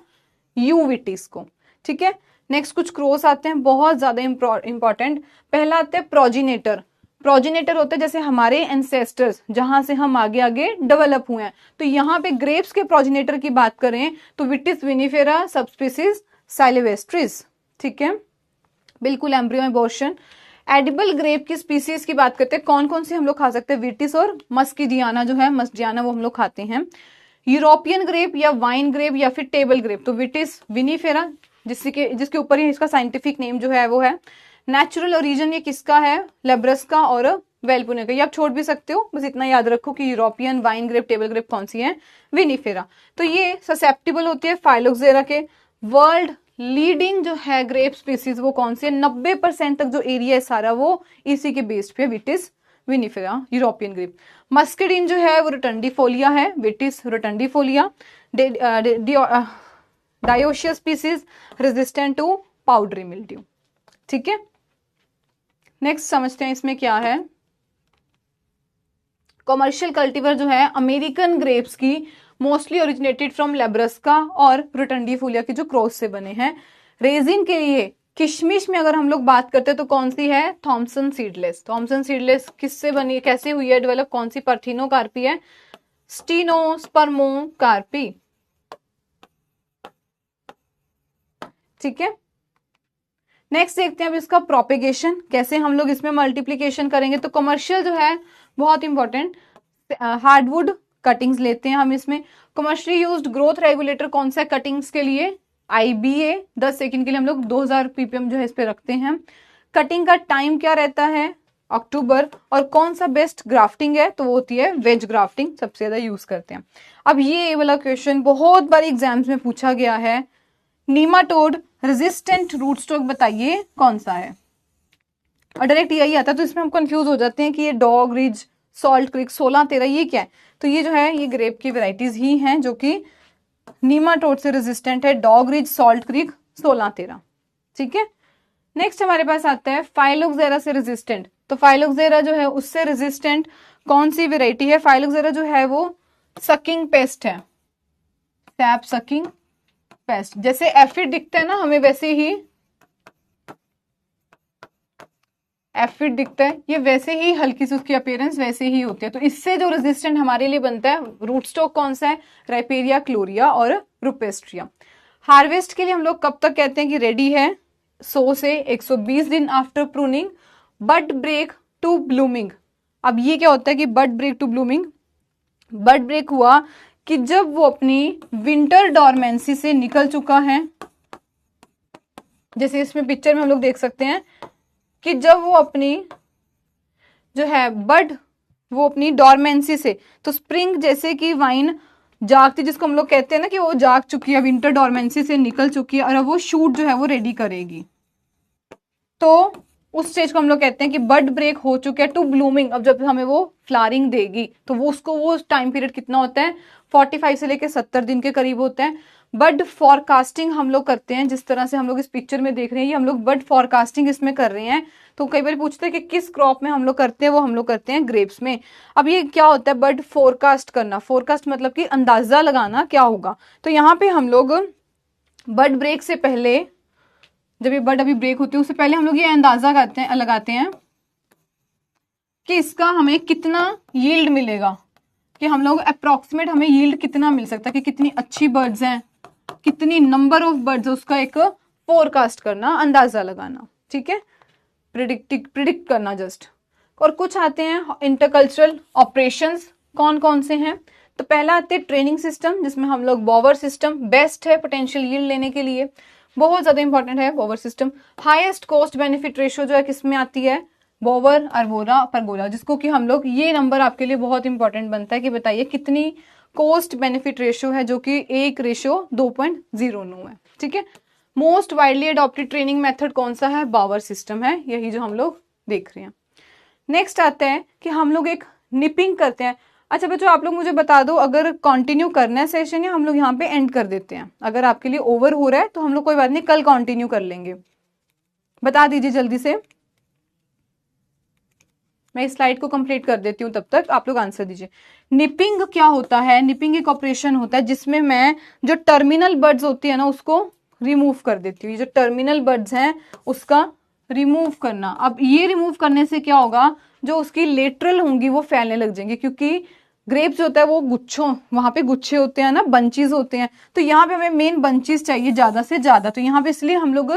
Speaker 1: यूविटीज को। ठीक है, नेक्स्ट कुछ क्रॉस आते हैं बहुत ज्यादा इंपॉर्टेंट। पहला आता है प्रोजिनेटर। प्रोजिनेटर होते हैं जैसे हमारे एंसेस्टर्स, जहां से हम आगे आगे डेवलप हुए हैं। तो यहाँ पे ग्रेप्स के प्रोजिनेटर की बात करें तो विटिस विनिफेरा सबस्पीसीज साइलिवेस्ट्रिस। ठीक है, बिल्कुल एम्ब्रियो एबॉर्शन। एडिबल ग्रेप की स्पीसीज की बात करते हैं, कौन कौन सी हम लोग खा सकते हैं, विटिस और मस्किडियाना जो है, मस्किडियाना वो हम लोग खाते हैं। यूरोपियन ग्रेप या वाइन ग्रेप या फिर टेबल ग्रेप, तो विटिस विनिफेरा जिसके ऊपर ही इसका साइंटिफिक नेम जो है वो है। नेचुरल ओरिजिन ये किसका है, लेब्रस का और वेलपुने का, ये आप छोड़ भी सकते हो, बस इतना याद रखो कि European wine grape, table grape कौन सी है, विनिफेरा। तो ये ससेप्टिबल होती है फाइलोक्सेरा के। वर्ल्ड लीडिंग जो है ग्रेप स्पीसीज वो कौन सी है, 90% तक जो एरिया है सारा वो इसी के बेस्ड पे, विटिस विनिफेरा यूरोपियन ग्रेप। मस्कडिन जो है वो रोटंडीफोलिया है, Vitis rotundifolia. Dioecious species resistant to powdery mildew. ठीक है, नेक्स्ट समझते हैं इसमें क्या है। कमर्शियल कल्टीवर जो है अमेरिकन ग्रेप्स की मोस्टली ओरिजिनेटेड फ्रॉम लेब्रस्का और रोटंडीफोलिया के जो क्रॉस से बने हैं। रेजिन के लिए किशमिश में अगर हम लोग बात करते हैं तो कौन सी है, थॉमसन सीडलेस। थॉमसन सीडलेस किससे बनी, कैसे हुई है डेवलप, कौन सी पार्थेनोकार्पी है, स्टीनोस्पर्मोकार्पी। ठीक है, नेक्स्ट देखते हैं अब इसका प्रोपेगेशन, कैसे हम लोग इसमें मल्टीप्लीकेशन करेंगे। तो कमर्शियल जो है बहुत इंपॉर्टेंट, हार्डवुड कटिंग्स लेते हैं हम इसमें। कमर्शियली यूज्ड ग्रोथ रेगुलेटर कौन सा है कटिंग्स के लिए, IBA। 10 सेकंड के लिए हम लोग 2000 ppm जो है इस पे रखते हैं। कटिंग का टाइम क्या रहता है, अक्टूबर। और कौन सा बेस्ट ग्राफ्टिंग है, तो वो होती है वेज ग्राफ्टिंग, सबसे ज्यादा यूज करते हैं। अब ये वाला क्वेश्चन बहुत बार एग्जाम्स में पूछा गया है, नीमाटोड रेजिस्टेंट रूट स्टॉक बताइए कौन सा है, और डायरेक्ट यही आता है। तो इसमें हम कंफ्यूज हो जाते हैं कि ये डॉग रिज, सॉल्ट क्रिक, 16-13 ये क्या है। तो ये जो है ये ग्रेप की वेराइटीज ही हैं जो कि नीमाटोड से रेजिस्टेंट है, डॉग रिज, सॉल्ट क्रिक, 16-13। ठीक है, नेक्स्ट हमारे पास आता है फाइलोक्सेरा से रेजिस्टेंट। तो फाइलोक्सेरा जो है उससे रेजिस्टेंट कौन सी वेराइटी है, फाइलोक्सेरा जो है वो सकिंग पेस्ट है, सैप सकिंग पेस्ट। जैसे एफिड दिखता है ना हमें, वैसे ही एफिड दिखता है, ये वैसे ही हल्की सी उसकी अपीयरेंस वैसे ही होती है। तो इससे जो रेजिस्टेंट हमारे लिए बनता है रूट स्टॉक कौन सा है, राइपेरिया, क्लोरिया और रुपेस्ट्रिया। हार्वेस्ट के लिए हम लोग कब तक कहते हैं कि रेडी है, 100 से 120 दिन after pruning. Bud break to blooming, अब ये क्या होता है कि bud break to blooming, bud break हुआ कि जब वो अपनी विंटर डॉर्मेंसी से निकल चुका है, जैसे इसमें पिक्चर में हम लोग देख सकते हैं कि जब वो अपनी जो है बड, वो अपनी डॉर्मेंसी से, तो स्प्रिंग जैसे कि वाइन जागती, जिसको हम लोग कहते हैं ना कि वो जाग चुकी है, विंटर डॉर्मेंसी से निकल चुकी है और अब वो शूट जो है वो रेडी करेगी, तो उस स्टेज को हम लोग कहते हैं कि बड ब्रेक हो चुका है टू ब्लूमिंग। अब जब हमें वो फ्लावरिंग देगी तो वो उसको, वो टाइम पीरियड कितना होता है, 45 से लेकर 70 दिन के करीब होता है। बड फॉरकास्टिंग हम लोग करते हैं, जिस तरह से हम लोग इस पिक्चर में देख रहे हैं, ये हम लोग बड फॉरकास्टिंग इसमें कर रहे हैं। तो कई बार पूछते हैं कि किस क्रॉप में हम लोग करते हैं, वो हम लोग करते हैं ग्रेप्स में। अब ये क्या होता है बड फोरकास्ट करना, फोरकास्ट मतलब कि अंदाजा लगाना क्या होगा। तो यहाँ पे हम लोग बड ब्रेक से पहले, जब ये बड अभी ब्रेक होती है उससे पहले हम लोग ये अंदाजा लगाते हैं कि इसका हमें कितना यील्ड मिलेगा, कि हम लोग अप्रोक्सीमेट हमें यील्ड कितना मिल सकता है, कि कितनी अच्छी बर्ड्स हैं, कितनी नंबर ऑफ बर्ड्स, उसका एक फोरकास्ट करना, अंदाजा लगाना। ठीक है, प्रिडिक्ट करना जस्ट। और कुछ आते हैं इंटरकल्चरल ऑपरेशंस, कौन कौन से हैं। तो पहला आते हैं ट्रेनिंग सिस्टम, जिसमें हम लोग बॉवर सिस्टम बेस्ट है पोटेंशियल यील्ड लेने के लिए, बहुत ज्यादा इंपॉर्टेंट है Bower system. Highest cost benefit ratio जो है किसमें आती है, बॉवर, अर्बोरा, परगोला, जिसको कि हम लोग, ये नंबर आपके लिए बहुत इंपॉर्टेंट बनता है कि बताइए कितनी कॉस्ट बेनिफिट रेशियो है, जो कि 1:2.09 है। ठीक है, most widely adopted training method कौन सा है, बॉवर सिस्टम है, यही जो हम लोग देख रहे हैं। नेक्स्ट आता है कि हम लोग एक निपिंग करते हैं। अच्छा बच्चों, आप लोग मुझे बता दो अगर कंटिन्यू करना है सेशन, या हम लोग यहाँ पे एंड कर देते हैं। अगर आपके लिए ओवर हो रहा है तो हम लोग कोई बात नहीं, कल कंटिन्यू कर लेंगे, बता दीजिए जल्दी से। मैं इस स्लाइड को कंप्लीट कर देती हूँ, तब तक आप लोग आंसर दीजिए। निपिंग क्या होता है, निपिंग एक ऑपरेशन होता है जिसमें मैं जो टर्मिनल बर्ड्स होती है ना उसको रिमूव कर देती हूँ। ये जो टर्मिनल बर्ड्स हैं उसका रिमूव करना। अब ये रिमूव करने से क्या होगा, जो उसकी लेटरल होंगी वो फैलने लग जाएंगे, क्योंकि ग्रेप्स होता है वो गुच्छों, वहां पे गुच्छे होते हैं ना, बंचीज होते हैं, तो यहाँ पे हमें मेन बंचीज चाहिए ज्यादा से ज्यादा, तो यहाँ पे इसलिए हम लोग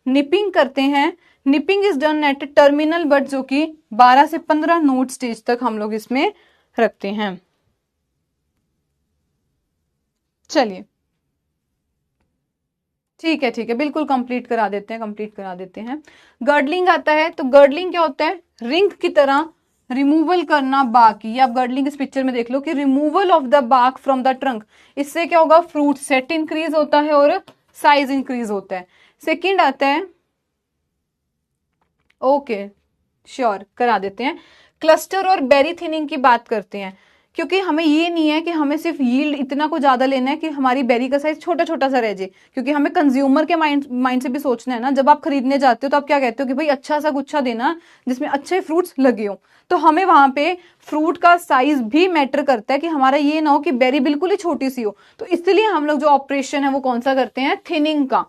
Speaker 1: निपिंग करते हैं। Nipping is done at terminal bud, जो कि 12 से 15 नोट स्टेज तक हम लोग इसमें रखते हैं। चलिए ठीक है, बिल्कुल कंप्लीट करा देते हैं, गर्डलिंग आता है। तो गर्डलिंग क्या होता है, रिंग की तरह रिमूवल करना बाकी, ये आप गर्डलिंग इस पिक्चर में देख लो कि removal of the bark from the trunk, इससे क्या होगा, फ्रूट सेट इंक्रीज होता है और साइज इंक्रीज होता है। सेकंड आता है, ओके श्योर करा देते हैं, क्लस्टर और बेरी थिनिंग की बात करते हैं, क्योंकि हमें ये नहीं है कि हमें सिर्फ यील्ड इतना को ज्यादा लेना है कि हमारी बेरी का साइज छोटा छोटा सा रह जाए, क्योंकि हमें कंज्यूमर के माइंड से भी सोचना है ना। जब आप खरीदने जाते हो तो आप क्या कहते हो कि भाई अच्छा सा गुच्छा देना जिसमें अच्छे फ्रूट्स लगे हो, तो हमें वहां पे फ्रूट का साइज भी मैटर करता है कि हमारा ये ना हो कि बेरी बिल्कुल ही छोटी सी हो। तो इसलिए हम लोग जो ऑपरेशन है वो कौन सा करते हैं, थिनिंग का,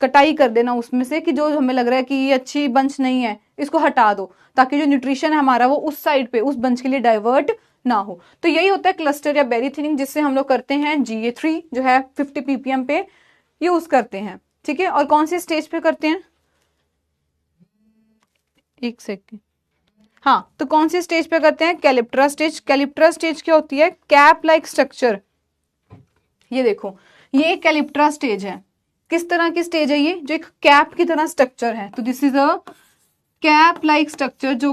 Speaker 1: कटाई कर देना उसमें से कि जो हमें लग रहा है कि ये अच्छी बंच नहीं है इसको हटा दो, ताकि जो न्यूट्रिशन है हमारा वो उस साइड पे उस बंच के लिए डाइवर्ट ना हो। तो यही होता है क्लस्टर या बेरी थिनिंग, जिससे हम लोग करते हैं GA3 जो है 50 ppm पे यूज करते हैं। ठीक है, और कौन सी स्टेज पे करते हैं, एक सेकेंड, हाँ, तो कौन सी स्टेज पे करते हैं, कैलिप्ट्रा स्टेज। कैलिप्ट्रा स्टेज क्या होती है, कैप लाइक स्ट्रक्चर, ये देखो ये कैलिप्ट्रा स्टेज है। किस तरह की स्टेज है ये, जो एक कैप की तरह स्ट्रक्चर है। तो this is a cap like structure, जो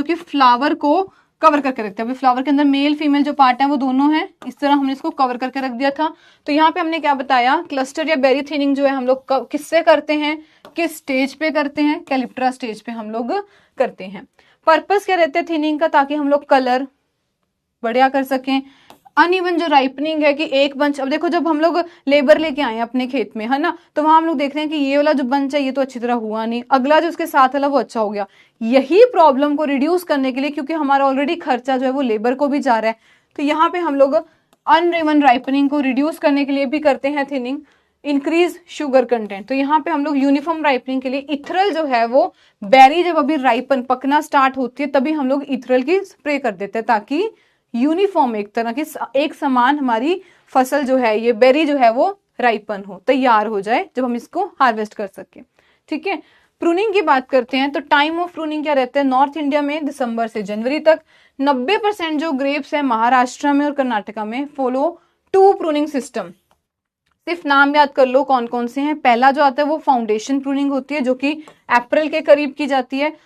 Speaker 1: कि फ्लावर को कवर करके रखते हैं। अभी फ्लावर के अंदर मेल फीमेल जो पार्ट है वो दोनों हैं, इस तरह हमने इसको कवर करके रख दिया था। तो यहाँ पे हमने क्या बताया, क्लस्टर या बेरी थिनिंग जो है हम लोग किससे करते हैं, किस स्टेज पे करते हैं, कैलिप्ट्रा स्टेज पे हम लोग करते हैं। पर्पस क्या रहता है थिनिंग का, ताकि हम लोग कलर बढ़िया कर सकें। अनइवन जो राइपनिंग है कि एक बंच, अब देखो जब हम लोग लेबर लेके आए अपने खेत में, है ना, तो वहां हम लोग देख रहे हैं कि ये वाला जो बंच है ये तो अच्छी तरह हुआ नहीं, अगला जो उसके साथ वाला वो अच्छा हो गया। यही प्रॉब्लम को रिड्यूस करने के लिए, क्योंकि हमारा ऑलरेडी खर्चा जो है वो लेबर को भी जा रहा है, तो यहाँ पे हम लोग अनइवन राइपनिंग को रिड्यूस करने के लिए भी करते हैं थिनिंग। इंक्रीज शुगर कंटेंट, तो यहाँ पे हम लोग यूनिफॉर्म राइपनिंग के लिए इथरल जो है वो बेरी जब अभी राइपन पकना स्टार्ट होती है तभी हम लोग इथरल की स्प्रे कर देते हैं, ताकि यूनिफॉर्म एक तरह की एक समान हमारी फसल जो है, ये बेरी जो है वो राइपन हो, तैयार हो जाए, जब हम इसको हार्वेस्ट कर सके। ठीक है, प्रूनिंग की बात करते हैं तो टाइम ऑफ प्रूनिंग क्या रहता है, नॉर्थ इंडिया में दिसंबर से जनवरी तक। 90% जो ग्रेप्स है महाराष्ट्र में और कर्नाटका में फॉलो 2 प्रूनिंग सिस्टम। सिर्फ नाम याद कर लो कौन कौन से हैं। पहला जो आता है वो फाउंडेशन प्रूनिंग होती है, जो कि अप्रैल के करीब की जाती है।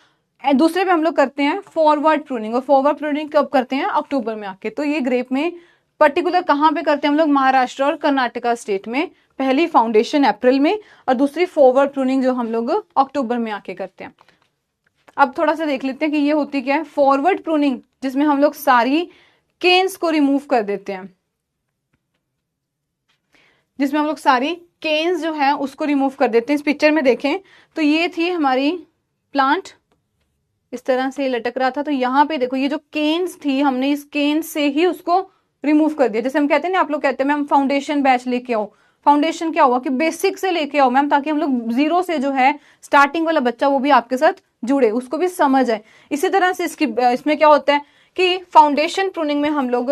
Speaker 1: दूसरे पे हम लोग करते हैं फॉरवर्ड प्रूनिंग, और फॉरवर्ड प्रूनिंग कब करते हैं, अक्टूबर में आके। तो ये ग्रेप में पर्टिकुलर कहाँ पे करते हैं हम लोग, महाराष्ट्र और कर्नाटका स्टेट में। पहली फाउंडेशन अप्रैल में और दूसरी फॉरवर्ड प्रूनिंग जो हम लोग अक्टूबर में आके करते हैं। अब थोड़ा सा देख लेते हैं कि ये होती क्या है फॉरवर्ड प्रूनिंग, जिसमें हम लोग सारी केन्स को रिमूव कर देते हैं, जिसमें हम लोग सारी केन्स जो है उसको रिमूव कर देते हैं। इस पिक्चर में देखें तो ये थी हमारी प्लांट, इस तरह से लटक रहा था, तो यहाँ पे देखो ये जो केन्स थी हमने इस केन्स से ही उसको रिमूव कर दिया। जैसे हम कहते हैं ना, आप लोग कहते हैं मैम फाउंडेशन बैच लेके आओ। फाउंडेशन क्या हुआ कि बेसिक से लेके आओ मैम, ताकि हम लोग जीरो से जो है स्टार्टिंग वाला बच्चा वो भी आपके साथ जुड़े, उसको भी समझ आए। इसी तरह से इसमें क्या होता है कि फाउंडेशन प्रूनिंग में हम लोग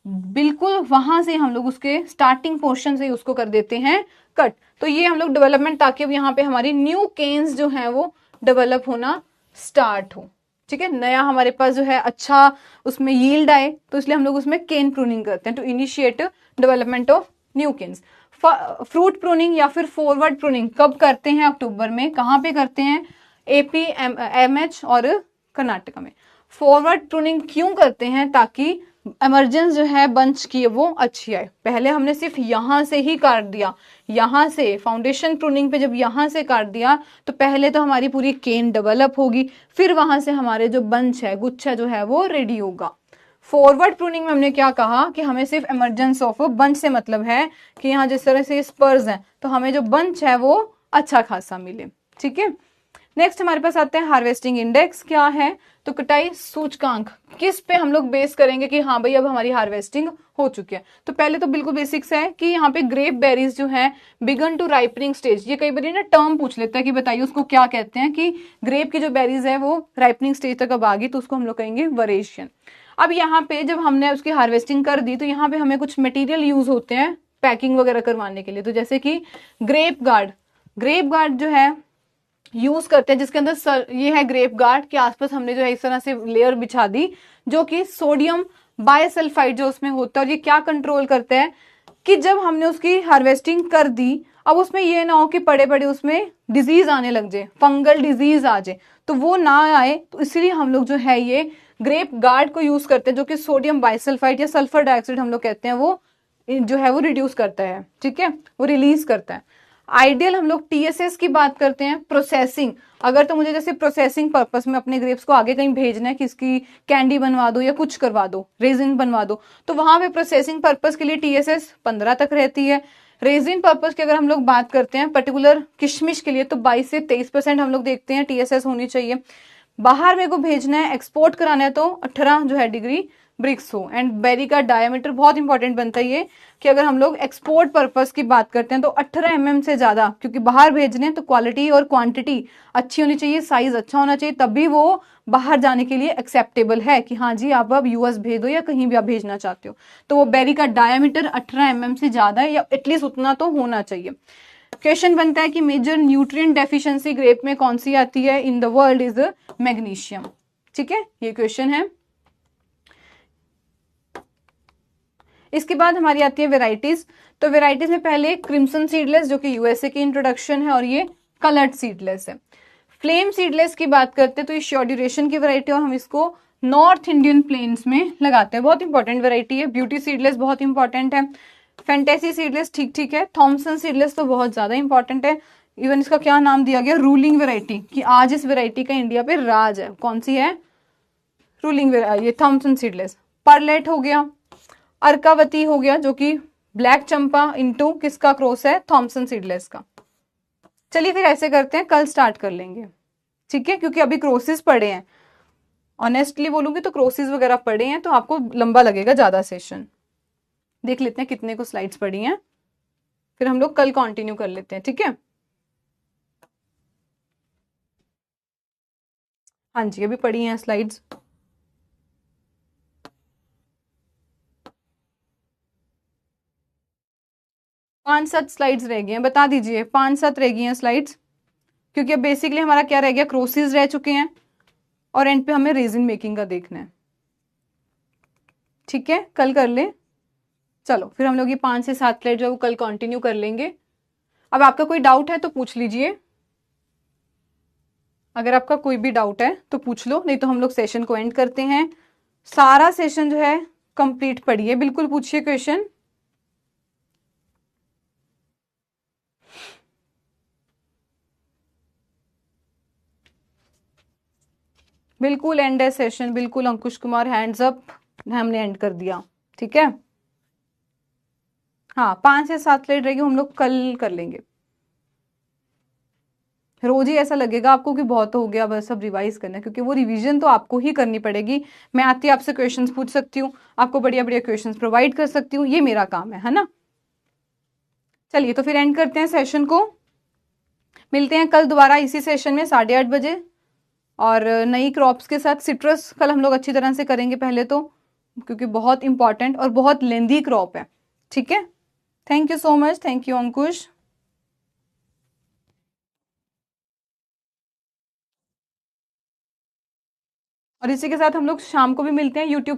Speaker 1: बिल्कुल वहां से हम लोग उसके स्टार्टिंग पोर्शन से उसको कर देते हैं कट। तो ये हम लोग डेवलपमेंट, ताकि अब यहाँ पे हमारी न्यू केन्स जो है वो डेवलप होना स्टार्ट हो। ठीक है, नया हमारे पास जो है अच्छा उसमें यील्ड आए, तो इसलिए हम लोग उसमें केन प्रूनिंग करते हैं to initiate development of new canes. Fruit pruning या फिर फॉरवर्ड प्रूनिंग कब करते हैं, अक्टूबर में। कहाँ पे करते हैं, AP MH और कर्नाटका में। फॉरवर्ड प्रूनिंग क्यों करते हैं, ताकि इमरजेंस जो है बंच की वो अच्छी आए। पहले हमने सिर्फ यहां से ही काट दिया, यहां से फाउंडेशन प्रूनिंग पे जब यहां से काट दिया तो पहले तो हमारी पूरी केन डेवलप होगी, फिर वहां से हमारे जो बंच है गुच्छा जो है वो रेडी होगा। फॉरवर्ड प्रूनिंग में हमने क्या कहा कि हमें सिर्फ इमरजेंस ऑफ बंच से मतलब है कि यहाँ जिस तरह से स्पर्स हैं तो हमें जो बंच है वो अच्छा खासा मिले। ठीक है, नेक्स्ट हमारे पास आते हैं हार्वेस्टिंग इंडेक्स क्या है। तो कटाई सूचकांक किस पे हम लोग बेस करेंगे कि हाँ भाई अब हमारी हार्वेस्टिंग हो चुकी है। तो पहले तो बिल्कुल बेसिक्स है कि यहाँ पे ग्रेप बेरीज जो है बिगन टू राइपनिंग स्टेज, ये कई बार ना टर्म पूछ लेता है कि बताइए उसको क्या कहते हैं, कि ग्रेप की जो बेरीज है वो राइपनिंग स्टेज तक अब आ गई तो उसको हम लोग कहेंगे वरेशियन। अब यहाँ पे जब हमने उसकी हार्वेस्टिंग कर दी तो यहाँ पे हमें कुछ मटेरियल यूज होते हैं पैकिंग वगैरह करवाने के लिए। तो जैसे कि ग्रेप गार्ड जो है यूज करते हैं, जिसके अंदर ये है ग्रेप गार्ड के आसपास हमने जो है इस तरह से लेयर बिछा दी, जो कि सोडियम बायसल्फाइड जो उसमें होता है। और ये क्या कंट्रोल करता है कि जब हमने उसकी हार्वेस्टिंग कर दी, अब उसमें ये ना हो कि पड़े पड़े उसमें डिजीज आने लग जाए, फंगल डिजीज आ जाए, तो वो ना आए, तो इसलिए हम लोग जो है ये ग्रेप गार्ड को यूज करते हैं, जो कि सोडियम बाइसल्फाइड या सल्फर डाइऑक्साइड हम लोग कहते हैं, वो जो है वो रिड्यूस करता है, ठीक है, वो रिलीज करता है। आइडियल हम लोग टीएसएस की बात करते हैं, प्रोसेसिंग। अगर तो मुझे जैसे प्रोसेसिंग पर्पस में अपने ग्रेप्स को आगे कहीं भेजना है, किसकी कैंडी बनवा दो या कुछ करवा दो, रेजिन बनवा दो, तो वहां पे प्रोसेसिंग पर्पस के लिए टीएसएस 15 तक रहती है। रेजिन पर्पस की अगर हम लोग बात करते हैं पर्टिकुलर किशमिश के लिए, तो 22 से 23% हम लोग देखते हैं टीएसएस होनी चाहिए। बाहर मेरे को भेजना है, एक्सपोर्ट कराना है, तो 18 जो है डिग्री ब्रिक्स हो। एंड बेरी का डायमीटर बहुत इंपॉर्टेंट बनता है ये, कि अगर हम लोग एक्सपोर्ट पर्पस की बात करते हैं तो 18 mm से ज्यादा, क्योंकि बाहर भेजने हैं तो क्वालिटी और क्वांटिटी अच्छी होनी चाहिए, साइज अच्छा होना चाहिए, तभी वो बाहर जाने के लिए एक्सेप्टेबल है कि हाँ जी आप अब यूएस भेज दो या कहीं भी आप भेजना चाहते हो। तो वो बेरी का डायमीटर 18 mm से ज्यादा है, या एटलीस्ट उतना तो होना चाहिए। क्वेश्चन बनता है कि मेजर न्यूट्रिएंट डेफिशिएंसी ग्रेप में कौन सी आती है in the world is magnesium. ठीक है, ये क्वेश्चन है। इसके बाद हमारी आती है वेराइटीज। तो वेराइटीज में पहले क्रिम्सन सीडलेस, जो कि यूएसए की इंट्रोडक्शन है, और ये कलर्ड सीडलेस है। फ्लेम सीडलेस की बात करते हैं तो ये शॉर्ट ड्यूरेशन की वैरायटी, और हम इसको नॉर्थ इंडियन प्लेन्स में लगाते हैं, बहुत इंपॉर्टेंट वैरायटी है। ब्यूटी सीडलेस बहुत इंपॉर्टेंट है। फैंटेसी सीडलेस ठीक ठीक है। थॉमसन सीडलेस तो बहुत ज्यादा इंपॉर्टेंट है। इवन इसका क्या नाम दिया गया, रूलिंग वेरायटी, कि आज इस वेरायटी का इंडिया पे राज है। कौन सी है, रूलिंग ये थॉमसन सीडलेस। परलेट हो गया, अर्कावती हो गया, जो कि ब्लैक चंपा इनटू किसका क्रॉस है, थॉमसन सीडलेस का। चलिए फिर ऐसे करते हैं, कल स्टार्ट कर लेंगे, ठीक है, क्योंकि अभी क्रोसिस पड़े हैं। ऑनेस्टली बोलूंगी तो क्रोसिस वगैरह पड़े हैं, तो आपको लंबा लगेगा ज्यादा सेशन। देख लेते हैं कितने को स्लाइड्स पड़ी हैं, फिर हम लोग कल कंटिन्यू कर लेते हैं, ठीक है। हाँ जी, अभी पड़ी हैं स्लाइड्स। 5-7 स्लाइड्स रह गई हैं, बता दीजिए, 5-7 रह गई हैं स्लाइड्स, क्योंकि अब बेसिकली हमारा क्या रह गया, क्रोसिस रह चुके हैं, और एंड पे हमें रेजिन मेकिंग का देखना है, ठीक है, कल कर ले। चलो फिर हम लोग ये 5 से 7 स्लाइड जो है वो कल कंटिन्यू कर लेंगे। अब आपका कोई डाउट है तो पूछ लीजिए, अगर आपका कोई भी डाउट है तो पूछ लो, नहीं तो हम लोग सेशन को एंड करते हैं। सारा सेशन जो है कंप्लीट पढ़िए, बिल्कुल पूछिए क्वेश्चन। बिल्कुल एंड है सेशन, बिल्कुल अंकुश कुमार हैंड्स अप, हमने एंड कर दिया, ठीक है। हाँ, 5 से 7 स्लाइड रहेगी, हम लोग कल कर लेंगे। रोज ही ऐसा लगेगा आपको कि बहुत हो गया, बस अब रिवाइज करना है, क्योंकि वो रिवीजन तो आपको ही करनी पड़ेगी। मैं आती आपसे क्वेश्चंस पूछ सकती हूँ, आपको बढ़िया बढ़िया क्वेश्चंस प्रोवाइड कर सकती हूँ, ये मेरा काम है ना। चलिए तो फिर एंड करते हैं सेशन को, मिलते हैं कल दोबारा इसी सेशन में 8:30 बजे, और नई क्रॉप्स के साथ सिट्रस कल हम लोग अच्छी तरह से करेंगे पहले तो, क्योंकि बहुत इंपॉर्टेंट और बहुत लेंदी क्रॉप है, ठीक है। Thank you so much, thank you Ankush. और इसी के साथ हम लोग शाम को भी मिलते हैं यूट्यूब